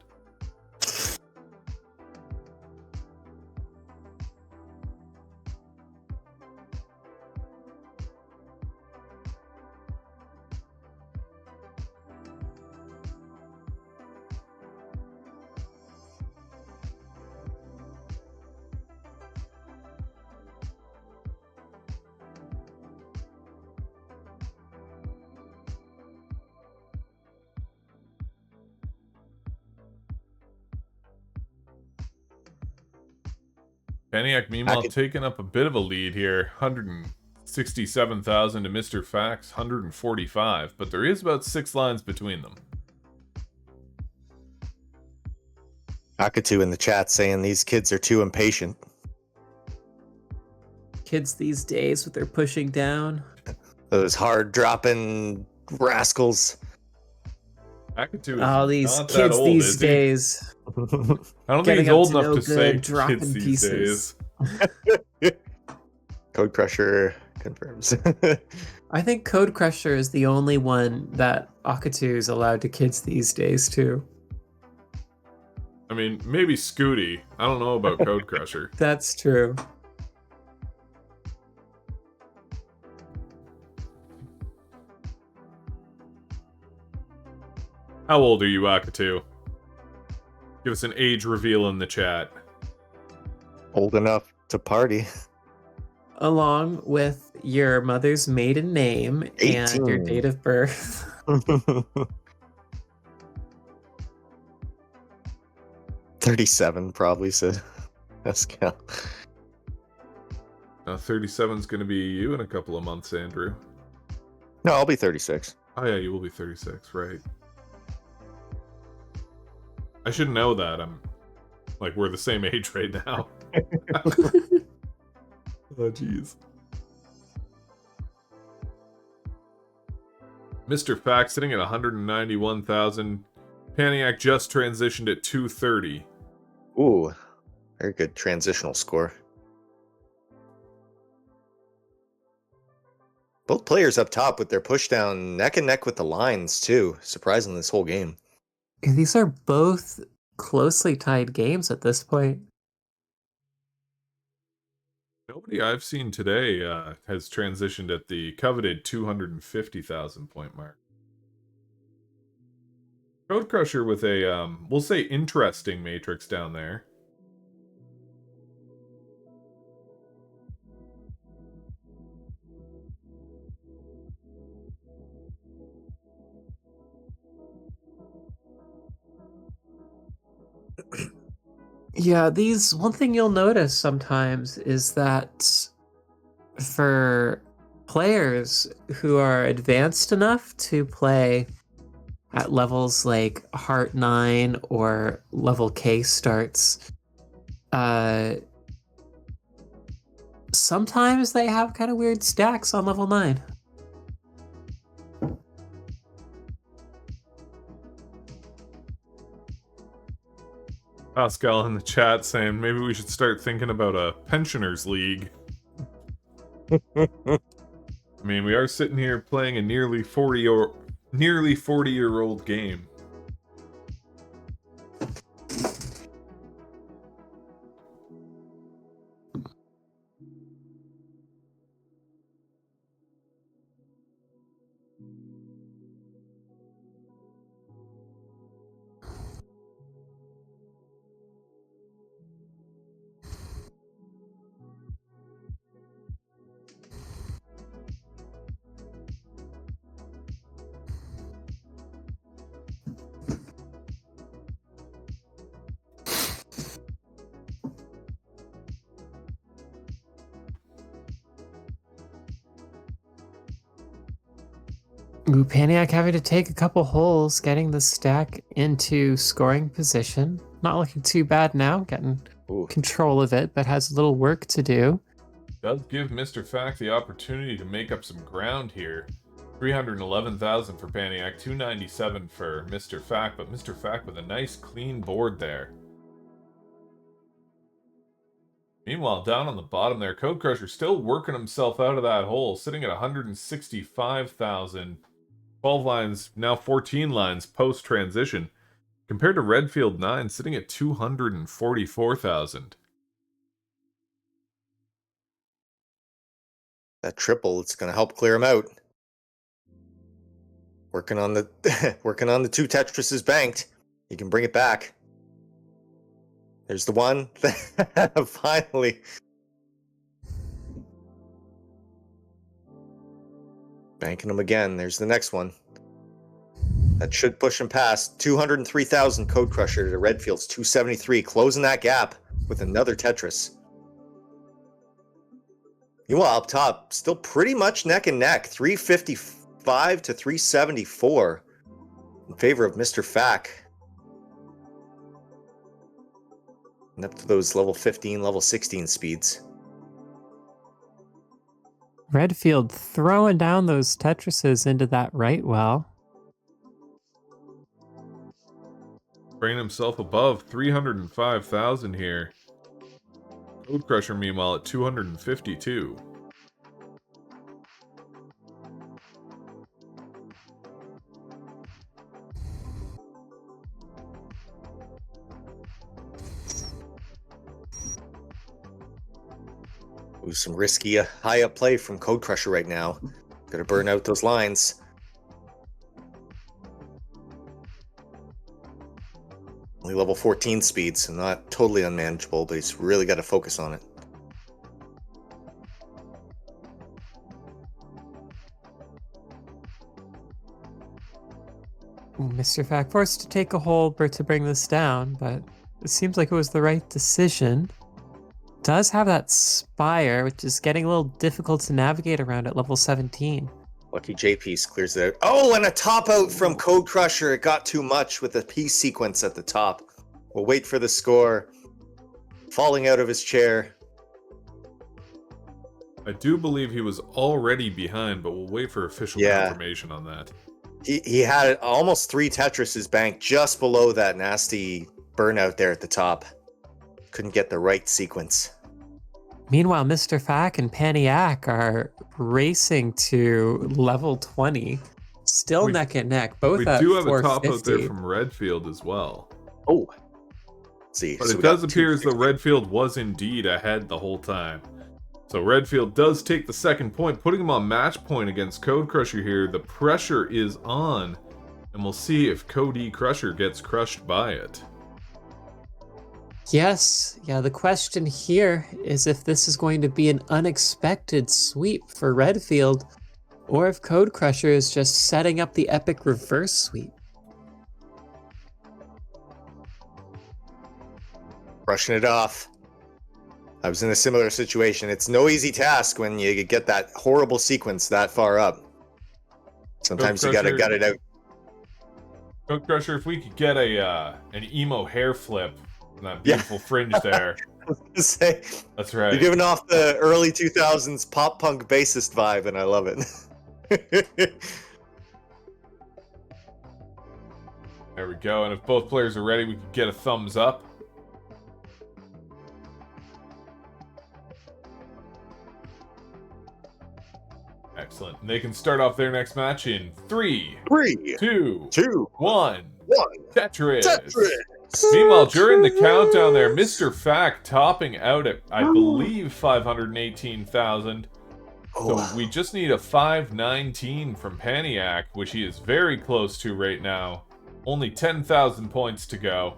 Paniac, meanwhile, taking up a bit of a lead here. 167,000 to Mr. Fax, 145. But there is about 6 lines between them. Akatu in the chat saying these kids are too impatient. Kids these days with their pushing down. Those hard dropping rascals. Akatu Oh, these kids old, these days. I don't think he's old enough to say kids these days. Code Crusher confirms. I think Code Crusher is the only one that Akatu is allowed to kids these days too. I mean, maybe Scooty. I don't know about Code Crusher. That's true. How old are you, Akatu? Give us an age reveal in the chat. Old enough to party. Along with your mother's maiden name 18. And your date of birth. 37 probably said Pascal. Now 37's going to be you in a couple of months, Andrew. No, I'll be 36. Oh yeah, you will be 36, right. I should know that. I'm like, we're the same age right now. Oh, jeez. Mr. Fact sitting at 191,000. Paniac just transitioned at 230. Ooh, very good transitional score. Both players up top with their push down neck and neck with the lines too. Surprising this whole game. These are both closely tied games at this point. Nobody I've seen today has transitioned at the coveted 250,000 point mark. Code Crusher with a, we'll say interesting matrix down there. Yeah, one thing you'll notice sometimes is that for players who are advanced enough to play at levels like Heart 9 or level K starts, sometimes they have kind of weird stacks on level 9. Pascal in the chat saying maybe we should start thinking about a pensioners league. I mean, we are sitting here playing a nearly 40-year-old game. Ooh, Paniac having to take a couple holes, getting the stack into scoring position. Not looking too bad now, getting control of it, but has a little work to do. Does give Mr. Fact the opportunity to make up some ground here. 311,000 for Paniac, 297 for Mr. Fact, but Mr. Fact with a nice clean board there. Meanwhile, down on the bottom there, Code Crusher still working himself out of that hole, sitting at 165,000. 12 lines, now 14 lines post-transition, compared to Redfield 9, sitting at 244,000. That triple, it's going to help clear him out. Working on the working on the two Tetrises banked. He can bring it back. There's the one. Finally. Banking him again. There's the next one. That should push him past 203,000 Code Crusher to Redfield's 273, closing that gap with another Tetris. Meanwhile, up top, still pretty much neck and neck, 355 to 374 in favor of Mr. Fack. And up to those level 15, level 16 speeds. Redfield throwing down those Tetrises into that right well. Bringing himself above 305,000 here. Code Crusher, meanwhile, at 252. Ooh, some risky high up play from Code Crusher right now. Gotta burn out those lines. Only level 14 speed, so not totally unmanageable, but he's really got to focus on it. Ooh, Mr. Fack forced to take a hole to bring this down, but it seems like it was the right decision. Does have that spire, which is getting a little difficult to navigate around at level 17. Lucky J-Piece clears it out. Oh, and a top out from Code Crusher. It got too much with the piece sequence at the top. We'll wait for the score. Falling out of his chair. I do believe he was already behind, but we'll wait for official confirmation on that. He had almost 3 Tetrises banked just below that nasty burnout there at the top. Couldn't get the right sequence. Meanwhile, Mr. Fack and Paniac are racing to level 20. Still neck and neck, both We at do have a top out there 450. from Redfield as well. Oh. Let's see. But So it we does got appear as though 260. Redfield was indeed ahead the whole time. So Redfield does take the second point, putting him on match point against Code Crusher here. The pressure is on, and we'll see if Cody Crusher gets crushed by it. Yes, yeah, the question here is if this is going to be an unexpected sweep for Redfield, or if Code Crusher is just setting up the epic reverse sweep. Brushing it off. I was in a similar situation. It's no easy task when you get that horrible sequence that far up. Sometimes you gotta gut it out. Code Crusher, if we could get an emo hair flip and that beautiful fringe there. Say, That's right. you're giving off the early 2000s pop punk bassist vibe, and I love it. There we go. And if both players are ready, we could get a thumbs up. Excellent. And they can start off their next match in 3, 3, 2, 2, 1. 1. Tetris. Tetris. Meanwhile, during the countdown there, Mr. Fack topping out at, I believe, 518,000. So we just need a 519 from Paniac, which he is very close to right now. Only 10,000 points to go.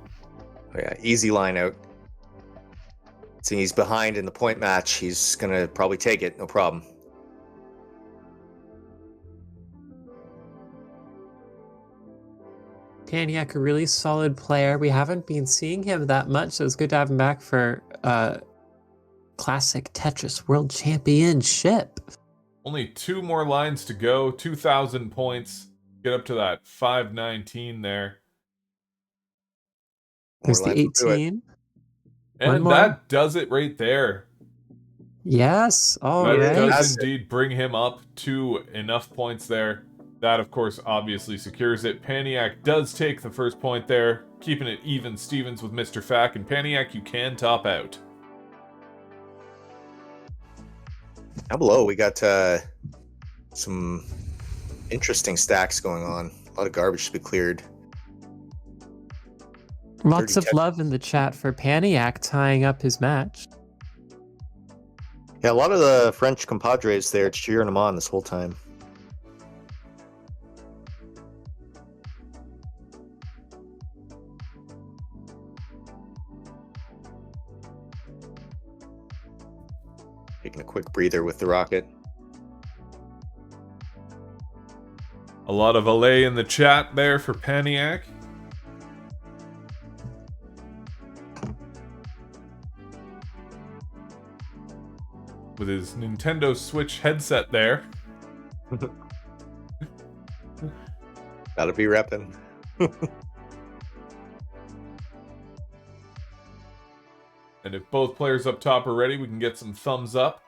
Oh, yeah, easy line out. Seeing he's behind in the point match, he's gonna probably take it, no problem. Paniac, a really solid player. We haven't been seeing him that much, so it's good to have him back for Classic Tetris World Championship. Only 2 more lines to go. 2,000 points. Get up to that 519 there. There's the 18. And that does it right there. Yes, all That right. does indeed bring him up to enough points there. That, of course, obviously secures it. Paniac does take the first point there, keeping it even Stevens with Mr. Fack. And Paniac, you can top out. Down below, we got some interesting stacks going on. A lot of garbage to be cleared. Lots of love in the chat for Paniac tying up his match. Yeah, a lot of the French compadres there cheering him on this whole time. Taking a quick breather with the rocket. A lot of allay in the chat there for Paniac. With his Nintendo Switch headset there. Gotta be repping. And if both players up top are ready, we can get some thumbs up.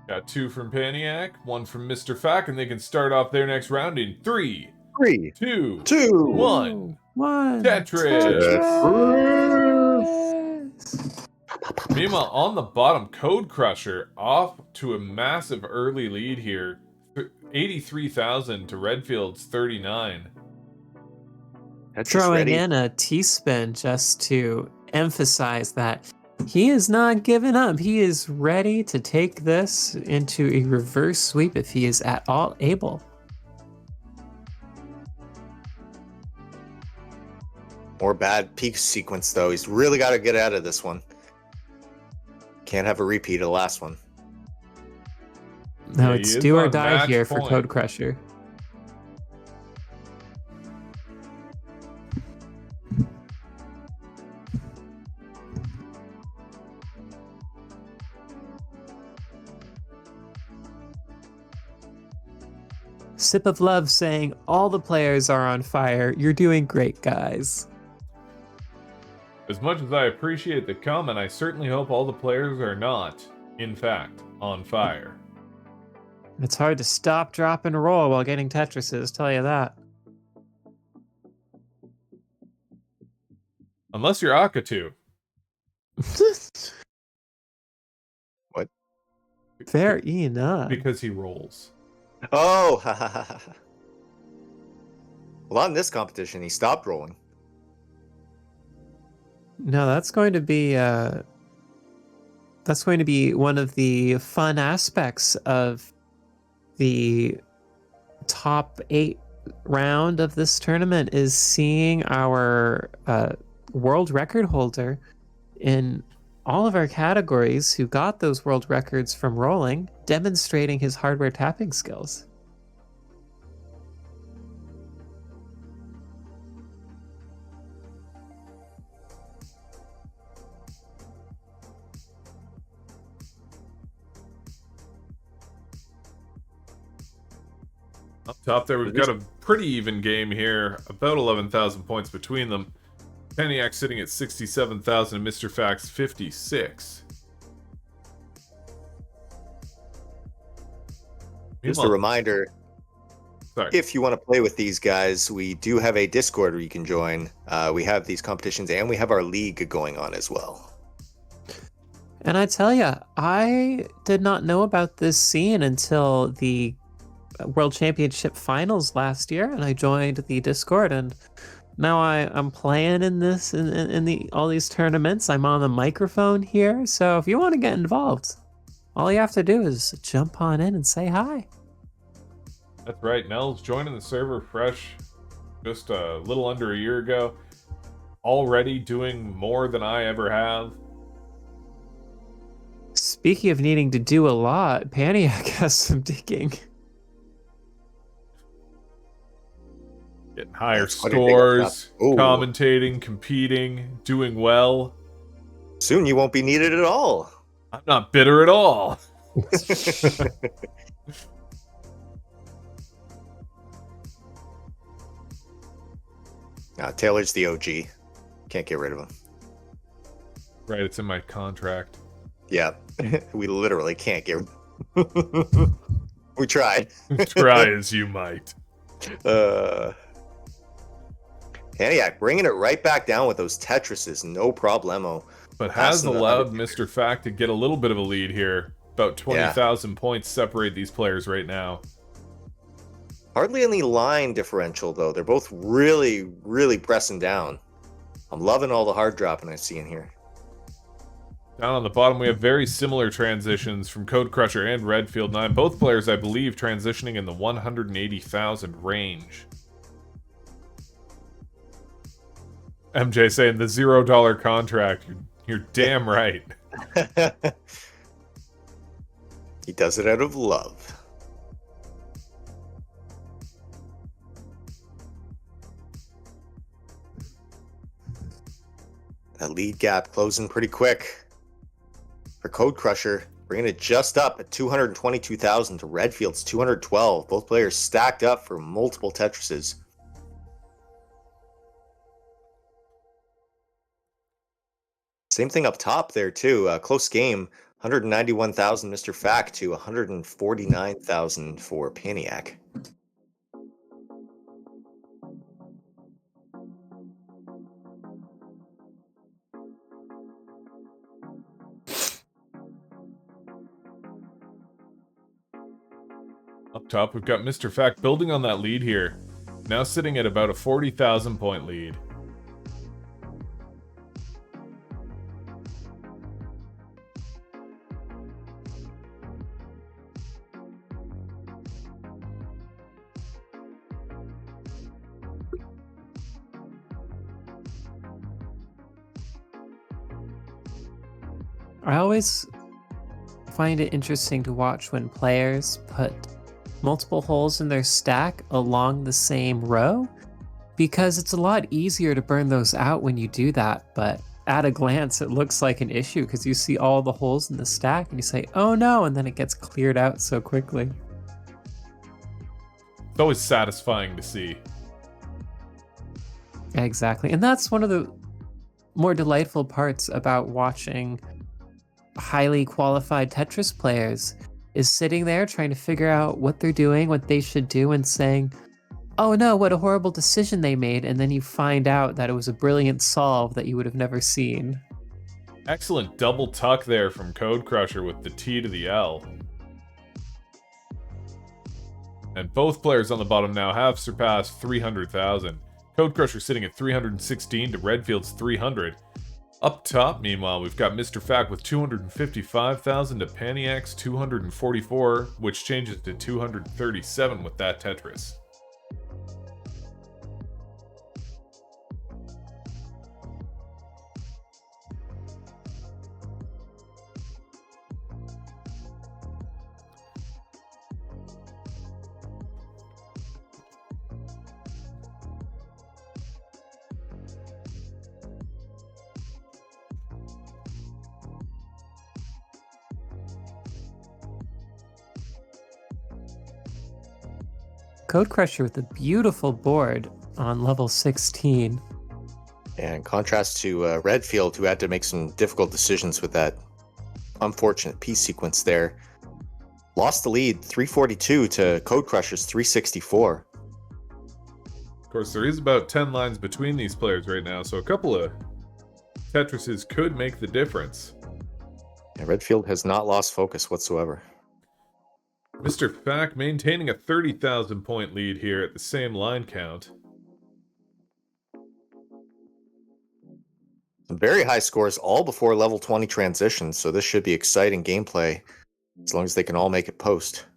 Got 2 from Paniac, 1 from Mr. Fack, and they can start off their next round in 3, 2, 1. Tetris. Meanwhile, on the bottom, Code Crusher off to a massive early lead here. 83,000 to Redfield's 39. Throwing in a T-spin just to emphasize that he is not giving up. He is ready to take this into a reverse sweep if he is at all able. More bad peak sequence, though. He's really got to get out of this one. Can't have a repeat of the last one. No, it's do or die here for Code Crusher. Sip of Love saying, all the players are on fire. You're doing great, guys. As much as I appreciate the comment, I certainly hope all the players are not, in fact, on fire. It's hard to stop, drop, and roll while getting Tetrises, tell you that. Unless you're Akatu. Fair enough. Because he rolls. Oh, well, on this competition, he stopped rolling. No, that's going to be one of the fun aspects of the top 8 round of this tournament, is seeing our world record holder in all of our categories who got those world records from rolling, demonstrating his hardware tapping skills. Up top there, we've got a pretty even game here. About 11,000 points between them. Peniac sitting at 67,000 and Mr. Fax 56. Just a reminder, if you want to play with these guys, we do have a Discord where you can join. We have these competitions and we have our league going on as well. And I tell you, I did not know about this scene until the World Championship Finals last year, and I joined the Discord, and now I'm playing in this in all these tournaments. I'm on the microphone here, so if you want to get involved, all you have to do is jump on in and say hi. That's right. Nell's joining the server fresh just a little under a year ago. Already doing more than I ever have. Speaking of needing to do a lot, Paniac has some digging. Getting higher scores, commentating, competing, doing well. Soon you won't be needed at all. I'm not bitter at all. Taylor's the OG. Can't get rid of him. Right, it's in my contract. Yeah, we literally can't get. We tried. Try as you might. Paniac bringing it right back down with those Tetrises, no problemo. But has allowed Mr. Fact to get a little bit of a lead here. About 20,000 points separate these players right now. Hardly any line differential, though. They're both really, really pressing down. I'm loving all the hard dropping I see in here. Down on the bottom, we have very similar transitions from Code Crusher and Redfield 9. Both players, I believe, transitioning in the 180,000 range. MJ saying the $0 contract. You're damn right. He does it out of love. That lead gap closing pretty quick for Code Crusher, bringing it just up at 222,000 to Redfield's 212. Both players stacked up for multiple Tetrises. Same thing up top there too. Close game. 191,000 Mr. Fact to 149,000 for Paniac. Up top, we've got Mr. Fact building on that lead here. Now sitting at about a 40,000 point lead. I always find it interesting to watch when players put multiple holes in their stack along the same row, because it's a lot easier to burn those out when you do that, but at a glance it looks like an issue because you see all the holes in the stack and you say, oh no, and then it gets cleared out so quickly. It's always satisfying to see. Exactly, and that's one of the more delightful parts about watching highly qualified Tetris players, is sitting there trying to figure out what they're doing, what they should do, and saying, oh no, what a horrible decision they made, and then you find out that it was a brilliant solve that you would have never seen. Excellent double tuck there from Code Crusher with the T to the L. And both players on the bottom now have surpassed 300,000. Code Crusher sitting at 316 to Redfield's 300. Up top, meanwhile, we've got Mr. Fact with 255,000 to Paniac's 244, which changes to 237 with that Tetris. Code Crusher with a beautiful board on level 16. And in contrast to Redfield, who had to make some difficult decisions with that unfortunate piece sequence there, lost the lead 342 to Code Crusher's 364. Of course, there is about 10 lines between these players right now, so a couple of Tetrises could make the difference. Yeah, Redfield has not lost focus whatsoever. Mr. Fack maintaining a 30,000 point lead here at the same line count. Some very high scores all before level 20 transition, so this should be exciting gameplay as long as they can all make it post.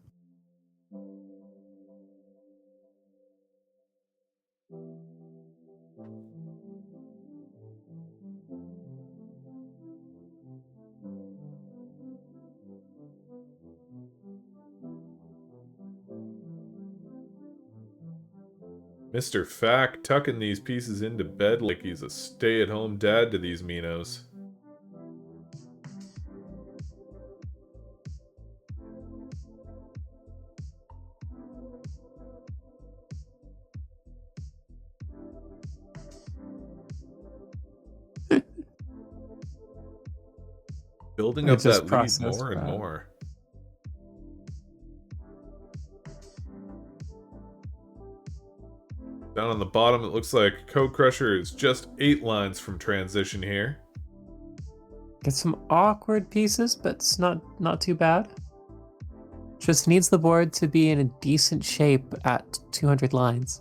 Mr. Fack tucking these pieces into bed like he's a stay-at-home dad to these Minos. Building up that lead more and more. Down on the bottom, it looks like Code Crusher is just 8 lines from transition here. Get some awkward pieces, but it's not too bad. Just needs the board to be in a decent shape at 200 lines.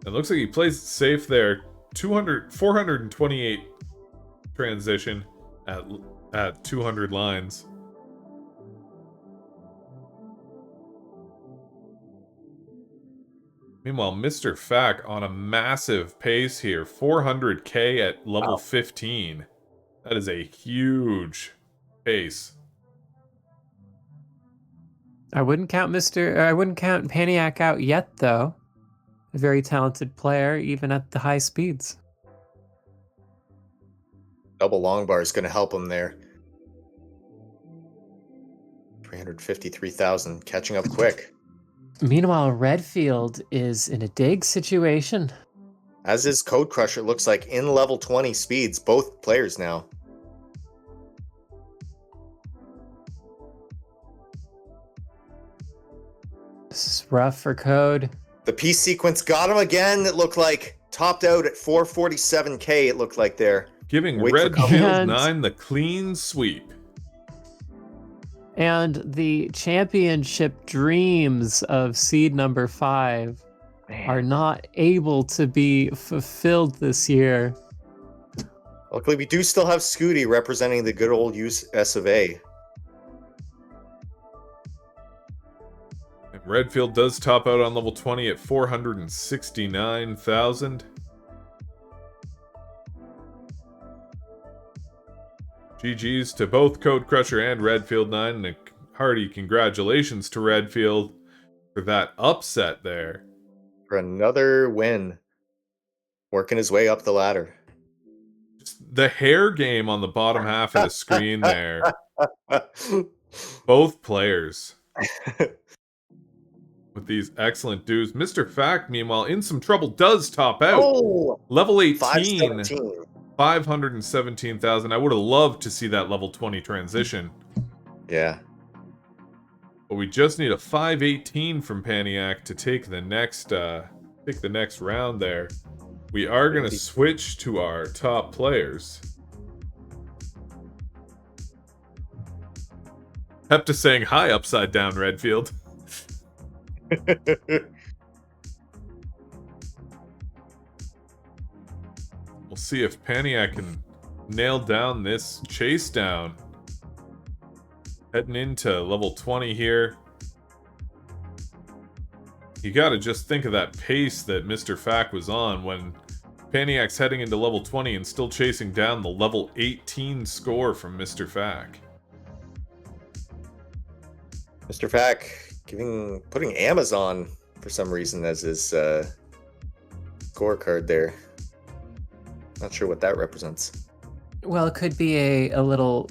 It looks like he plays it safe there. 428 transition at 200 lines. Meanwhile, Mr. Fack on a massive pace here. 400k at level 15. That is a huge pace. I wouldn't count Paniac out yet, though. A very talented player, even at the high speeds. Double long bar is going to help him there. 353,000, catching up quick. Meanwhile, Redfield is in a dig situation. As is Code Crusher, looks like in level 20 speeds, both players now. This is rough for Code. The piece sequence got him again. It looked like topped out at 447k, it looked like there. Giving Wait for Redfield 9 the clean sweep. And the championship dreams of seed number 5 are not able to be fulfilled this year. Luckily, we do still have Scooty representing the good old US of A. And Redfield does top out on level 20 at 469,000. GG's to both Code Crusher and Redfield 9, and a hearty congratulations to Redfield for that upset there. For another win. Working his way up the ladder. Just the hair game on the bottom half of the screen there. Both players. With these excellent dues. Mr. Fact, meanwhile, in some trouble, does top out. Oh! Level 18. 517. 517,000. I would have loved to see that level 20 transition. Yeah. But we just need a 518 from Paniac to take the next round there. We are going to switch to our top players. Hep to saying hi upside down, Redfield. We'll see if Paniac can nail down this chase down. Heading into level 20 here. You gotta just think of that pace that Mr. Fack was on when Paniac's heading into level 20 and still chasing down the level 18 score from Mr. Fack. Mr. Fack putting Amazon for some reason as his scorecard there. Not sure what that represents. Well, it could be a little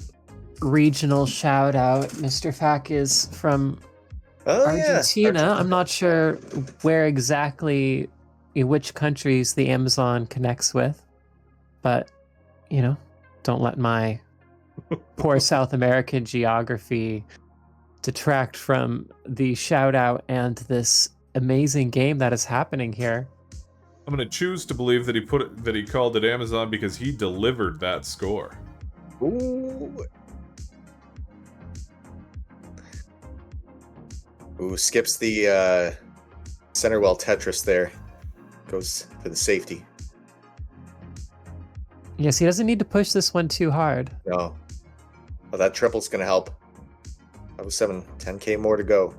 regional shout out. Mr. Fack is from Argentina. Yeah. I'm not sure where exactly, which countries the Amazon connects with, but, don't let my poor South American geography detract from the shout out and this amazing game that is happening here. I'm gonna choose to believe that he called it Amazon because he delivered that score. Ooh, skips the center well Tetris there. Goes for the safety. Yes, he doesn't need to push this one too hard. No. Well, that triple's going to help. That was 10K more to go.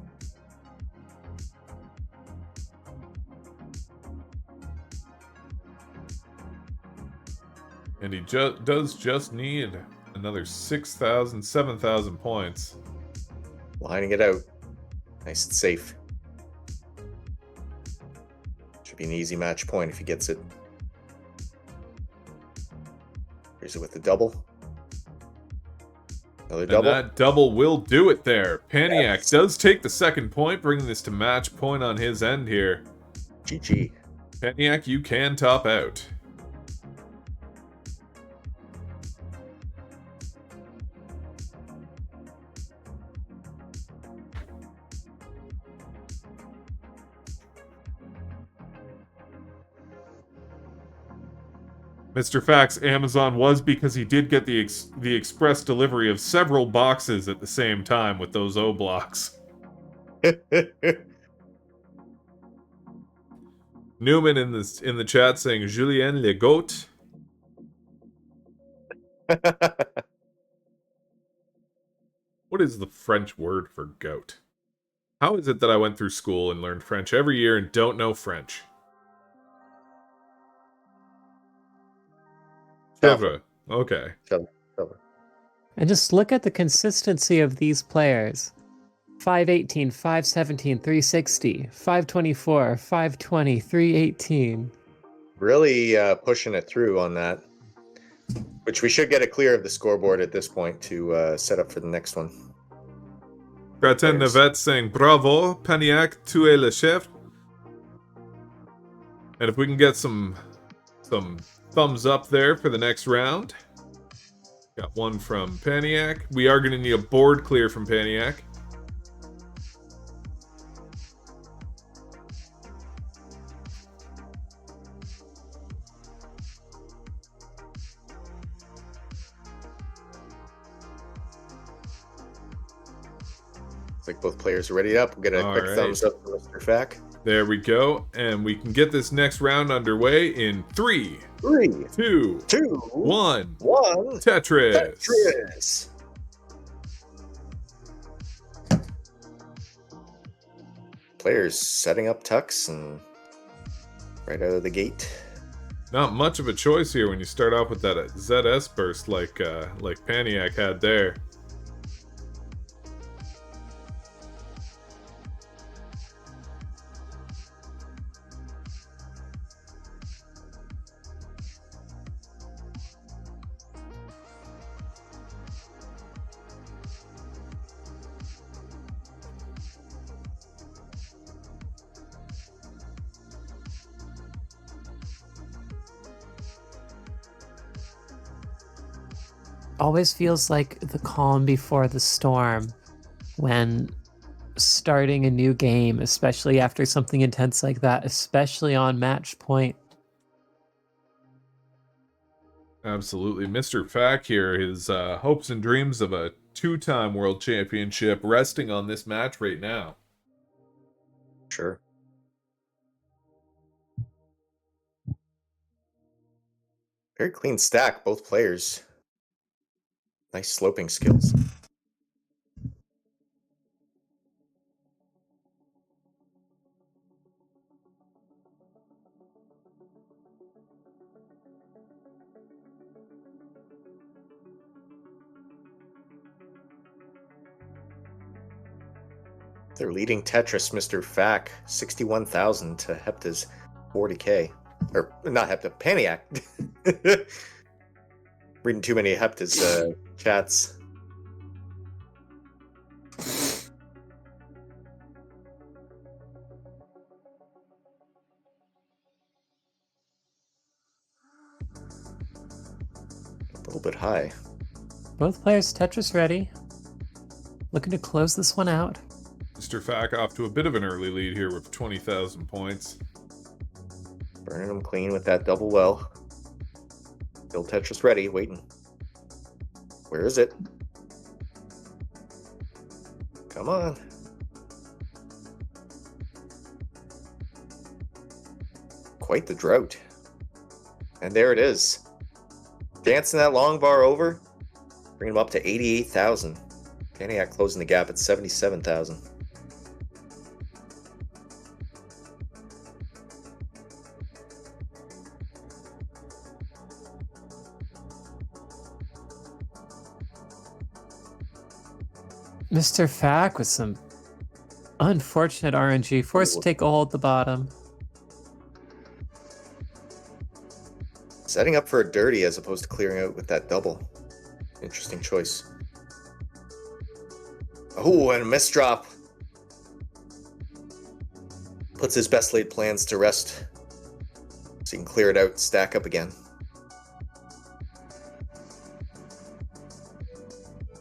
And he does just need another 6,000, 7,000 points. Lining it out. Nice and safe. Should be an easy match point if he gets it. Here's it with the double. Another double. And that double will do it there. Paniac Yes. does take the second point, bringing this to match point on his end here. GG. Paniac, you can top out. Mr. Fack's Amazon was because he did get the express delivery of several boxes at the same time with those O blocks. Newman in the chat saying Julien Le Goat. What is the French word for goat? How is it that I went through school and learned French every year and don't know French? Chèvre. Okay. Chèvre. And just look at the consistency of these players. 518, 517, 360, 524, 520, 318. Really pushing it through on that. Which we should get a clear of the scoreboard at this point to set up for the next one. Gratin Navette saying bravo, Paniac, tu es le chef. And if we can get some thumbs up there for the next round. Got one from Paniac. We are going to need a board clear from Paniac. Looks like both players are ready up. We'll get a quick thumbs up from Mr. Fack. There we go. And we can get this next round underway in 3, 2, 1. Tetris. Players setting up tucks and right out of the gate. Not much of a choice here when you start off with that ZS burst like Paniac had there. Always feels like the calm before the storm when starting a new game, especially after something intense like that, especially on match point. Absolutely. Mr. Fack here, his hopes and dreams of a two-time world championship resting on this match right now. Sure. Very clean stack, both players. Nice sloping skills. Their leading Tetris, Mr. Fack, 61,000 to Hepta's 40K. Or, not Hepta, Paniac. Reading too many Hepta's chats. A little bit high. Both players Tetris ready. Looking to close this one out. Mr. Fack off to a bit of an early lead here with 20,000 points. Burning them clean with that double well. Still Tetris ready, waiting. Where is it? Come on. Quite the drought. And there it is. Dancing that long bar over. Bringing them up to 88,000. Paniac closing the gap at 77,000. Mr. Fack with some unfortunate RNG, forced to take a hold at the bottom. Setting up for a dirty as opposed to clearing out with that double. Interesting choice. Oh, and a miss drop. Puts his best laid plans to rest. So he can clear it out and stack up again.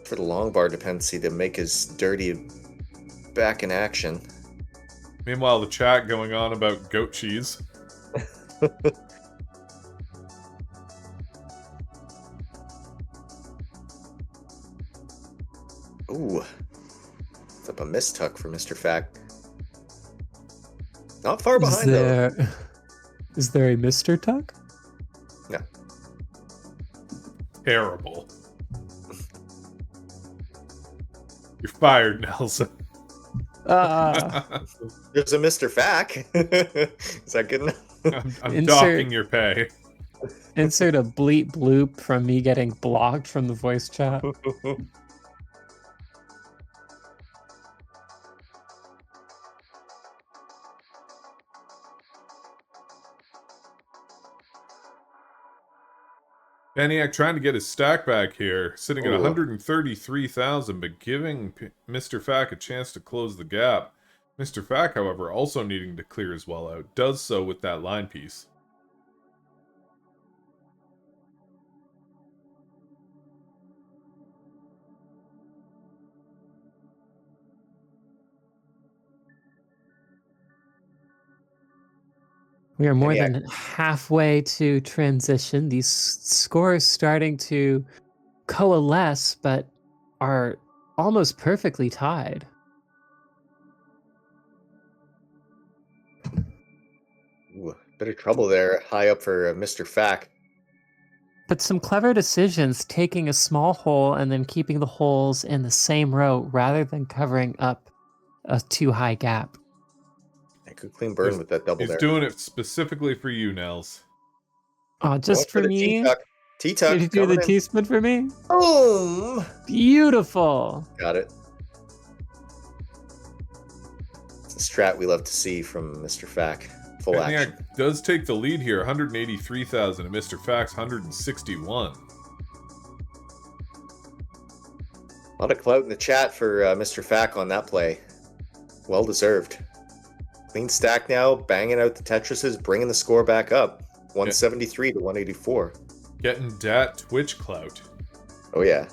For the long bar dependency to make his dirty back in action. Meanwhile, the chat going on about goat cheese. Ooh. It's up a mistuck for Mr. Fack. Not far behind, though. Is there a Mr. Tuck? No. Terrible. You're fired, Nelson. There's a Mr. Fack. Is that good enough? I'm docking your pay. Insert a bleep bloop from me getting blocked from the voice chat. Paniac trying to get his stack back here, sitting at 133,000, but giving Mr. Fack a chance to close the gap. Mr. Fack, however, also needing to clear his well out, does so with that line piece. We are more than halfway to transition. These scores starting to coalesce, but are almost perfectly tied. Ooh, bit of trouble there, high up for Mr. Fack. But some clever decisions, taking a small hole and then keeping the holes in the same row rather than covering up a too high gap. A good clean burn with that double there. He's doing it specifically for you, Nels. Oh, just for me? T-tuck. Did you do the T-spin for me? Boom! Beautiful! Got it. It's a strat we love to see from Mr. Fack. Full action. Paniac does take the lead here, 183,000, and Mr. Fack's 161. A lot of clout in the chat for Mr. Fack on that play. Well deserved. Clean stack now, banging out the Tetrises, bringing the score back up. 173 to 184. Getting dat Twitch clout. Oh, yeah.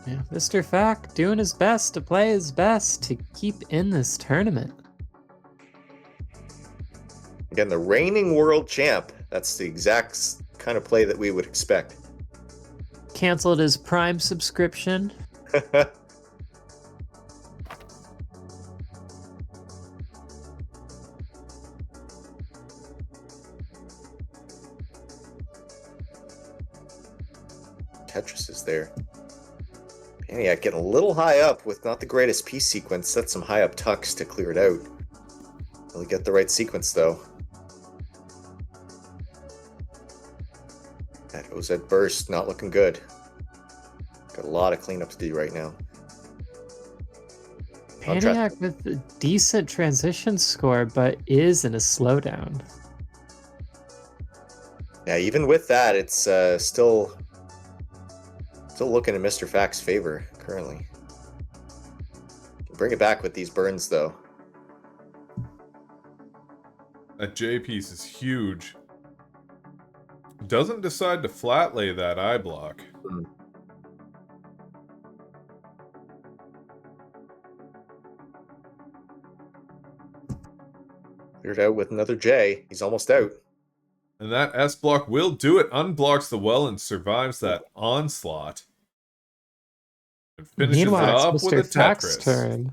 Yeah, Mr. Fack doing his best to play his best to keep in this tournament. Again, the reigning world champ. That's the exact kind of play that we would expect. Canceled his Prime subscription. Tetris is there. Paniac getting a little high up with not the greatest piece sequence. Set some high up tucks to clear it out. Really get the right sequence though. That OZ burst not looking good. Got a lot of cleanup to do right now. Paniac with a decent transition score, but is in a slowdown. Yeah, even with that, it's still looking in Mr. Fact's favor currently. Can bring it back with these burns though. That J piece is huge. Doesn't decide to flat lay that eye block. Cleared out with another J. He's almost out. And that S block will do it. Unblocks the well and survives that onslaught. And finishes Meanwhile, it off it's with Mr. a Fact's Tetris. turn.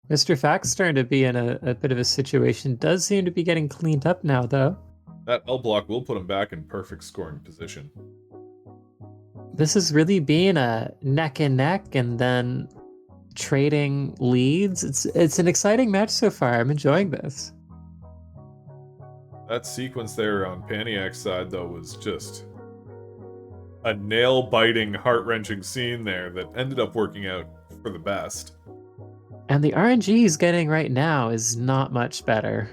Mr. Fact's turn to be in a bit of a situation. Does seem to be getting cleaned up now, though. That L block will put him back in perfect scoring position. This is really being a neck and neck and then trading leads. It's an exciting match so far. I'm enjoying this. That sequence there on Paniac's side, though, was just a nail-biting, heart-wrenching scene there that ended up working out for the best. And the RNG he's getting right now is not much better.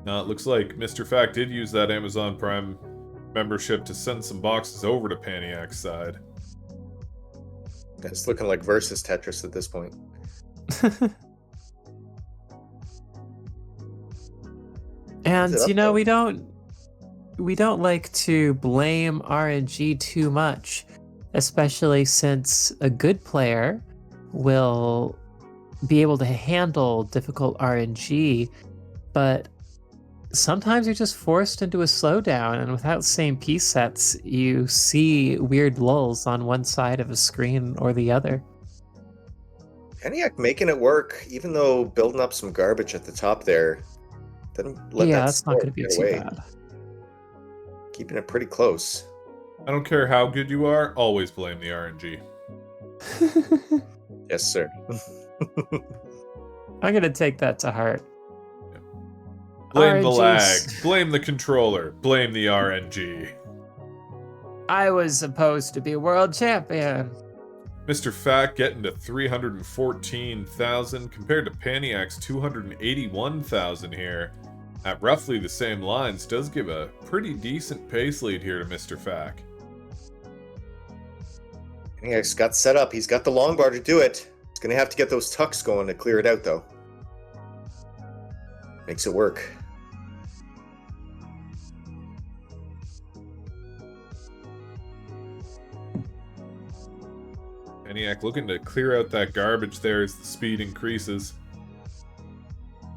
Now, it looks like Mr. Fact did use that Amazon Prime membership to send some boxes over to Paniac's side. It's looking like versus Tetris at this point. And you know, we don't like to blame RNG too much, especially since a good player will be able to handle difficult RNG, but sometimes you're just forced into a slowdown, and without same piece sets, you see weird lulls on one side of a screen or the other. Paniac making it work, even though building up some garbage at the top there. Didn't let Yeah, that that's not going to be get too away. bad. Keeping it pretty close. I don't care how good you are, always blame the RNG. Yes, sir. I'm going to take that to heart. Blame the lag, RNG's blame the controller, blame the RNG. I was supposed to be world champion. Mr. Fact getting to 314,000 compared to Paniac's 281,000 here. At roughly the same lines, does give a pretty decent pace lead here to Mr. Fact. Paniac's got set up. He's got the long bar to do it. He's going to have to get those tucks going to clear it out, though. Makes it work. Paniac looking to clear out that garbage there as the speed increases.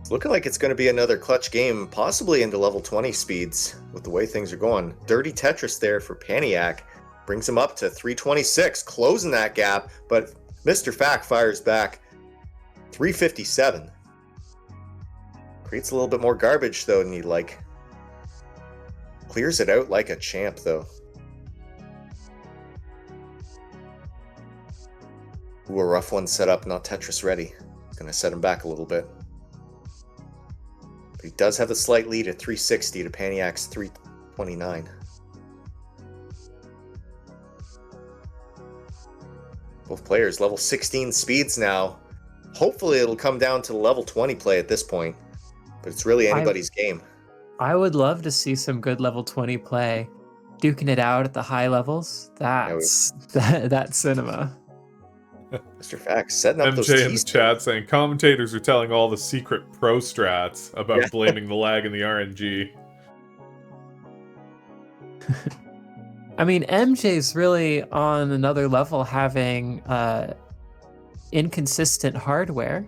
It's looking like it's going to be another clutch game, possibly into level 20 speeds with the way things are going. Dirty Tetris there for Paniac. Brings him up to 326, closing that gap, but Mr. Fact fires back 357. Creates a little bit more garbage, though, than you'd like. Clears it out like a champ, though. Ooh, a rough one set up, not Tetris ready. It's going to set him back a little bit. But he does have a slight lead at 360 to Paniac's 329. Both players level 16 speeds now. Hopefully it'll come down to level 20 play at this point. But it's really anybody's game. I would love to see some good level 20 play. Duking it out at the high levels. That's cinema. Mr. Fact setting up those MJ in the cheese. chat saying commentators are telling all the secret pro strats about blaming the lag and the RNG. I mean, MJ's really on another level having inconsistent hardware.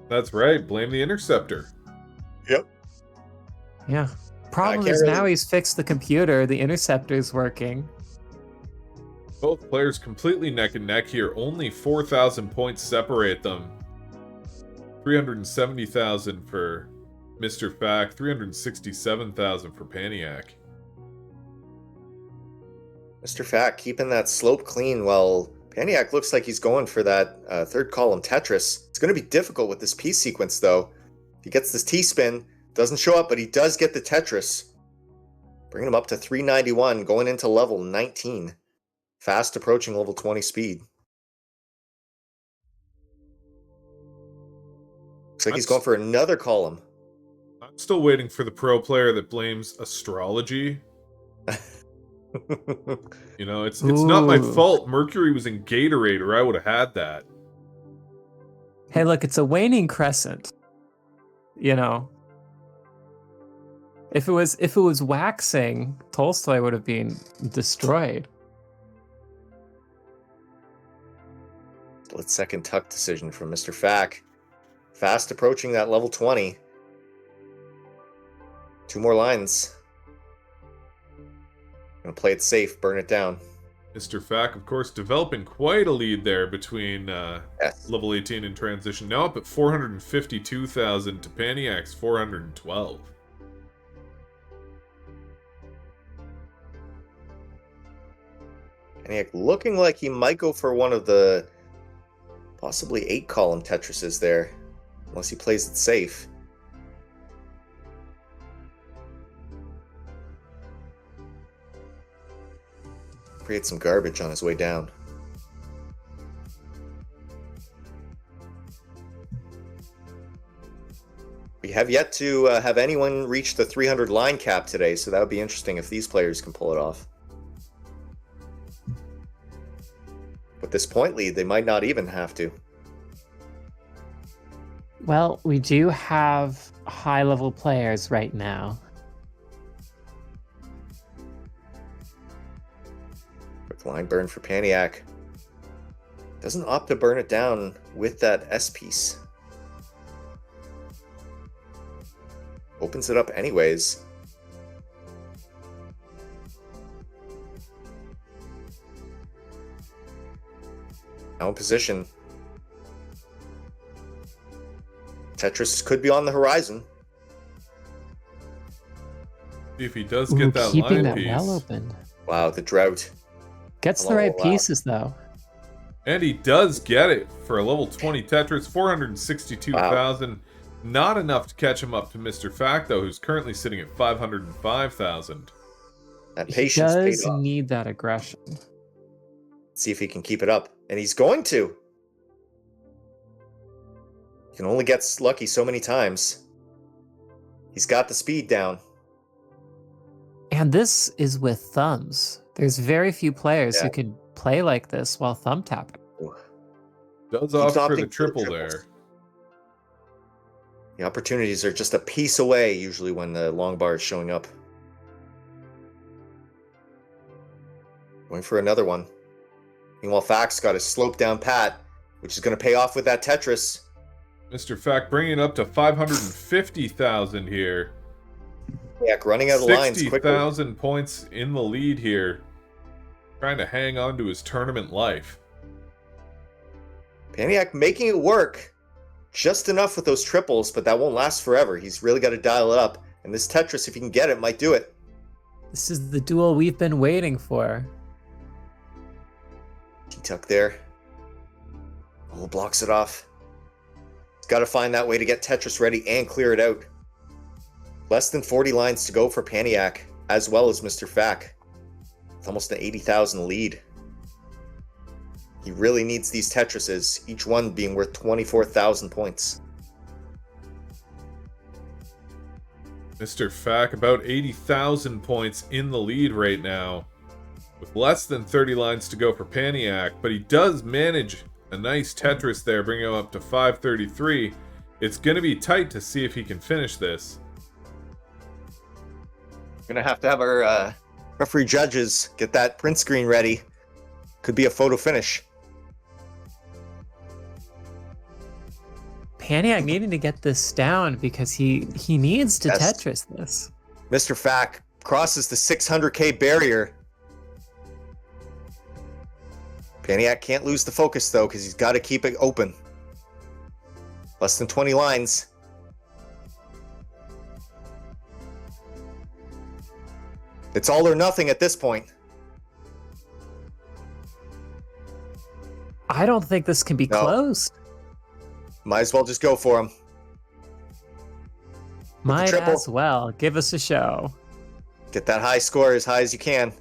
That's right, blame the interceptor. Yep. Yeah. Problem can't is now really- he's fixed the computer, the interceptor's working. Both players completely neck and neck here. Only 4,000 points separate them. 370,000 for Mr. Fack, 367,000 for Paniac. Mr. Fat keeping that slope clean while Paniac looks like he's going for that third column Tetris. It's going to be difficult with this piece sequence, though. He gets this T-spin, doesn't show up, but he does get the Tetris. Bringing him up to 391, going into level 19. Fast approaching level 20 speed. Looks like he's going for another column. I'm still waiting for the pro player that blames astrology. You know, it's not my Ooh. fault. Mercury was in Gatorade, or I would have had that. Hey, look, it's a waning crescent. You know, if it was waxing, Tolstoy would have been destroyed. Split-second tuck decision from Mr. Fack. Fast approaching that level 20. 2 more lines. Gonna play it safe, burn it down. Mr. Fack, of course, developing quite a lead there between Yes. level 18 and transition. Now up at 452,000 to Paniac's 412. Paniac looking like he might go for one of the possibly 8 column Tetrises there, unless he plays it safe. Create some garbage on his way down. We have yet to have anyone reach the 300 line cap today, so that would be interesting if these players can pull it off. With this point lead, they might not even have to. Well, we do have high-level players right now. Quick line burn for Paniac. Doesn't opt to burn it down with that S piece. Opens it up anyways. Now in position. Tetris could be on the horizon. See if he does get that keeping line that piece. well open. Wow, the drought. Gets the Hello, right wow. pieces though. And he does get it for a level 20 Tetris, 462,000. Not enough to catch him up to Mr. Fack, though, who's currently sitting at 505,000. That He patience paid does off. need that aggression. See if he can keep it up. And he's going to. He can only get lucky so many times. He's got the speed down. And this is with thumbs. There's very few players Yeah. who could play like this while thumb tapping. Does Keeps opt for opting the for the triple triples. there. The opportunities are just a piece away, usually, when the long bar is showing up. Going for another one. Meanwhile, Fack's got his slope down pat, which is going to pay off with that Tetris. Mr. Fack bringing it up to 550,000 here. Paniac running out of lines quickly. 60,000 points in the lead here. Trying to hang on to his tournament life. Paniac making it work. Just enough with those triples, but that won't last forever. He's really got to dial it up. And this Tetris, if he can get it, might do it. This is the duel we've been waiting for. T-tuck there. Oh, blocks it off. He's got to find that way to get Tetris ready and clear it out. Less than 40 lines to go for Paniac, as well as Mr. Fack. It's almost an 80,000 lead. He really needs these Tetrises, each one being worth 24,000 points. Mr. Fack about 80,000 points in the lead right now. With less than 30 lines to go for Paniac, but he does manage a nice Tetris there, bringing him up to 533. It's going to be tight to see if he can finish this. We're going to have our referee judges get that print screen ready. Could be a photo finish. Paniac needing to get this down because he needs to Yes. Tetris this. Mr. Fack crosses the 600k barrier. Paniac can't lose the focus, though, because he's got to keep it open. Less than 20 lines. It's all or nothing at this point. I don't think this can be closed. Might as well just go for him. Might triple. as well. Give us a show. Get that high score as high as you can.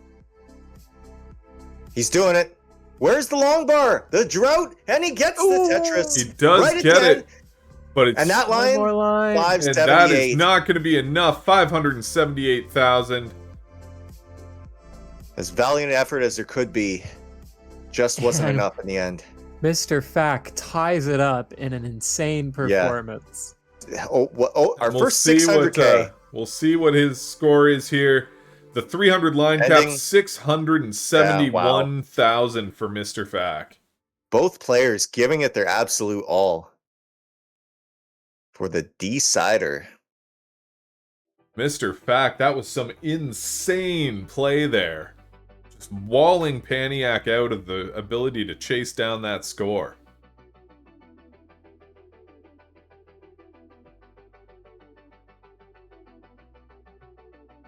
He's doing it. Where's the long bar? The drought, and he gets the Tetris. He does right get again. it, but it's And that line, One more line. and that 578. is not going to be enough. 578,000. As valiant effort as there could be, just wasn't And- enough in the end. Mr. Fack ties it up in an insane performance. Our And first see 600k. What, we'll see what his score is here. The 300 line cap, Ending- 671,000 for Mr. Fack. Both players giving it their absolute all for the decider. Mr. Fack, that was some insane play there. Just walling Paniac out of the ability to chase down that score.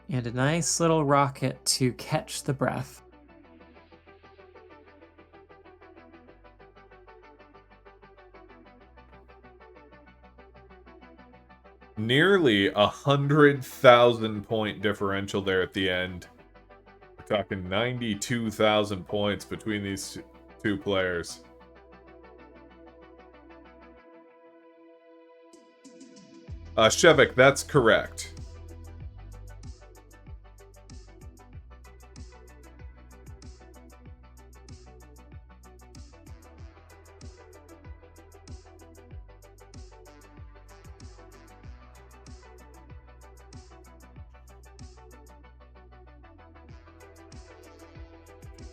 And a nice little rocket to catch the breath. Nearly 100,000 point differential there at the end. We're talking 92,000 points between these two players. Shevik, that's correct.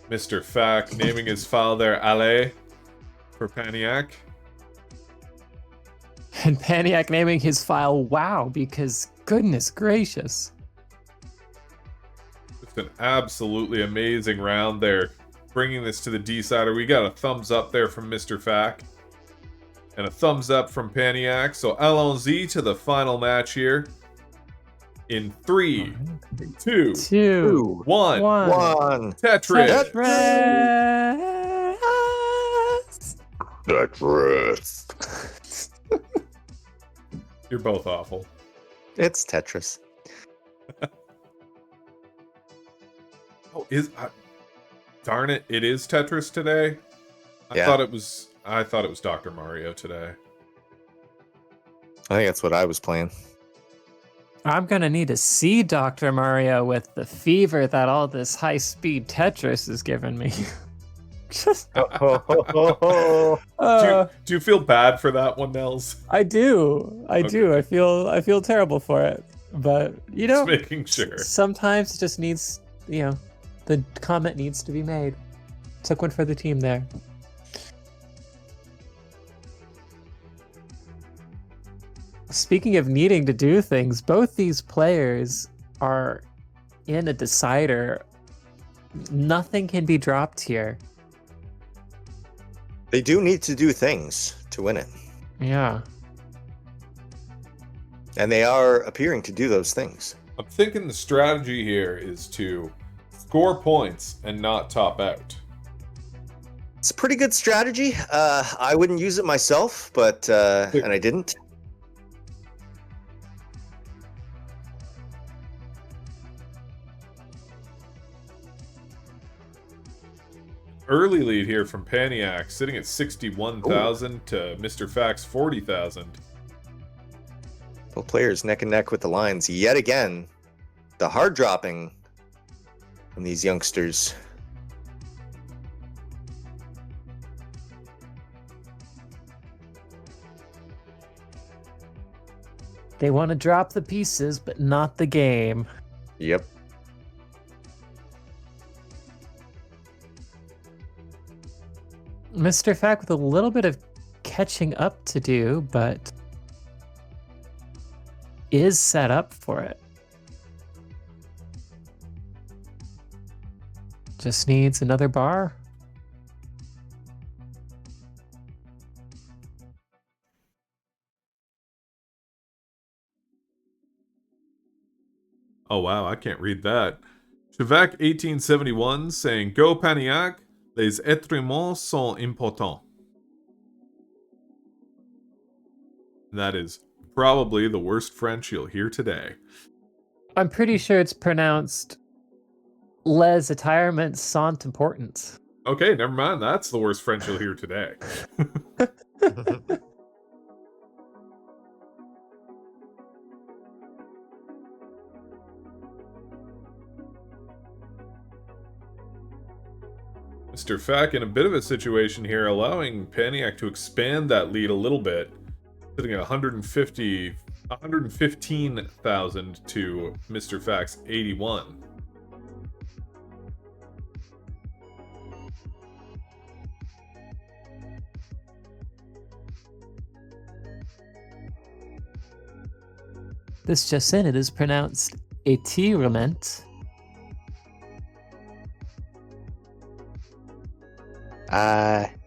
Mr. Fack naming his file there Ale for Paniac. And Paniac naming his file Wow, because goodness gracious. It's an absolutely amazing round there. Bringing this to the decider. We got a thumbs up there from Mr. Fack. And a thumbs up from Paniac. So Allons-y to the final match here. In 3, 2, Two. 1. One. Tetris. Tetris. Tetris. You're both awful. It's Tetris. Oh, darn it! It is Tetris today. Yeah. I thought it was Dr. Mario today. I think that's what I was playing. I'm gonna need to see Dr. Mario with the fever that all this high-speed Tetris has given me. Do you feel bad for that one, Nels? I do. I do. I feel terrible for it. But you know, Just making sure. sometimes it just needs, the comment needs to be made. Took one for the team there. Speaking of needing to do things, both these players are in a decider. Nothing can be dropped here. They do need to do things to win it. Yeah. And they are appearing to do those things. I'm thinking the strategy here is to score points and not top out. It's a pretty good strategy. I wouldn't use it myself, but and I didn't. Early lead here from Paniac, sitting at 61,000 to Mr. Fax 40,000. Both players neck and neck with the lines yet again. The hard dropping from these youngsters. They want to drop the pieces, but not the game. Yep. Mr. Fack with a little bit of catching up to do, but is set up for it. Just needs another bar. Oh wow, I can't read that. Chevak 1871 saying, Go Paniac, les êtres humains sont importants. That is probably the worst French you'll hear today. I'm pretty sure it's pronounced les attirements sont importants. Okay, never mind. That's the worst French you'll hear today. Mr. Fack in a bit of a situation here, allowing Paniac to expand that lead a little bit, sitting at 115,000 to Mr. Fack's 81. This just in, it is pronounced étirement.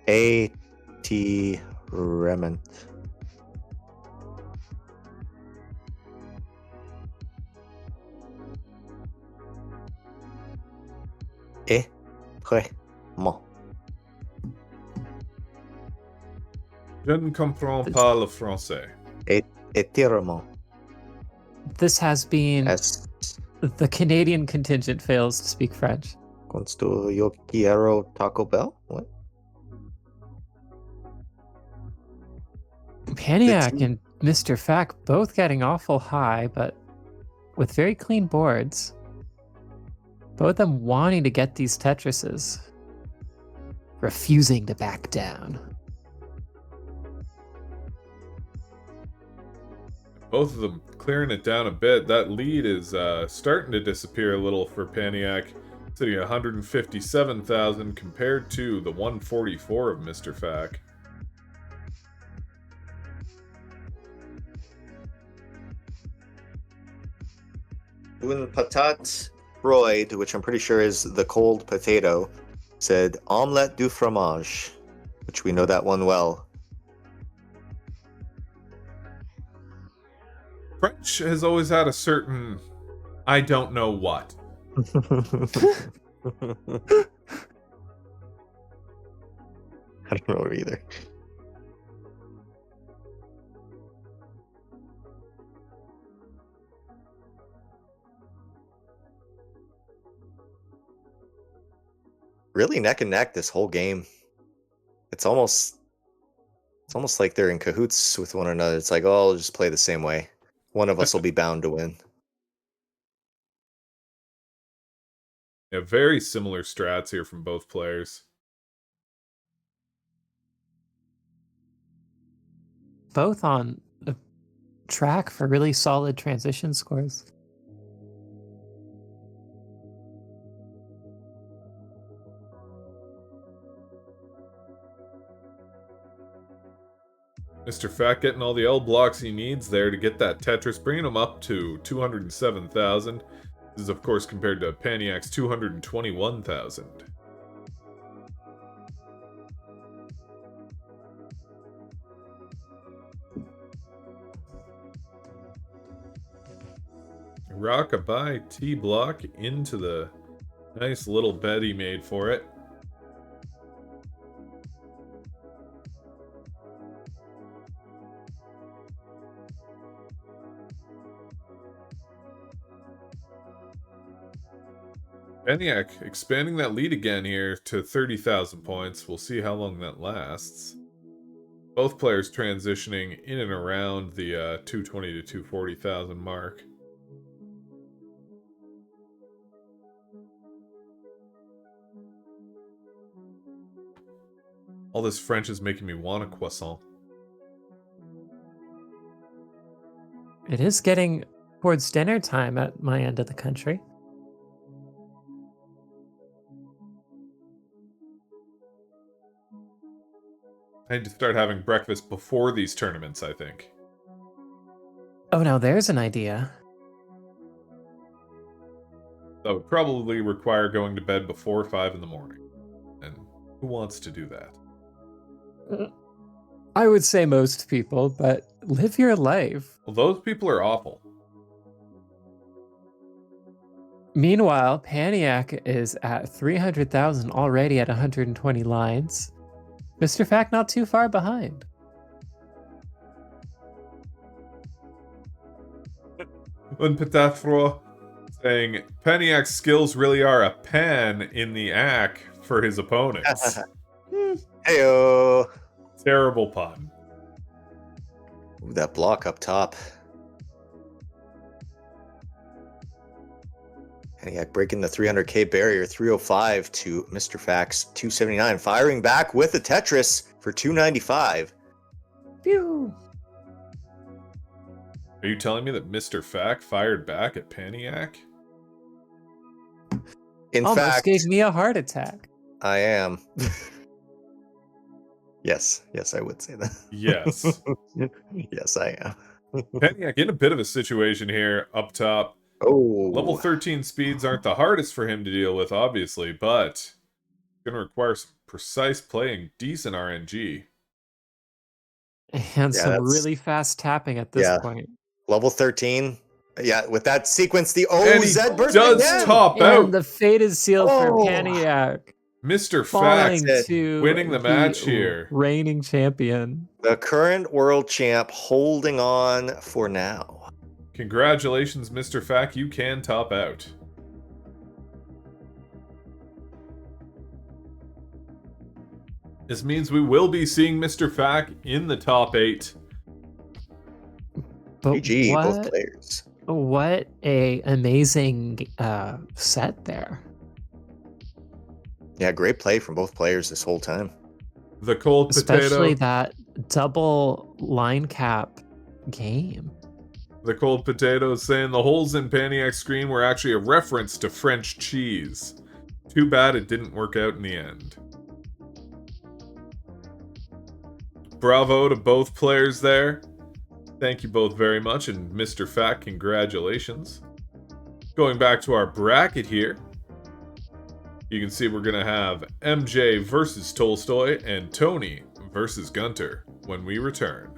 Étirement. Étirement. Je ne comprends pas le français. Étirement. This has been As the Canadian contingent fails to speak French. Consto yo quiero Taco Bell? What? Paniac and Mr. Fack both getting awful high, but with very clean boards. Both of them wanting to get these Tetrises. Refusing to back down. Both of them clearing it down a bit. That lead is starting to disappear a little for Paniac, sitting at 157,000 compared to the 144 of Mr. Fack. When Patat Freud, which I'm pretty sure is the cold potato, said omelette du fromage, which we know that one well. French has always had a certain I don't know what. I don't know either. Really neck and neck this whole game. It's almost like they're in cahoots with one another. It's like, oh, I'll just play the same way. One of us will be bound to win. Yeah, very similar strats here from both players. Both on a track for really solid transition scores. Mr. Fat getting all the L blocks he needs there to get that Tetris, bringing him up to 207,000. This is, of course, compared to Paniac's 221,000. Rockabye T block into the nice little bed he made for it. Paniac expanding that lead again here to 30,000 points. We'll see how long that lasts. Both players transitioning in and around the 220 to 240,000 mark. All this French is making me want a croissant. It is getting towards dinner time at my end of the country. I need to start having breakfast before these tournaments, I think. Oh, now there's an idea. That would probably require going to bed before 5 in the morning. And who wants to do that? I would say most people, but live your life. Well, those people are awful. Meanwhile, Paniac is at 300,000 already at 120 lines. Mr. Fact not too far behind. When Petafro saying Paniac's skills really are a pan in the ack for his opponents. Heyo. Terrible pun. Ooh, that block up top. Paniac breaking the 300k barrier, 305 to Mr. Fax, 279. Firing back with the Tetris for 295. Pew! Are you telling me that Mr. Fact fired back at Paniac? In Almost fact, gave me a heart attack. I am. Yes, I would say that. Yes. Yes, I am. Paniac in a bit of a situation here up top. Oh. Level 13 speeds aren't the hardest for him to deal with, obviously, but it's going to require some precise play and decent RNG. And some really fast tapping at this point. Level 13. Yeah, with that sequence, the And he OZ burst does again. top out. And the fate is sealed for Paniac. Mr. Falling Fact to winning the match here. Reigning champion. The current world champ holding on for now. Congratulations, Mr. Fact. You can top out. This means we will be seeing Mr. Fact in the top 8. But GG, both players. What a amazing set there. Yeah, great play from both players this whole time. The cold Especially potato. that double line cap game. The cold potato is saying the holes in Paniac's screen were actually a reference to French cheese. Too bad it didn't work out in the end. Bravo to both players there. Thank you both very much, and Mr. Fact, congratulations. Going back to our bracket here, you can see we're going to have MJ versus Tolstoy and Tony versus Gunter when we return.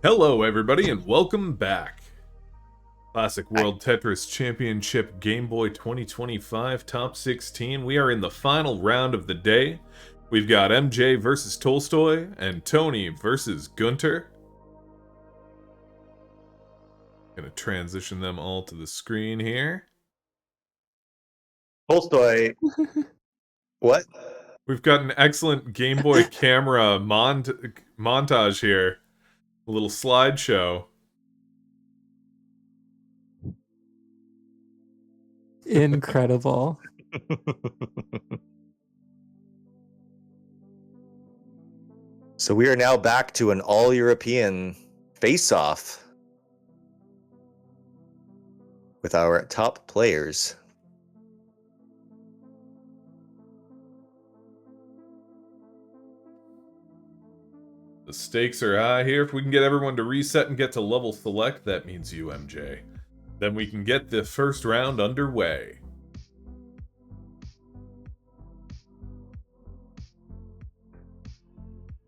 Hello, everybody, and welcome back. Classic World Tetris Championship Game Boy 2025 Top 16. We are in the final round of the day. We've got MJ versus Tolstoy and Tony versus Gunter. Gonna transition them all to the screen here. Tolstoy. What? We've got an excellent Game Boy camera montage here. A little slideshow. Incredible. So we are now back to an all-European face-off with our top players. The stakes are high here. If we can get everyone to reset and get to level select, that means you, MJ. Then we can get the first round underway.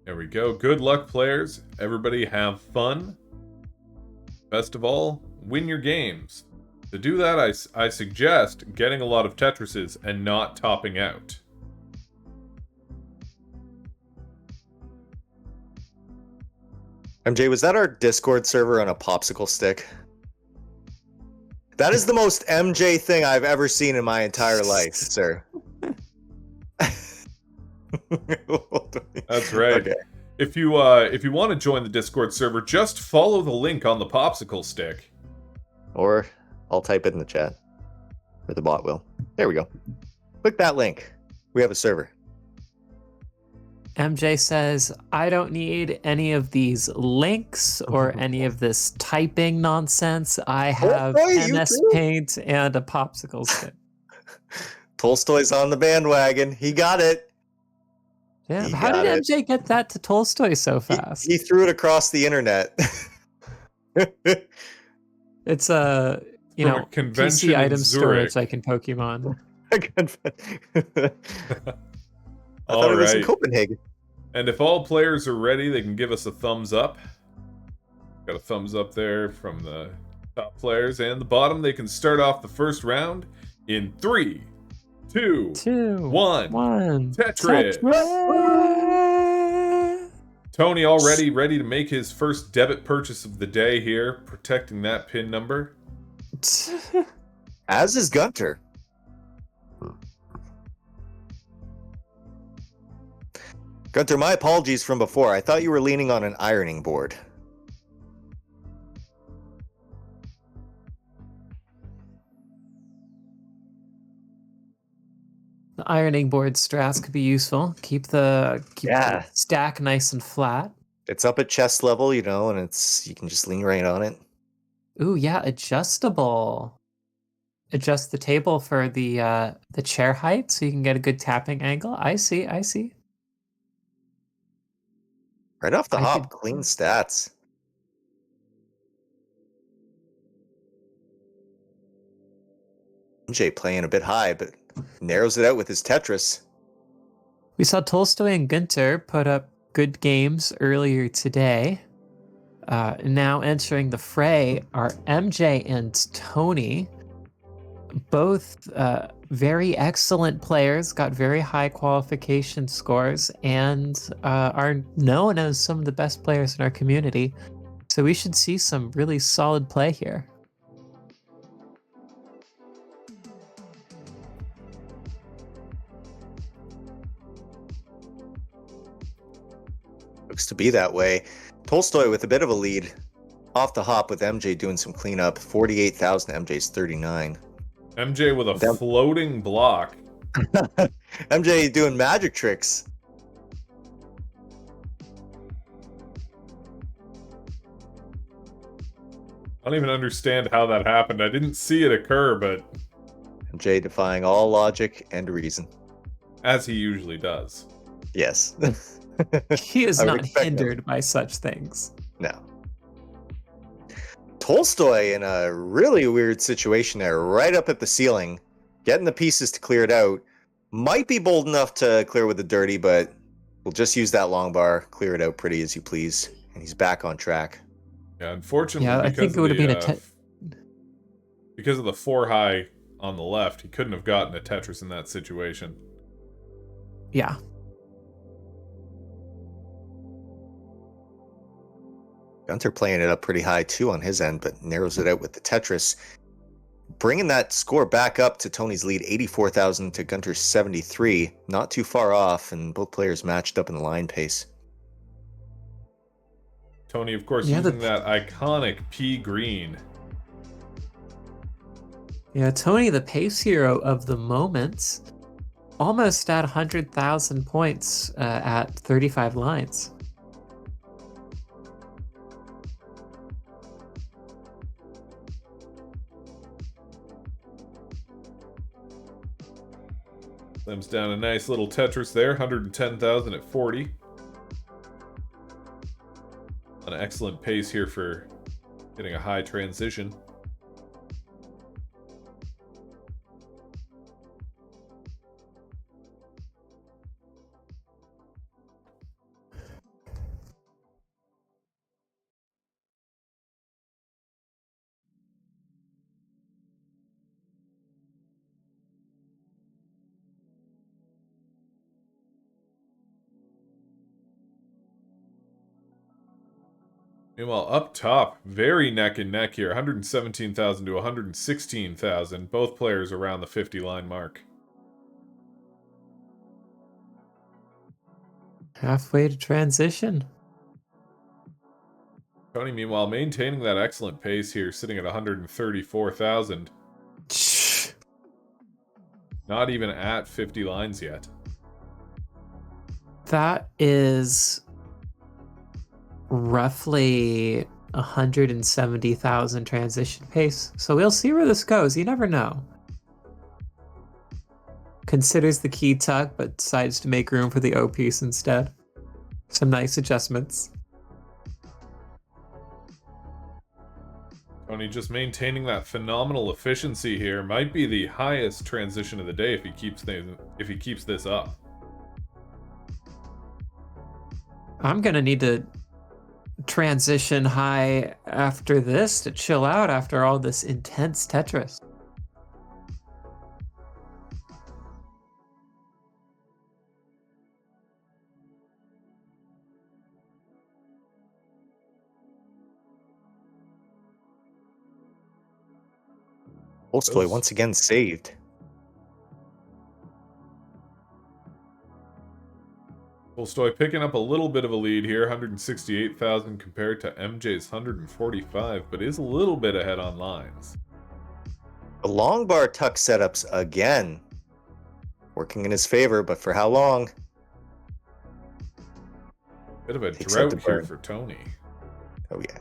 There we go. Good luck, players. Everybody have fun. Best of all, win your games. To do that, I suggest getting a lot of Tetrises and not topping out. MJ, was that our Discord server on a popsicle stick? That is the most MJ thing I've ever seen in my entire life, sir. That's right. Okay. If you want to join the Discord server, just follow the link on the popsicle stick. Or I'll type it in the chat. Or the bot will. There we go. Click that link. We have a server. MJ says, I don't need any of these links or any of this typing nonsense. I have MS Paint and a popsicle stick. Tolstoy's on the bandwagon. He got it. Yeah, how did MJ get that to Tolstoy so fast? He threw it across the internet. It's a, convention PC item in Zurich. storage like in Pokemon. I thought it was in Copenhagen. And if all players are ready, they can give us a thumbs up. Got a thumbs up there from the top players. And the bottom, they can start off the first round in 3, 2, 1. Tetris! Tony already ready to make his first debit purchase of the day here, protecting that pin number. As is Gunter. Gunter, my apologies from before. I thought you were leaning on an ironing board. The ironing board straps could be useful. Keep the stack nice and flat. It's up at chest level, and you can just lean right on it. Ooh, yeah, adjustable. Adjust the table for the chair height so you can get a good tapping angle. I see. Right off the hop, clean stats. MJ playing a bit high, but narrows it out with his Tetris. We saw Tolstoy and Gunter put up good games earlier today. Now entering the fray are MJ and Tony. Both very excellent players, got very high qualification scores, and are known as some of the best players in our community. So we should see some really solid play here. Looks to be that way. Tolstoy with a bit of a lead. Off the hop with MJ doing some cleanup. 48,000, MJ's 39. MJ with a floating block. MJ doing magic tricks. I don't even understand how that happened. I didn't see it occur, but... MJ defying all logic and reason. As he usually does. Yes. He is not hindered by such things. No. Tolstoy in a really weird situation there, right up at the ceiling, getting the pieces to clear it out. Might be bold enough to clear with the dirty, but we'll just use that long bar, clear it out pretty as you please, and he's back on track. Yeah, unfortunately, Yeah, I think it would have been a because of the 4 high on the left, he couldn't have gotten a Tetris in that situation. yeah. Gunter playing it up pretty high too on his end, but narrows it out with the Tetris. Bringing that score back up to Tony's lead, 84,000 to Gunter's 73. Not too far off, and both players matched up in the line pace. Tony, of course, using that iconic pea green. Yeah, Tony, the pace hero of the moment, almost at 100,000 points at 35 lines. Slims down a nice little Tetris there, 110,000 at 40. An excellent pace here for getting a high transition. Meanwhile, up top, very neck and neck here, 117,000 to 116,000. Both players around the 50 line mark. Halfway to transition. Tony, meanwhile, maintaining that excellent pace here, sitting at 134,000. Not even at 50 lines yet. That is roughly 170,000 transition pace. So we'll see where this goes. You never know. Considers the key tuck, but decides to make room for the O piece instead. Some nice adjustments. Tony just maintaining that phenomenal efficiency here. Might be the highest transition of the day if he keeps this up. I'm gonna need to transition high after this to chill out after all this intense Tetris. Tolstoy once again saved. Tolstoy picking up a little bit of a lead here, 168,000 compared to MJ's 145, but is a little bit ahead on lines. The long bar tuck setups again. Working in his favor, but for how long? Bit of a Takes out drought the here burn. for Tony. Oh yeah.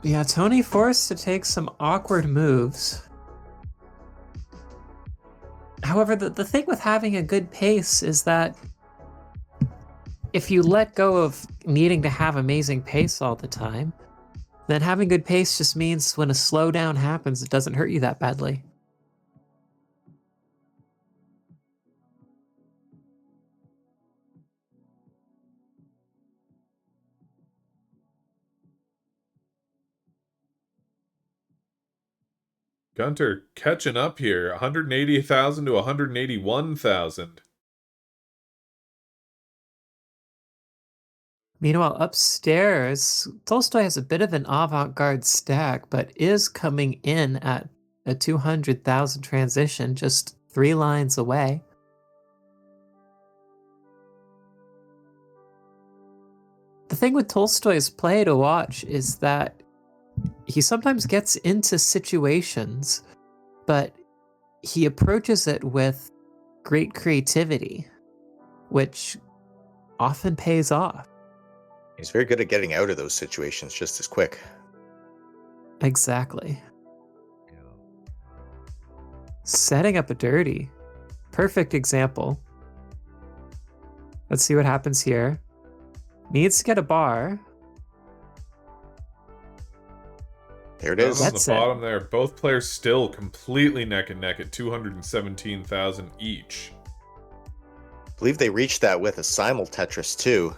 Yeah, Tony forced to take some awkward moves. However, the thing with having a good pace is that if you let go of needing to have amazing pace all the time, then having good pace just means when a slowdown happens, it doesn't hurt you that badly. Gunter catching up here, 180,000 to 181,000. Meanwhile, upstairs, Tolstoy has a bit of an avant-garde stack, but is coming in at a 200,000 transition, just 3 lines away. The thing with Tolstoy's play to watch is that he sometimes gets into situations, but he approaches it with great creativity, which often pays off. He's very good at getting out of those situations just as quick. Exactly. Setting up a dirty. Perfect example. Let's see what happens here. Needs to get a bar. There it Down is. on That's the it. bottom there. Both players still completely neck and neck at 217,000 each. I believe they reached that with a simul Tetris too.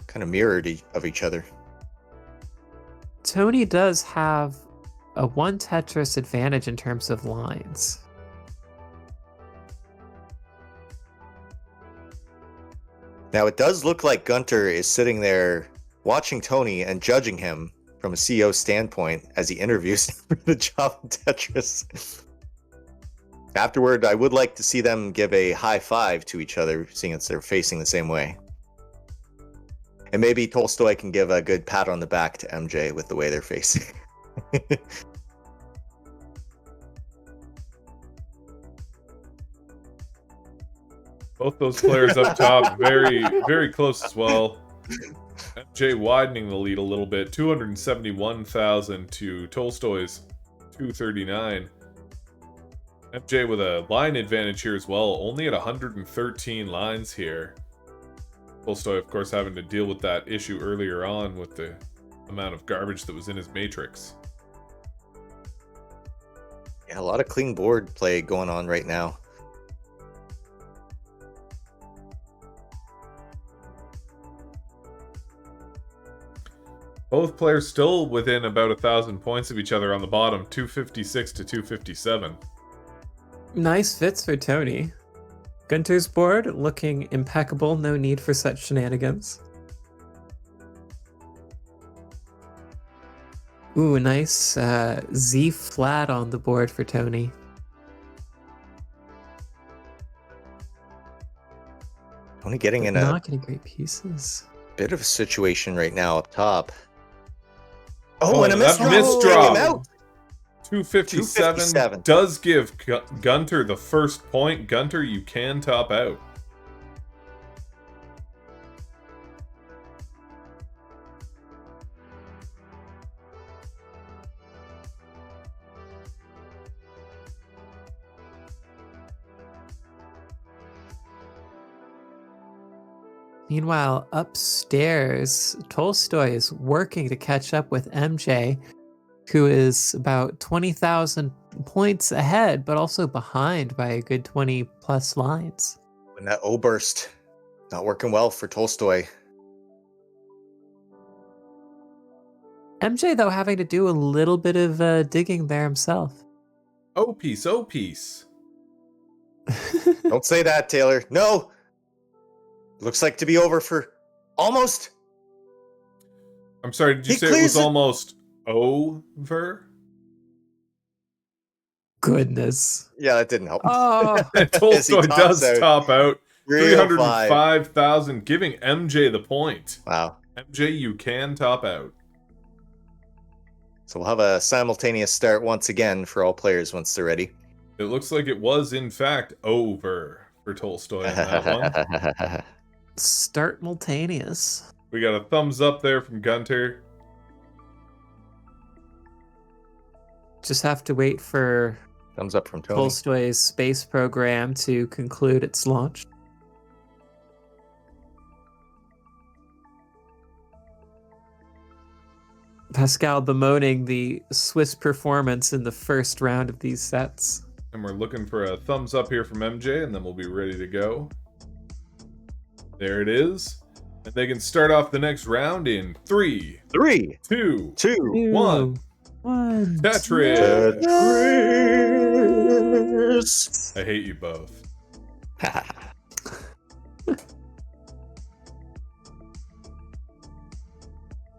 Kind of mirrored of each other. Tony does have a 1 Tetris advantage in terms of lines. Now it does look like Gunter is sitting there watching Tony and judging him from a CEO standpoint as he interviews him for the job in Tetris. Afterward, I would like to see them give a high five to each other, seeing as they're facing the same way. And maybe Tolstoy can give a good pat on the back to MJ with the way they're facing. Both those players up top, very, very close as well. MJ widening the lead a little bit, 271,000 to Tolstoy's 239. MJ with a line advantage here as well, only at 113 lines here. Tolstoy, of course, having to deal with that issue earlier on with the amount of garbage that was in his matrix. Yeah, a lot of clean board play going on right now. Both players still within about 1,000 points of each other on the bottom, 256 to 257. Nice fits for Tony. Gunter's board looking impeccable, no need for such shenanigans. Ooh, nice Z flat on the board for Tony. Only getting in a Not getting great pieces. bit of a situation right now up top. Oh, and a that misdrop. misdrop. Taking him out. 257 does give Gunter the first point. Gunter, you can top out. Meanwhile, upstairs, Tolstoy is working to catch up with MJ, who is about 20,000 points ahead, but also behind by a good 20 plus lines. And that O burst, not working well for Tolstoy. MJ, though, having to do a little bit of digging there himself. Oh, piece, oh, piece. Don't say that, Taylor. No! Looks like to be over for almost. I'm sorry, did you He say it was clears it. almost over? Goodness. Yeah, that didn't help. Oh, Tolstoy tops does out. top out. 305. 305,000, giving MJ the point. Wow. MJ, you can top out. So we'll have a simultaneous start once again for all players once they're ready. It looks like it was, in fact, over for Tolstoy on that one. start simultaneous. We got a thumbs up there from Gunter. Just have to wait for Thumbs up from Tony. Tolstoy's space program to conclude its launch. Pascal bemoaning the Swiss performance in the first round of these sets. And we're looking for a thumbs up here from MJ, and then we'll be ready to go. There it is. And they can start off the next round in 3, 3, 2, 2, 1. One. Tetris. Tetris. I hate you both.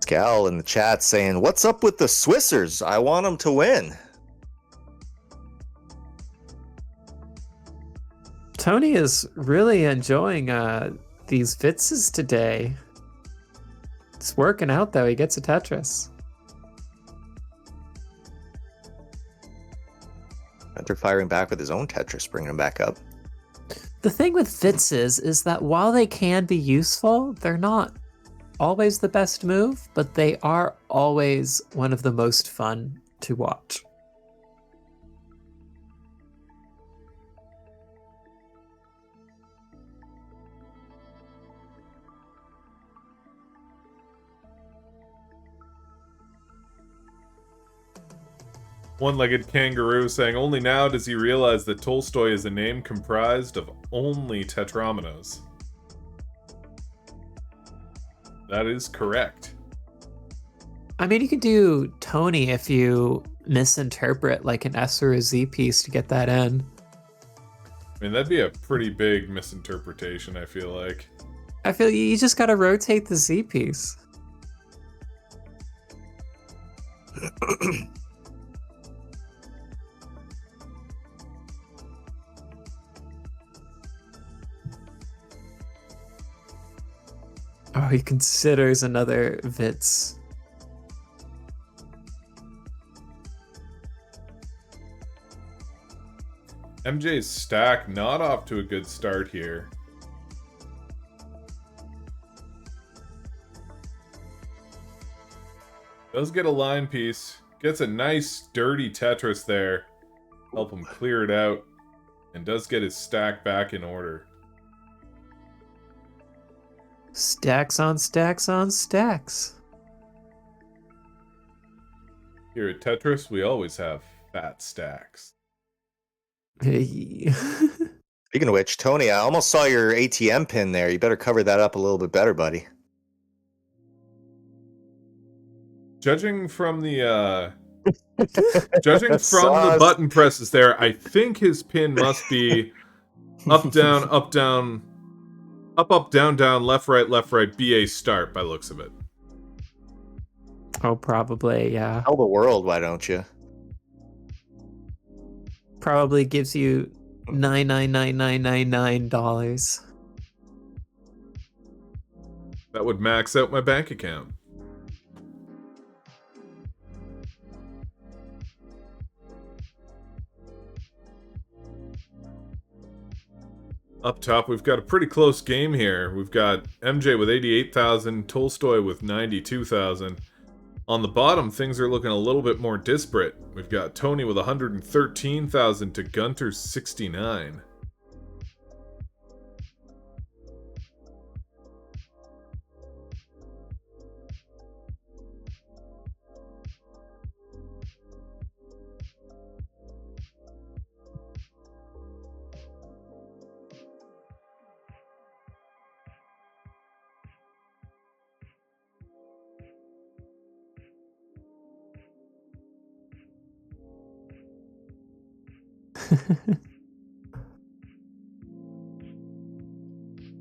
Pascal in the chat saying, "What's up with the Swissers? I want them to win." Tony is really enjoying these Vitzes today. It's working out though. He gets a Tetris. They're firing back with his own Tetris, bringing him back up. The thing with Vitzes is that while they can be useful, they're not always the best move, but they are always one of the most fun to watch. One-legged kangaroo saying, only now does he realize that Tolstoy is a name comprised of only tetrominoes. That is correct. I mean, you could do Tony if you misinterpret like an S or a Z piece to get that in. I mean, that'd be a pretty big misinterpretation, I feel like. I feel you just gotta rotate the Z piece. Oh, he considers another Vitz. MJ's stack not off to a good start here. Does get a line piece. Gets a nice dirty Tetris there. Help him clear it out. And does get his stack back in order. Stacks on stacks on stacks. Here at Tetris, we always have fat stacks. Hey. Speaking of which, Tony, I almost saw your ATM pin there. You better cover that up a little bit better, buddy. Judging from the button presses there, I think his pin must be up, down, up, down, up, down, down, left, right, BA start by the looks of it. Oh, probably, yeah. Tell the world, why don't you? Probably gives you $9,999,999. That would max out my bank account. Up top, we've got a pretty close game here. We've got MJ with 88,000, Tolstoy with 92,000. On the bottom, things are looking a little bit more disparate. We've got Tony with 113,000 to Gunter's 69.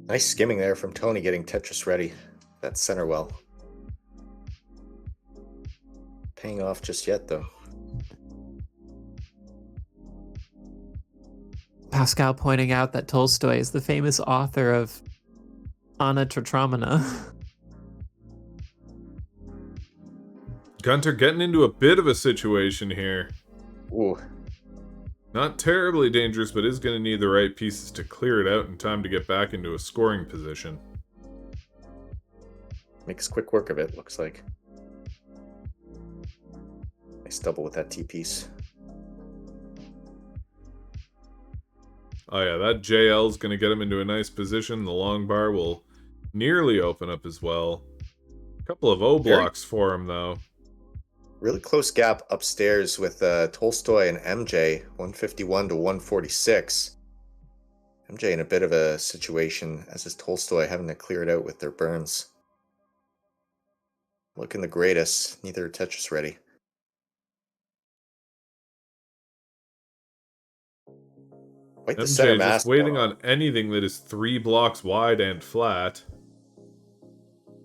Nice skimming there from Tony getting Tetris ready. That center well. Paying off just yet, though. Pascal pointing out that Tolstoy is the famous author of Anna Tetromina. Gunter getting into a bit of a situation here. Ooh. Not terribly dangerous, but is going to need the right pieces to clear it out in time to get back into a scoring position. Makes quick work of it, looks like. Nice double with that T-piece. Oh yeah, that JL is going to get him into a nice position. The long bar will nearly open up as well. A couple of O blocks for him, though. Really close gap upstairs with Tolstoy and MJ, 151 to 146. MJ in a bit of a situation, as is Tolstoy, having to clear it out with their burns. Looking the greatest, neither are Tetris ready. Quite the center MJ mass. just waiting on anything that is 3 blocks wide and flat.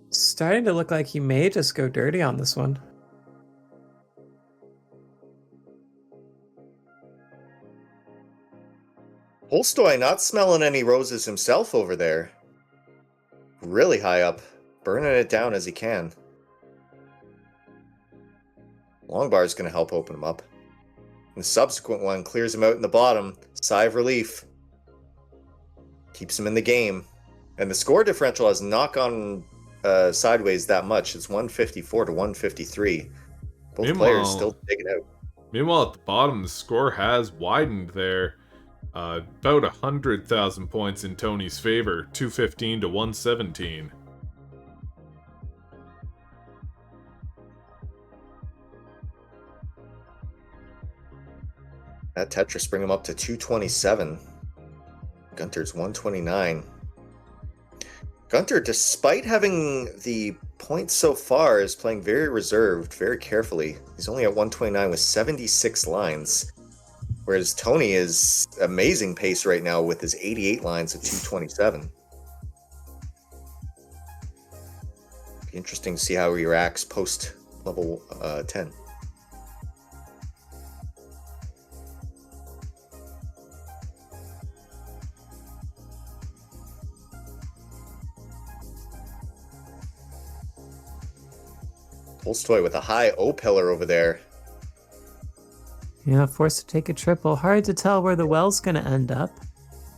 Starting to look like he may just go dirty on this one. Tolstoy not smelling any roses himself over there. Really high up, burning it down as he can. Long bar is going to help open him up. And the subsequent one clears him out in the bottom. Sigh of relief. Keeps him in the game. And the score differential has not gone sideways that much. It's 154 to 153. Both players still taking out. Meanwhile, at the bottom, the score has widened there. About 100,000 points in Tony's favor, 215 to 117. That Tetris bring him up to 227. Gunter's 129. Gunter, despite having the points so far, is playing very reserved, very carefully. He's only at 129 with 76 lines. Whereas Tony is amazing pace right now with his 88 lines at 227. Be interesting to see how he reacts post level 10. Tolstoy with a high O pillar over there. Yeah, forced to take a triple. Hard to tell where the well's going to end up.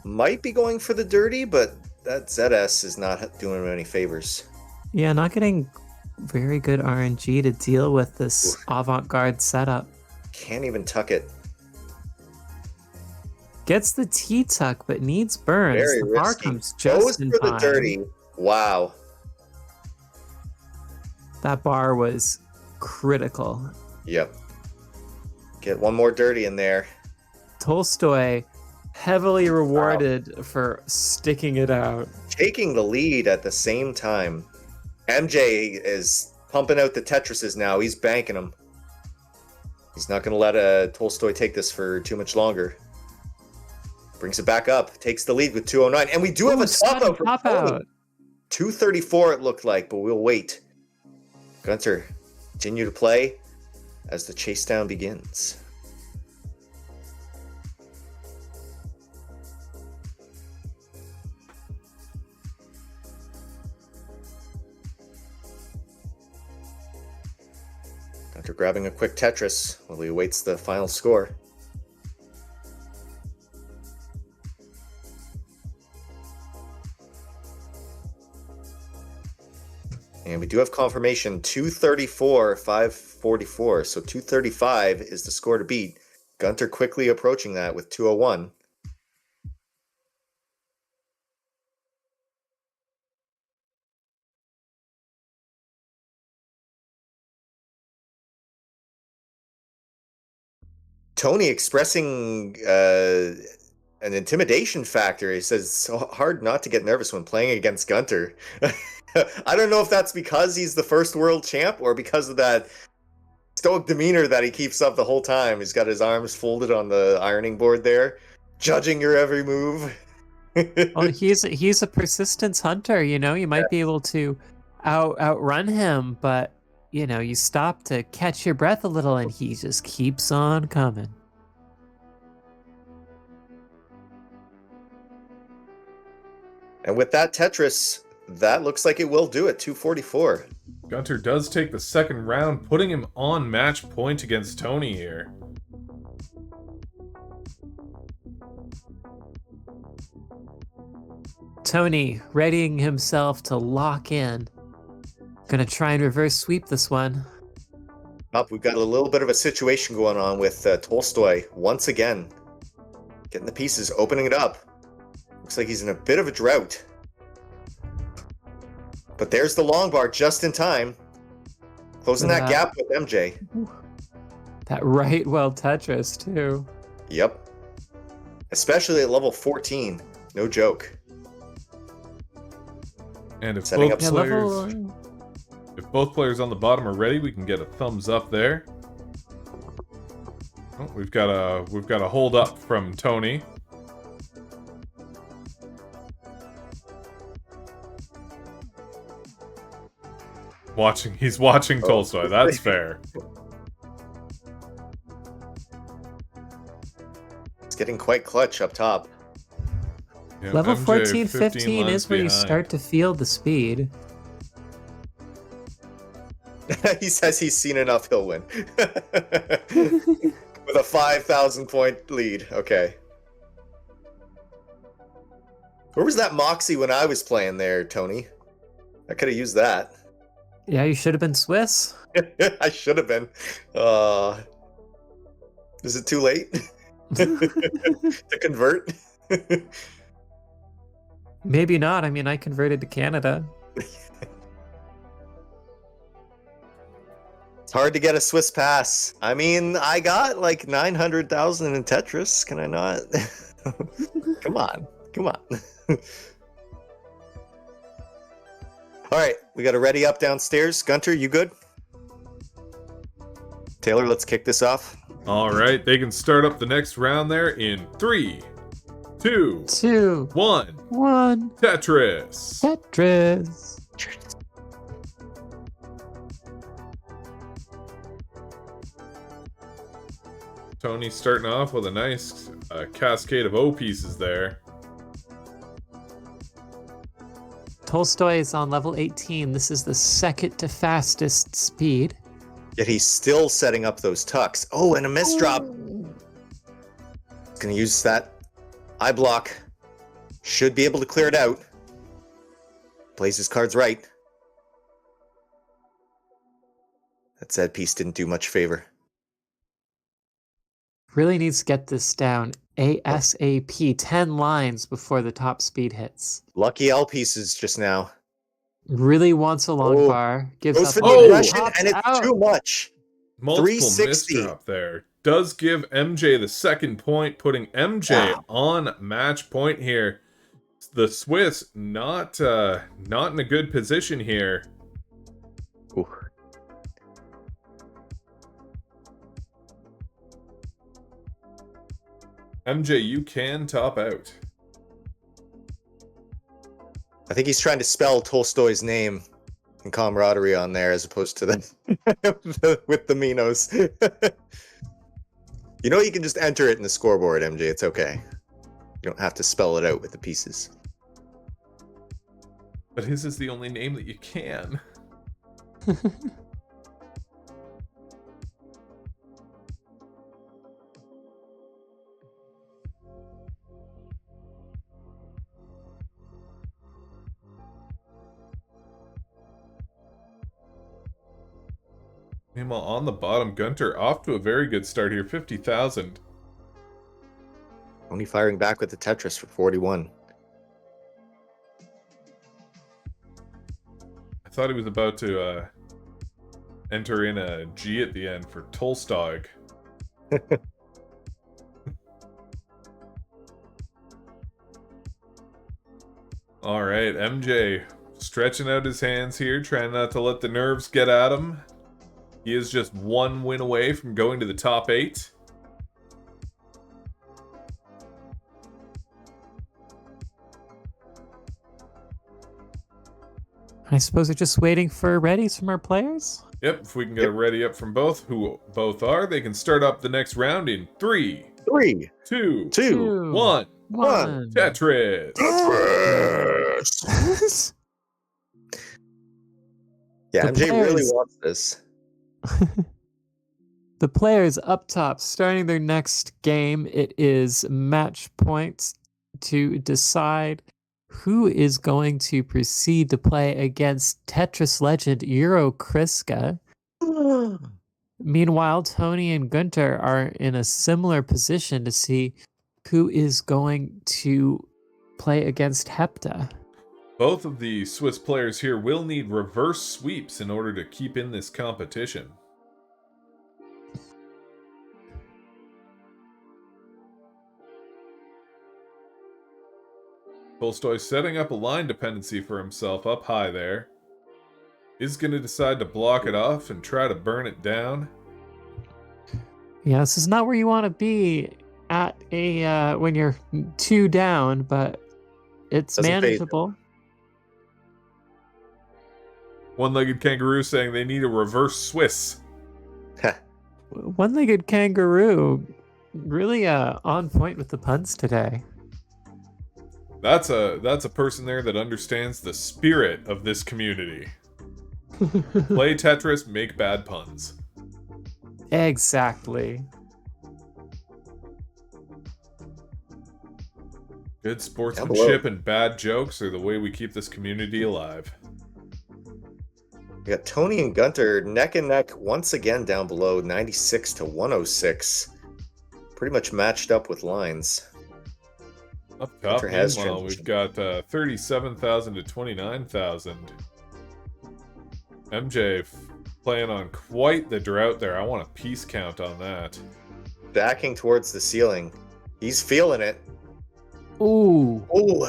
Might be going for the dirty, but that ZS is not doing him any favors. Yeah, not getting very good RNG to deal with this avant-garde setup. Can't even tuck it. Gets the T-tuck, but needs burns. Very The bar risky. comes just Goes in for time. the dirty. Wow. That bar was critical. Yep. Get one more dirty in there. Tolstoy heavily rewarded for sticking it out. Taking the lead at the same time. MJ is pumping out the Tetrises now. He's banking them. He's not going to let Tolstoy take this for too much longer. Brings it back up. Takes the lead with 209. And we do have a top out from Tony. 234 it looked like, but we'll wait. Gunter, continue to play as the chase down begins. Gunter grabbing a quick Tetris while he awaits the final score. And we do have confirmation, 234, 544. So 235 is the score to beat. Gunter quickly approaching that with 201. Tony expressing an intimidation factor. He says it's so hard not to get nervous when playing against Gunter. I don't know if that's because he's the first world champ or because of that stoic demeanor that he keeps up the whole time. He's got his arms folded on the ironing board there, judging your every move. Well, he's a persistence hunter, you know. You might be able to outrun him, but you know, you stop to catch your breath a little and he just keeps on coming. And with that Tetris, that looks like it will do it, 244. Gunter does take the second round, putting him on match point against Tony here. Tony readying himself to lock in. Gonna try and reverse sweep this one. Up, we've got a little bit of a situation going on with Tolstoy once again. Getting the pieces, opening it up. Looks like he's in a bit of a drought. But there's the long bar just in time. Closing that gap with MJ. That right well Tetris, too. Yep. Especially at level 14. No joke. And if Setting both up players, if both players on the bottom are ready, we can get a thumbs up there. Oh, we've got a hold up from Tony. He's watching Tolstoy. That's fair. It's getting quite clutch up top. Yeah, Level MJ 14, 15 lines is where you behind. start to feel the speed. He says he's seen enough, he'll win. With a 5,000 point lead. Okay. Where was that Moxie when I was playing there, Tony? I could have used that. Yeah, you should have been Swiss. I should have been. Is it too late to convert? Maybe not. I mean, I converted to Canada. It's hard to get a Swiss pass. I mean, I got like 900,000 in Tetris. Can I not? Come on. All right, we got a ready up downstairs. Gunter, you good? Taylor, let's kick this off. All right, they can start up the next round there in 3, 2, 2, 1. 1. Tetris. Tetris. Tony starting off with a nice cascade of O pieces there. Tolstoy is on level 18. This is the second to fastest speed. Yet he's still setting up those tucks. Oh, and a miss drop. Gonna use that eye block. Should be able to clear it out. Plays his cards right. That said piece didn't do much favor. Really needs to get this down ASAP. 10 lines before the top speed hits. Lucky L pieces just now. Really wants a long bar. Gives Goes up for on the it. aggression, Pops and it's out. too much. Multiple 360. misdrop there. Does give MJ the second point, putting MJ on match point here. The Swiss not in a good position here. Ooh. MJ, you can top out. I think he's trying to spell Tolstoy's name and camaraderie on there as opposed to the with the Minos. You know, you can just enter it in the scoreboard, MJ. It's okay. You don't have to spell it out with the pieces. But his is the only name that you can. Meanwhile, on the bottom, Gunter off to a very good start here, 50,000. Only firing back with the Tetris for 41. I thought he was about to enter in a G at the end for Tolstoy. All right, MJ stretching out his hands here, trying not to let the nerves get at him. He is just one win away from going to the top 8. I suppose we're just waiting for readies from our players? Yep, if we can get a ready up from both, who both are, they can start up the next round in 3, 3, 2, 2, 1. 1. Tetris. Tetris. Yeah, The MJ really players- wants this. The players up top starting their next game. It is match points to decide who is going to proceed to play against Tetris legend Euro Kriska. Meanwhile, Tony and Gunter are in a similar position to see who is going to play against Hepta. Both of the Swiss players here will need reverse sweeps in order to keep in this competition. Tolstoy setting up a line dependency for himself up high there. Is going to decide to block it off and try to burn it down. Yeah, this is not where you want to be at a when you're 2 down, but it's Doesn't phase him. manageable. One-legged kangaroo saying they need a reverse Swiss. One-legged kangaroo, really on point with the puns today. That's a person there that understands the spirit of this community. Play Tetris, make bad puns. Exactly. Good sportsmanship and bad jokes are the way we keep this community alive. We got Tony and Gunter neck and neck once again down below, 96 to 106. Pretty much matched up with lines. Up top, Gunter has meanwhile, we've got 37,000 to 29,000. MJ Playing on quite the drought there. I want a piece count on that. Backing towards the ceiling. He's feeling it. Ooh. Ooh.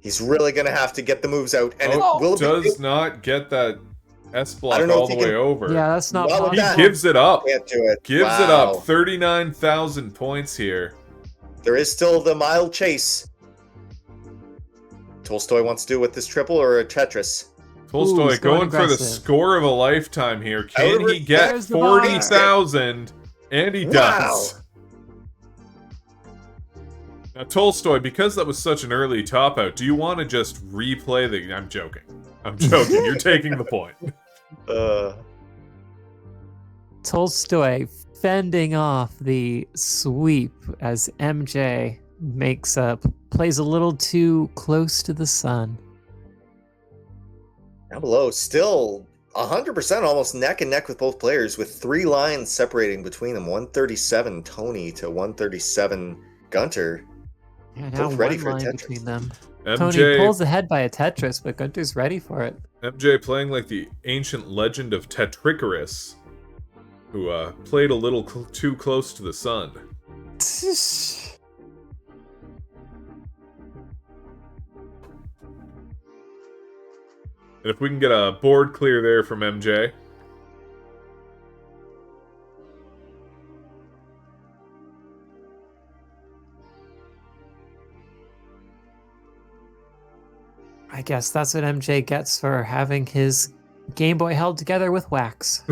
He's really going to have to get the moves out. And Oh, it will does not get that S I block don't know all if the he way can- over. Yeah, that's not Well, possible. He gives it up. Can't do it. Gives it Wow. up. 39,000 points here. There is still the mild chase. Tolstoy wants to do with this triple or a Tetris. Tolstoy he's going going for the aggressive. score of a lifetime here. Can Over- he get There's the bar. 40,000? And he does. Wow. Now, Tolstoy, because that was such an early top out, do you want to just replay the... I'm joking. I'm joking. You're taking the point. Tolstoy fending off the sweep as MJ plays a little too close to the sun. Down below, still 100% almost neck and neck with both players, with 3 lines separating between them. 137 Tony to 137 Gunter. Yeah, now Both ready one for line Tetris. between them. Tony pulls ahead by a Tetris, but Gunter's ready for it. MJ playing like the ancient legend of Tetricarus, who played a little too close to the sun. And if we can get a board clear there from MJ. I guess that's what MJ gets for having his Game Boy held together with wax.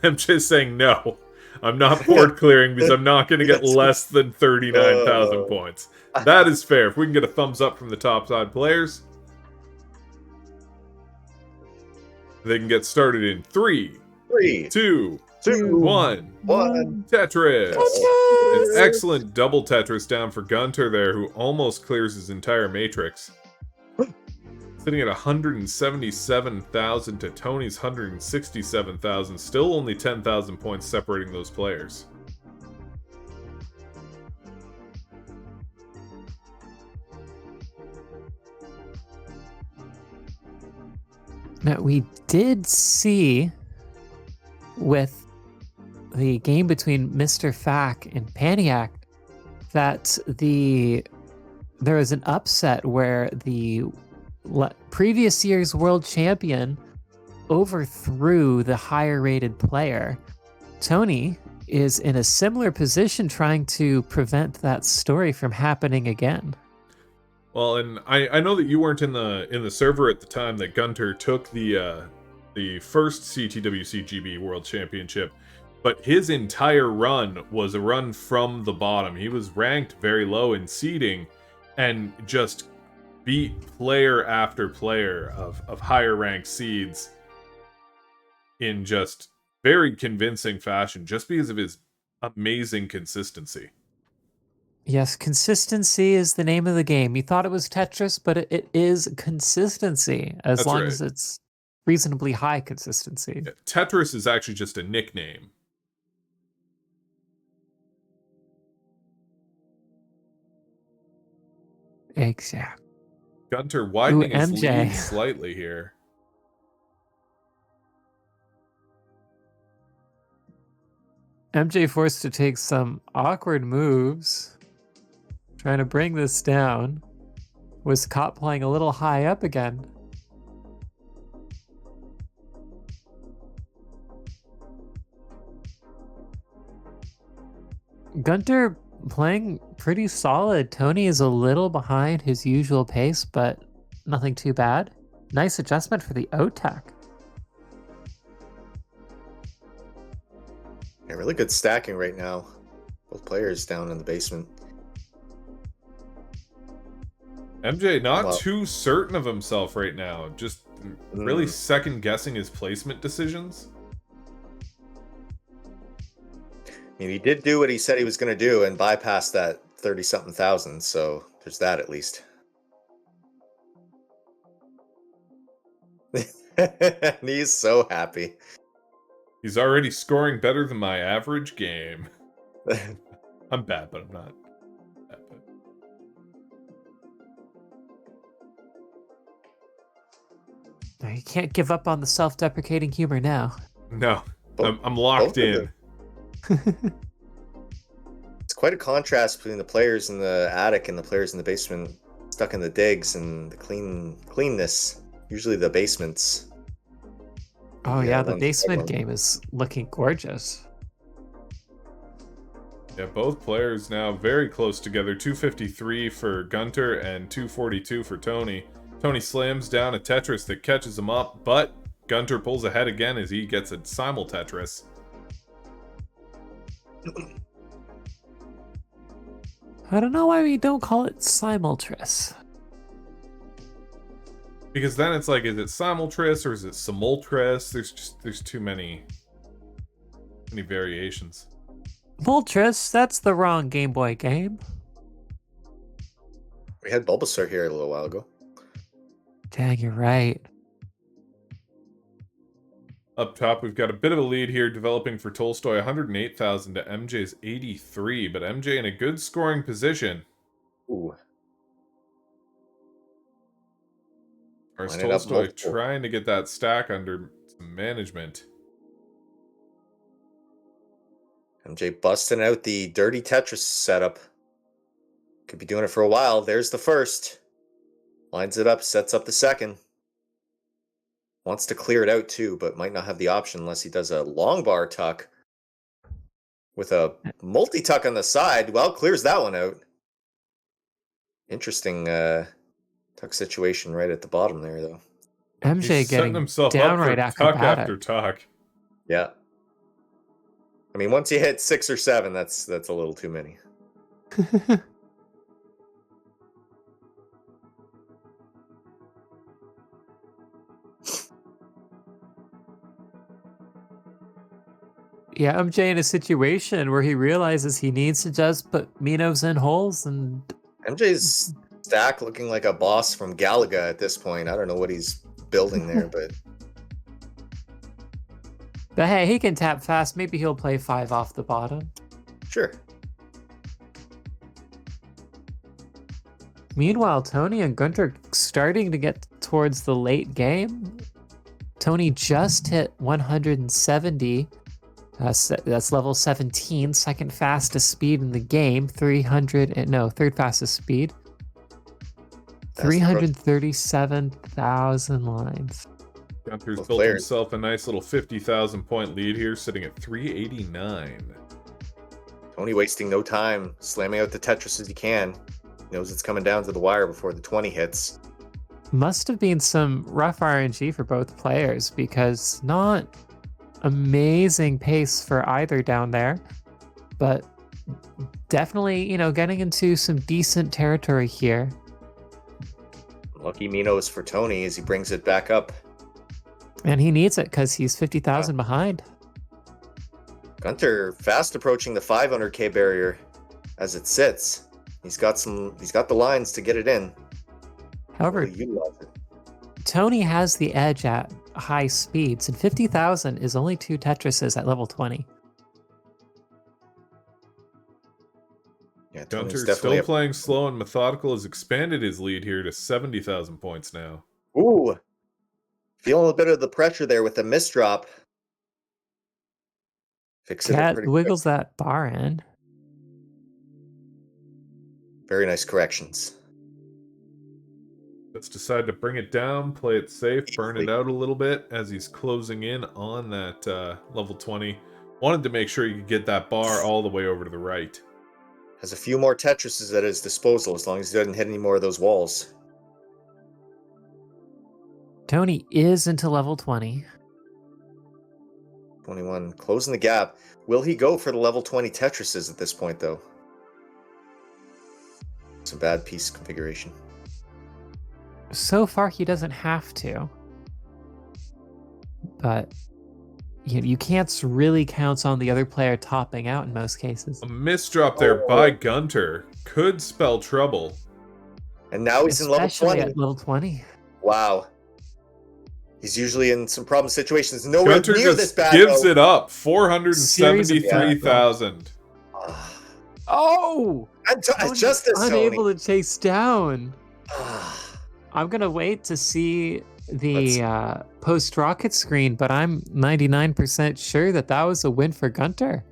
MJ's saying no. I'm not board clearing because I'm not going to get less than 39,000 points. That is fair. If we can get a thumbs up from the top side players, they can get started in 3, 2, 1. Tetris! An excellent double Tetris down for Gunter there, who almost clears his entire matrix. Sitting at 177,000 to Tony's 167,000. Still only 10,000 points separating those players. Now, we did see with the game between Mr. Fack and Paniac that there was an upset where the previous year's world champion overthrew the higher rated player. Tony is in a similar position trying to prevent that story from happening again. Well, and I know that you weren't in the server at the time that Gunter took the first CTWC GB World Championship, but his entire run was a run from the bottom. He was ranked very low in seeding and just beat player after player of higher ranked seeds in just very convincing fashion, just because of his amazing consistency. Yes, consistency is the name of the game. You thought it was Tetris, but it is consistency, as That's long right. as it's reasonably high consistency. Yeah, Tetris is actually just a nickname. Exactly. Gunter widening his MJ. lead slightly here. MJ forced to take some awkward moves, trying to bring this down. Was caught playing a little high up again. Gunter playing pretty solid. Tony is a little behind his usual pace, but nothing too bad. Nice adjustment for the OTAC. Yeah, really good stacking right now. Both players down in the basement. MJ not Wow. too certain of himself right now. Just really second guessing his placement decisions. I mean, he did do what he said he was going to do and bypass that 30-something thousand, so there's that at least. He's so happy. He's already scoring better than my average game. I'm bad, but I'm not that bad. You can't give up on the self-deprecating humor now. No, Both- I'm locked both of in. It's quite a contrast between the players in the attic and the players in the basement, stuck in the digs and the cleanness. Usually the basements. Oh yeah, the one's basement struggling. game is looking gorgeous. Yeah, both players now very close together. 253 for Gunter and 242 for Tony. Tony slams down a Tetris that catches him up, but Gunter pulls ahead again as he gets a simul Tetris. I don't know why we don't call it simultris. Because then it's like, is it simultris or is it simultris? There's too many variations. Moltris, that's the wrong Game Boy game. We had Bulbasaur here a little while ago. Dang, you're right. Up top, we've got a bit of a lead here, developing for Tolstoy, 108,000 to MJ's 83, but MJ in a good scoring position. Ooh. Whereas Line it up Tolstoy multiple. trying to get that stack under some management. MJ busting out the dirty Tetris setup. Could be doing it for a while. There's the first. Lines it up, sets up the second. Wants to clear it out too, but might not have the option unless he does a long bar tuck. With a multi-tuck on the side. Well, clears that one out. Interesting tuck situation right at the bottom there, though. MJ He's setting getting himself downright up for tuck acrobatic. after tuck. Yeah. I mean, once you hit 6 or 7, that's a little too many. Yeah, MJ in a situation where he realizes he needs to just put Minos in holes and MJ's stack looking like a boss from Galaga at this point. I don't know what he's building there, but hey, he can tap fast. Maybe he'll play 5 off the bottom. sure. Meanwhile, Tony and Gunter starting to get towards the late game. Tony just hit 170. That's level 17, second fastest speed in the game. Third fastest speed. That's the 337,000 lines. Gunter's Both built players. himself a nice little 50,000 point lead here, sitting at 389. Tony wasting no time, slamming out the Tetris as he can. He knows it's coming down to the wire before the 20 hits. Must have been some rough RNG for both players because not amazing pace for either down there, but definitely, getting into some decent territory here. Lucky Minos for Tony as he brings it back up. And he needs it because he's 50,000 behind. Gunter fast approaching the 500k barrier as it sits. He's got the lines to get it in. However, Really utilize it. Tony has the edge at high speeds, and 50,000 is only 2 Tetrises at level 20. Yeah, Tony's Gunter, definitely still playing slow and methodical, has expanded his lead here to 70,000 points now. Ooh. Feeling a bit of the pressure there with the misdrop. Fix it up Cat pretty wiggles that bar in. quick. Very nice corrections. Let's decide to bring it down, play it safe, burn it Easily. out a little bit as he's closing in on that level 20. Wanted to make sure you could get that bar all the way over to the right. Has a few more Tetrises at his disposal as long as he doesn't hit any more of those walls. Tony is into level 20. 21, closing the gap. Will he go for the level 20 Tetrises at this point, though? It's a bad piece configuration. So far, he doesn't have to. But you can't really count on the other player topping out in most cases. A misdrop there by Gunter could spell trouble. And now he's in level Especially 20. at level 20. Wow. He's usually in some problem situations. Nowhere Gunter near this just bad. gives though. it up. 473,000. Oh! It's justice, unable Tony. to chase down. I'm gonna wait to see the post-rocket screen, but I'm 99% sure that was a win for Gunter.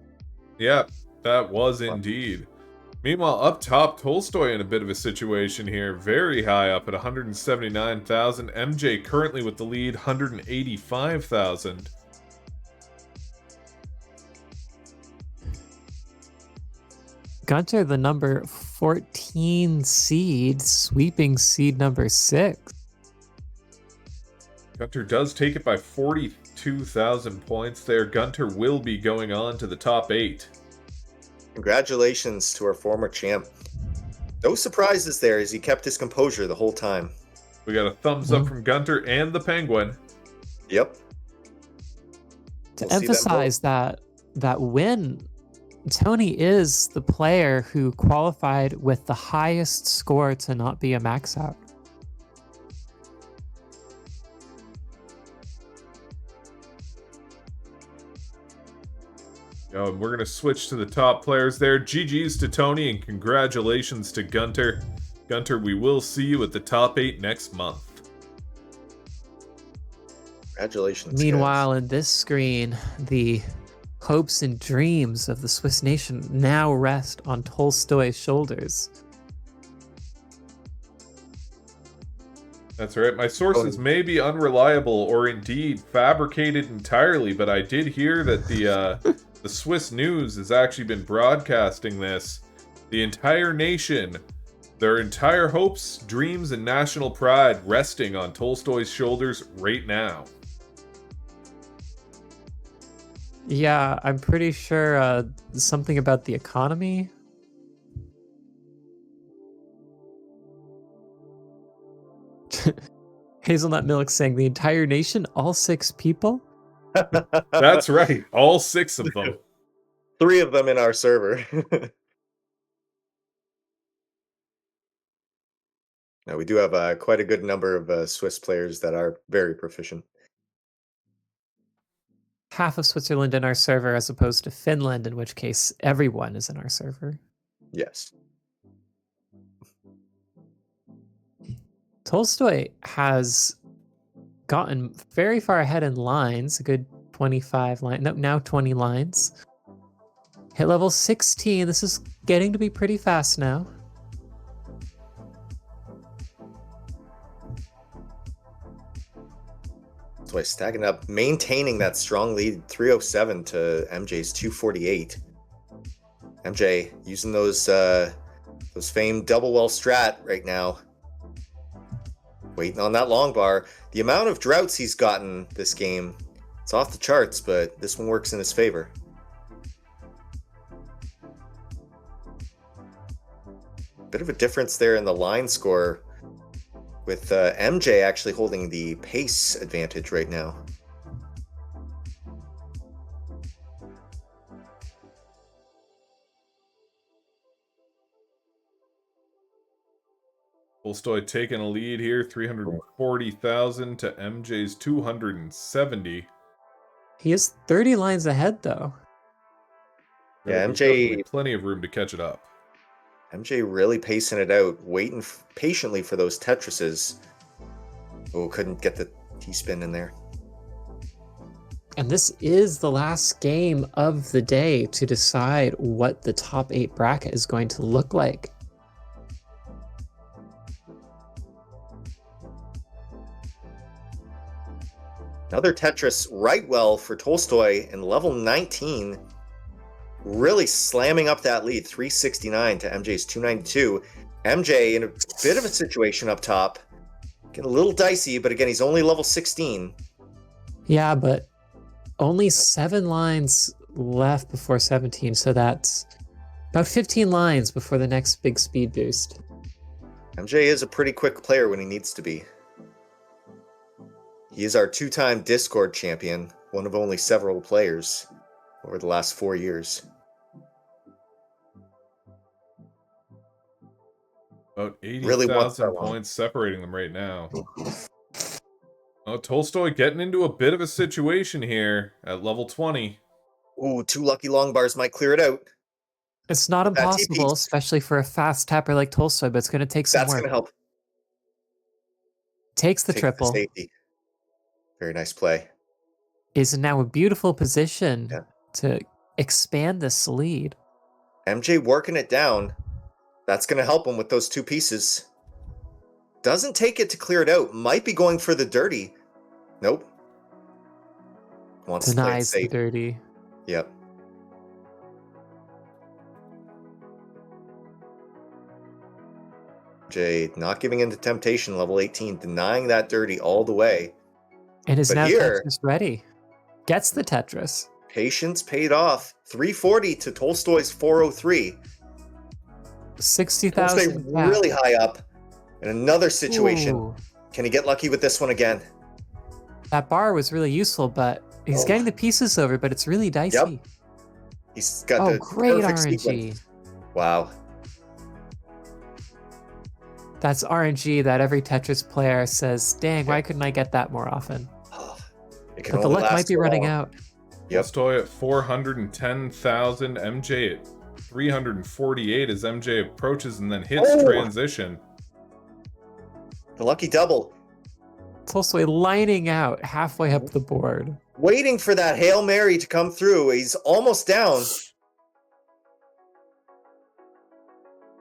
Yep, that was indeed. Meanwhile, up top, Tolstoy in a bit of a situation here. Very high up at 179,000. MJ currently with the lead, 185,000. Gunter, the number 14 seed, sweeping seed number 6. Gunter does take it by 42,000 points there. Gunter will be going on to the top 8. Congratulations to our former champ. No surprises there as he kept his composure the whole time. We got a thumbs up from Gunter and the Penguin. Yep. To emphasize that win, Tony is the player who qualified with the highest score to not be a max out. And we're going to switch to the top players there. GG's to Tony and congratulations to Gunter. Gunter, we will see you at the top 8 next month. Congratulations. Meanwhile, in this screen, the hopes and dreams of the Swiss nation now rest on Tolstoy's shoulders. That's right. My sources may be unreliable or indeed fabricated entirely, but I did hear that the Swiss news has actually been broadcasting this. The entire nation, their entire hopes, dreams, and national pride resting on Tolstoy's shoulders right now. Yeah, I'm pretty sure something about the economy. Hazelnut Milk saying the entire nation, all 6 people? That's right, all 6 of them. 3 of them in our server. Now, we do have quite a good number of Swiss players that are very proficient. Half of Switzerland in our server as opposed to Finland, in which case everyone is in our server. Yes. Tolstoy has gotten very far ahead in lines, a good 25 lines, no, now 20 lines. Hit level 16, this is getting to be pretty fast now. So stacking up, maintaining that strong lead, 307 to MJ's 248. MJ using those famed double well strat right now. Waiting on that long bar. The amount of droughts he's gotten this game, it's off the charts, but this one works in his favor. Bit of a difference there in the line score, with MJ actually holding the pace advantage right now. Tolstoy taking a lead here, 340,000 to MJ's 270. He is 30 lines ahead, though. Yeah, There's MJ... definitely plenty of room to catch it up. MJ really pacing it out, waiting patiently for those Tetrises. Oh, couldn't get the T-spin in there. And this is the last game of the day to decide what the top 8 bracket is going to look like. Another Tetris right well for Tolstoy in level 19. Really slamming up that lead, 369 to MJ's 292. MJ in a bit of a situation up top. Getting a little dicey, but again, he's only level 16. Yeah, but only 7 lines left before 17, so that's about 15 lines before the next big speed boost. MJ is a pretty quick player when he needs to be. He is our 2-time Discord champion, one of only several players over the last 4 years. About 80,000 Really wants that one. points separating them right now. Oh, Tolstoy getting into a bit of a situation here at level 20. Ooh, 2 lucky long bars might clear it out. It's not That impossible, TP. especially for a fast tapper like Tolstoy, but it's going to take some That's work. going to help. Takes the Take triple. safety. Very nice play. Is now a beautiful position Yeah. to expand this lead. MJ working it down. That's going to help him with those two pieces. Doesn't take it to clear it out. Might be going for the dirty. Nope. Wants to play it Denies the safe. dirty. Yep. Jade not giving in to temptation, level 18, denying that dirty all the way. And is But now here- Tetris ready. Gets the Tetris. Patience paid off. 340 to Tolstoy's 403. 60,000. Tolstoy really high up. In another situation. Ooh, Can he get lucky with this one again? that bar was really useful, but he's Oh. getting the pieces over, but it's really dicey. Yep. He's got Oh, the great perfect RNG. sequence. Wow. That's RNG that every Tetris player says, dang, why couldn't I get that more often? It can But the only luck last might be so running long. out. Yep. Tolstoy at 410,000, MJ at 348 as MJ approaches and then hits Oh! transition. The lucky double. Tolstoy lining out halfway up the board. Waiting for that Hail Mary to come through. He's almost down.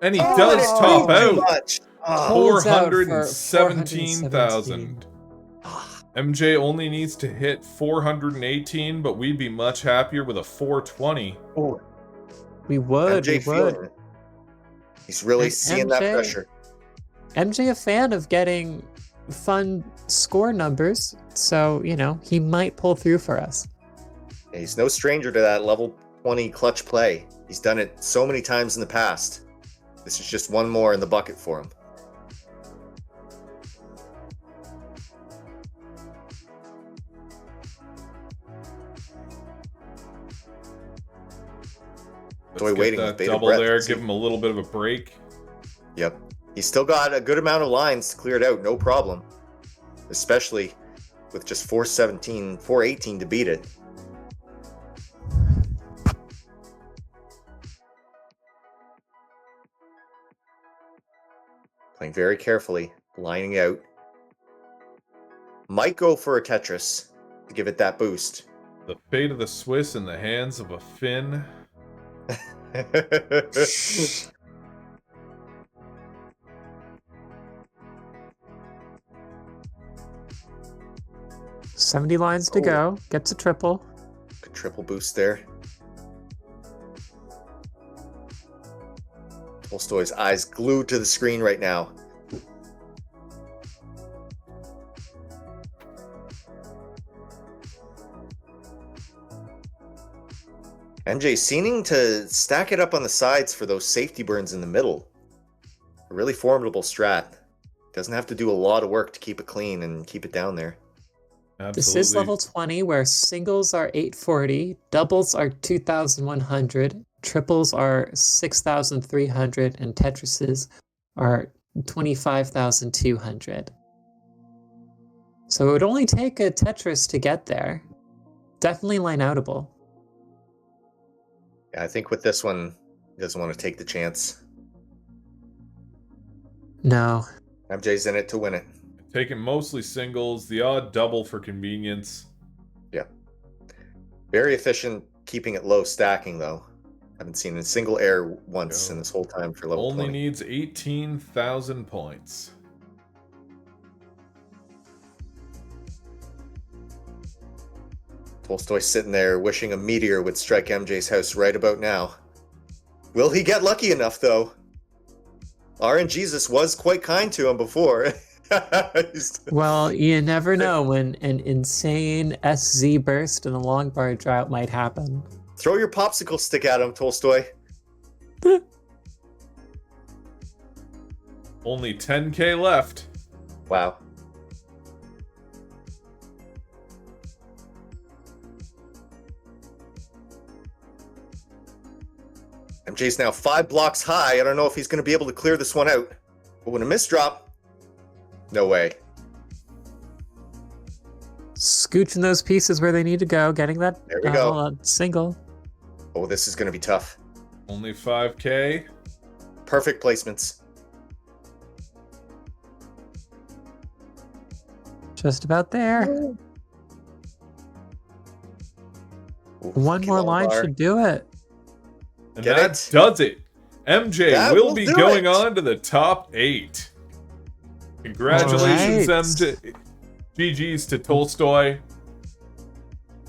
And he Oh, does and it's top too out. much. Oh. Holds out for 417,000. MJ only needs to hit 418, but we'd be much happier with a 420. We would, MJ we feeling would. it. He's really And seeing that MJ pressure. MJ a fan of getting fun score numbers, so, you know, he might pull through for us. Yeah, he's no stranger to that level 20 clutch play. He's done it so many times in the past. This is just one more in the bucket for him. Let's Toy get waiting with that bated double breath. there, Let's give see. him a little bit of a break. Yep. He's still got a good amount of lines to clear it out, no problem. Especially with just 417, 418 to beat it. Playing very carefully, lining out. Might go for a Tetris to give it that boost. The fate of the Swiss in the hands of a Finn. 70 lines to Oh. go. Gets a triple. Good triple boost there. Tolstoy's eyes glued to the screen right now. MJ seeming to stack it up on the sides for those safety burns in the middle. A really formidable strat. Doesn't have to do a lot of work to keep it clean and keep it down there. Absolutely. This is level 20, where singles are 840, doubles are 2,100, triples are 6,300, and Tetrises are 25,200. So it would only take a Tetris to get there. Definitely line-outable. Yeah, I think with this one, he doesn't want to take the chance. No. MJ's in it to win it. Taking mostly singles, the odd double for convenience. Yeah. Very efficient keeping it low stacking, though. Haven't seen a single error once No. in this whole time for level Only 20. needs 18,000 points. Tolstoy sitting there wishing a meteor would strike MJ's house right about now. Will he get lucky enough, though? RNGesus was quite kind to him before. Well, you never know when an insane SZ burst and a long bar drought might happen. Throw your popsicle stick at him, Tolstoy. Only 10k left. Wow. MJ's now 5 blocks high. I don't know if he's going to be able to clear this one out. But when a miss drop, no way. Scooching those pieces where they need to go, getting that There we go. Single. Oh, this is going to be tough. Only 5k. Perfect placements. Just about there. One more line Bar. should do it. And Get that it? does it. MJ That will will be do going it. on to the top 8. Congratulations, All right. MJ. GG's to Tolstoy.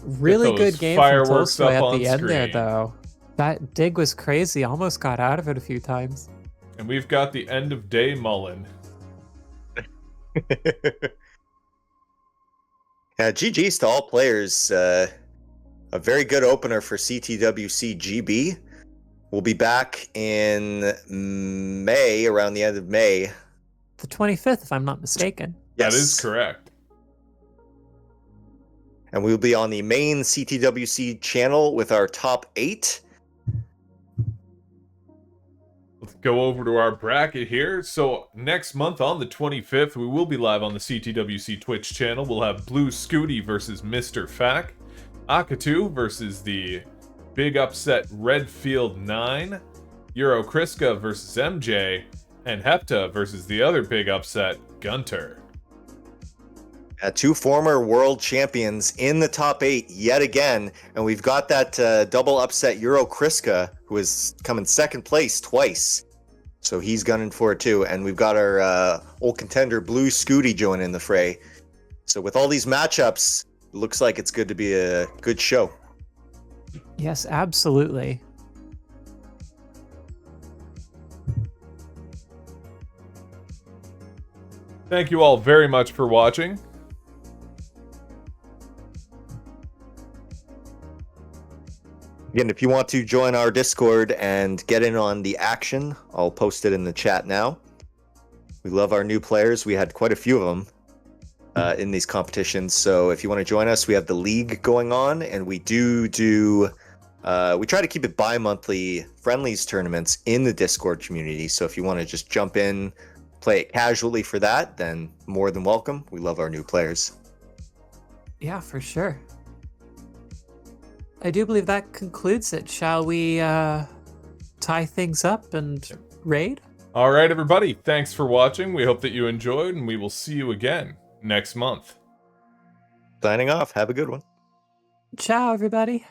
Really those good game fireworks from Tolstoy up at on the end there, screen. though. That dig was crazy. Almost got out of it a few times. And we've got the end of day Mullen. Yeah, GG's to all players. A very good opener for CTWC GB. We'll be back in May, around the end of May. The 25th, if I'm not mistaken. That is correct. And we'll be on the main CTWC channel with our top 8. Let's go over to our bracket here. So next month on the 25th, we will be live on the CTWC Twitch channel. We'll have Blue Scooty versus Mr. Fack, Akatu versus the big upset Redfield 9, Euro Kriska versus MJ, and Hepta versus the other big upset, Gunter. 2 former world champions in the top 8 yet again. And we've got that double upset Euro Kriska, who has come in second place twice. So he's gunning for it too. And we've got our old contender Blue Scooty joining the fray. So with all these matchups, it looks like it's good to be a good show. Yes, absolutely. Thank you all very much for watching. Again, if you want to join our Discord and get in on the action, I'll post it in the chat now. We love our new players. We had quite a few of them in these competitions. So if you want to join us, we have the league going on, and we we try to keep it bi-monthly friendlies tournaments in the Discord community. So if you want to just jump in, play it casually for that, then more than welcome. We love our new players. Yeah, for sure. I do believe that concludes it. Shall we tie things up and raid? All right, everybody. Thanks for watching. We hope that you enjoyed, and we will see you again next month. Signing off. Have a good one. Ciao, everybody.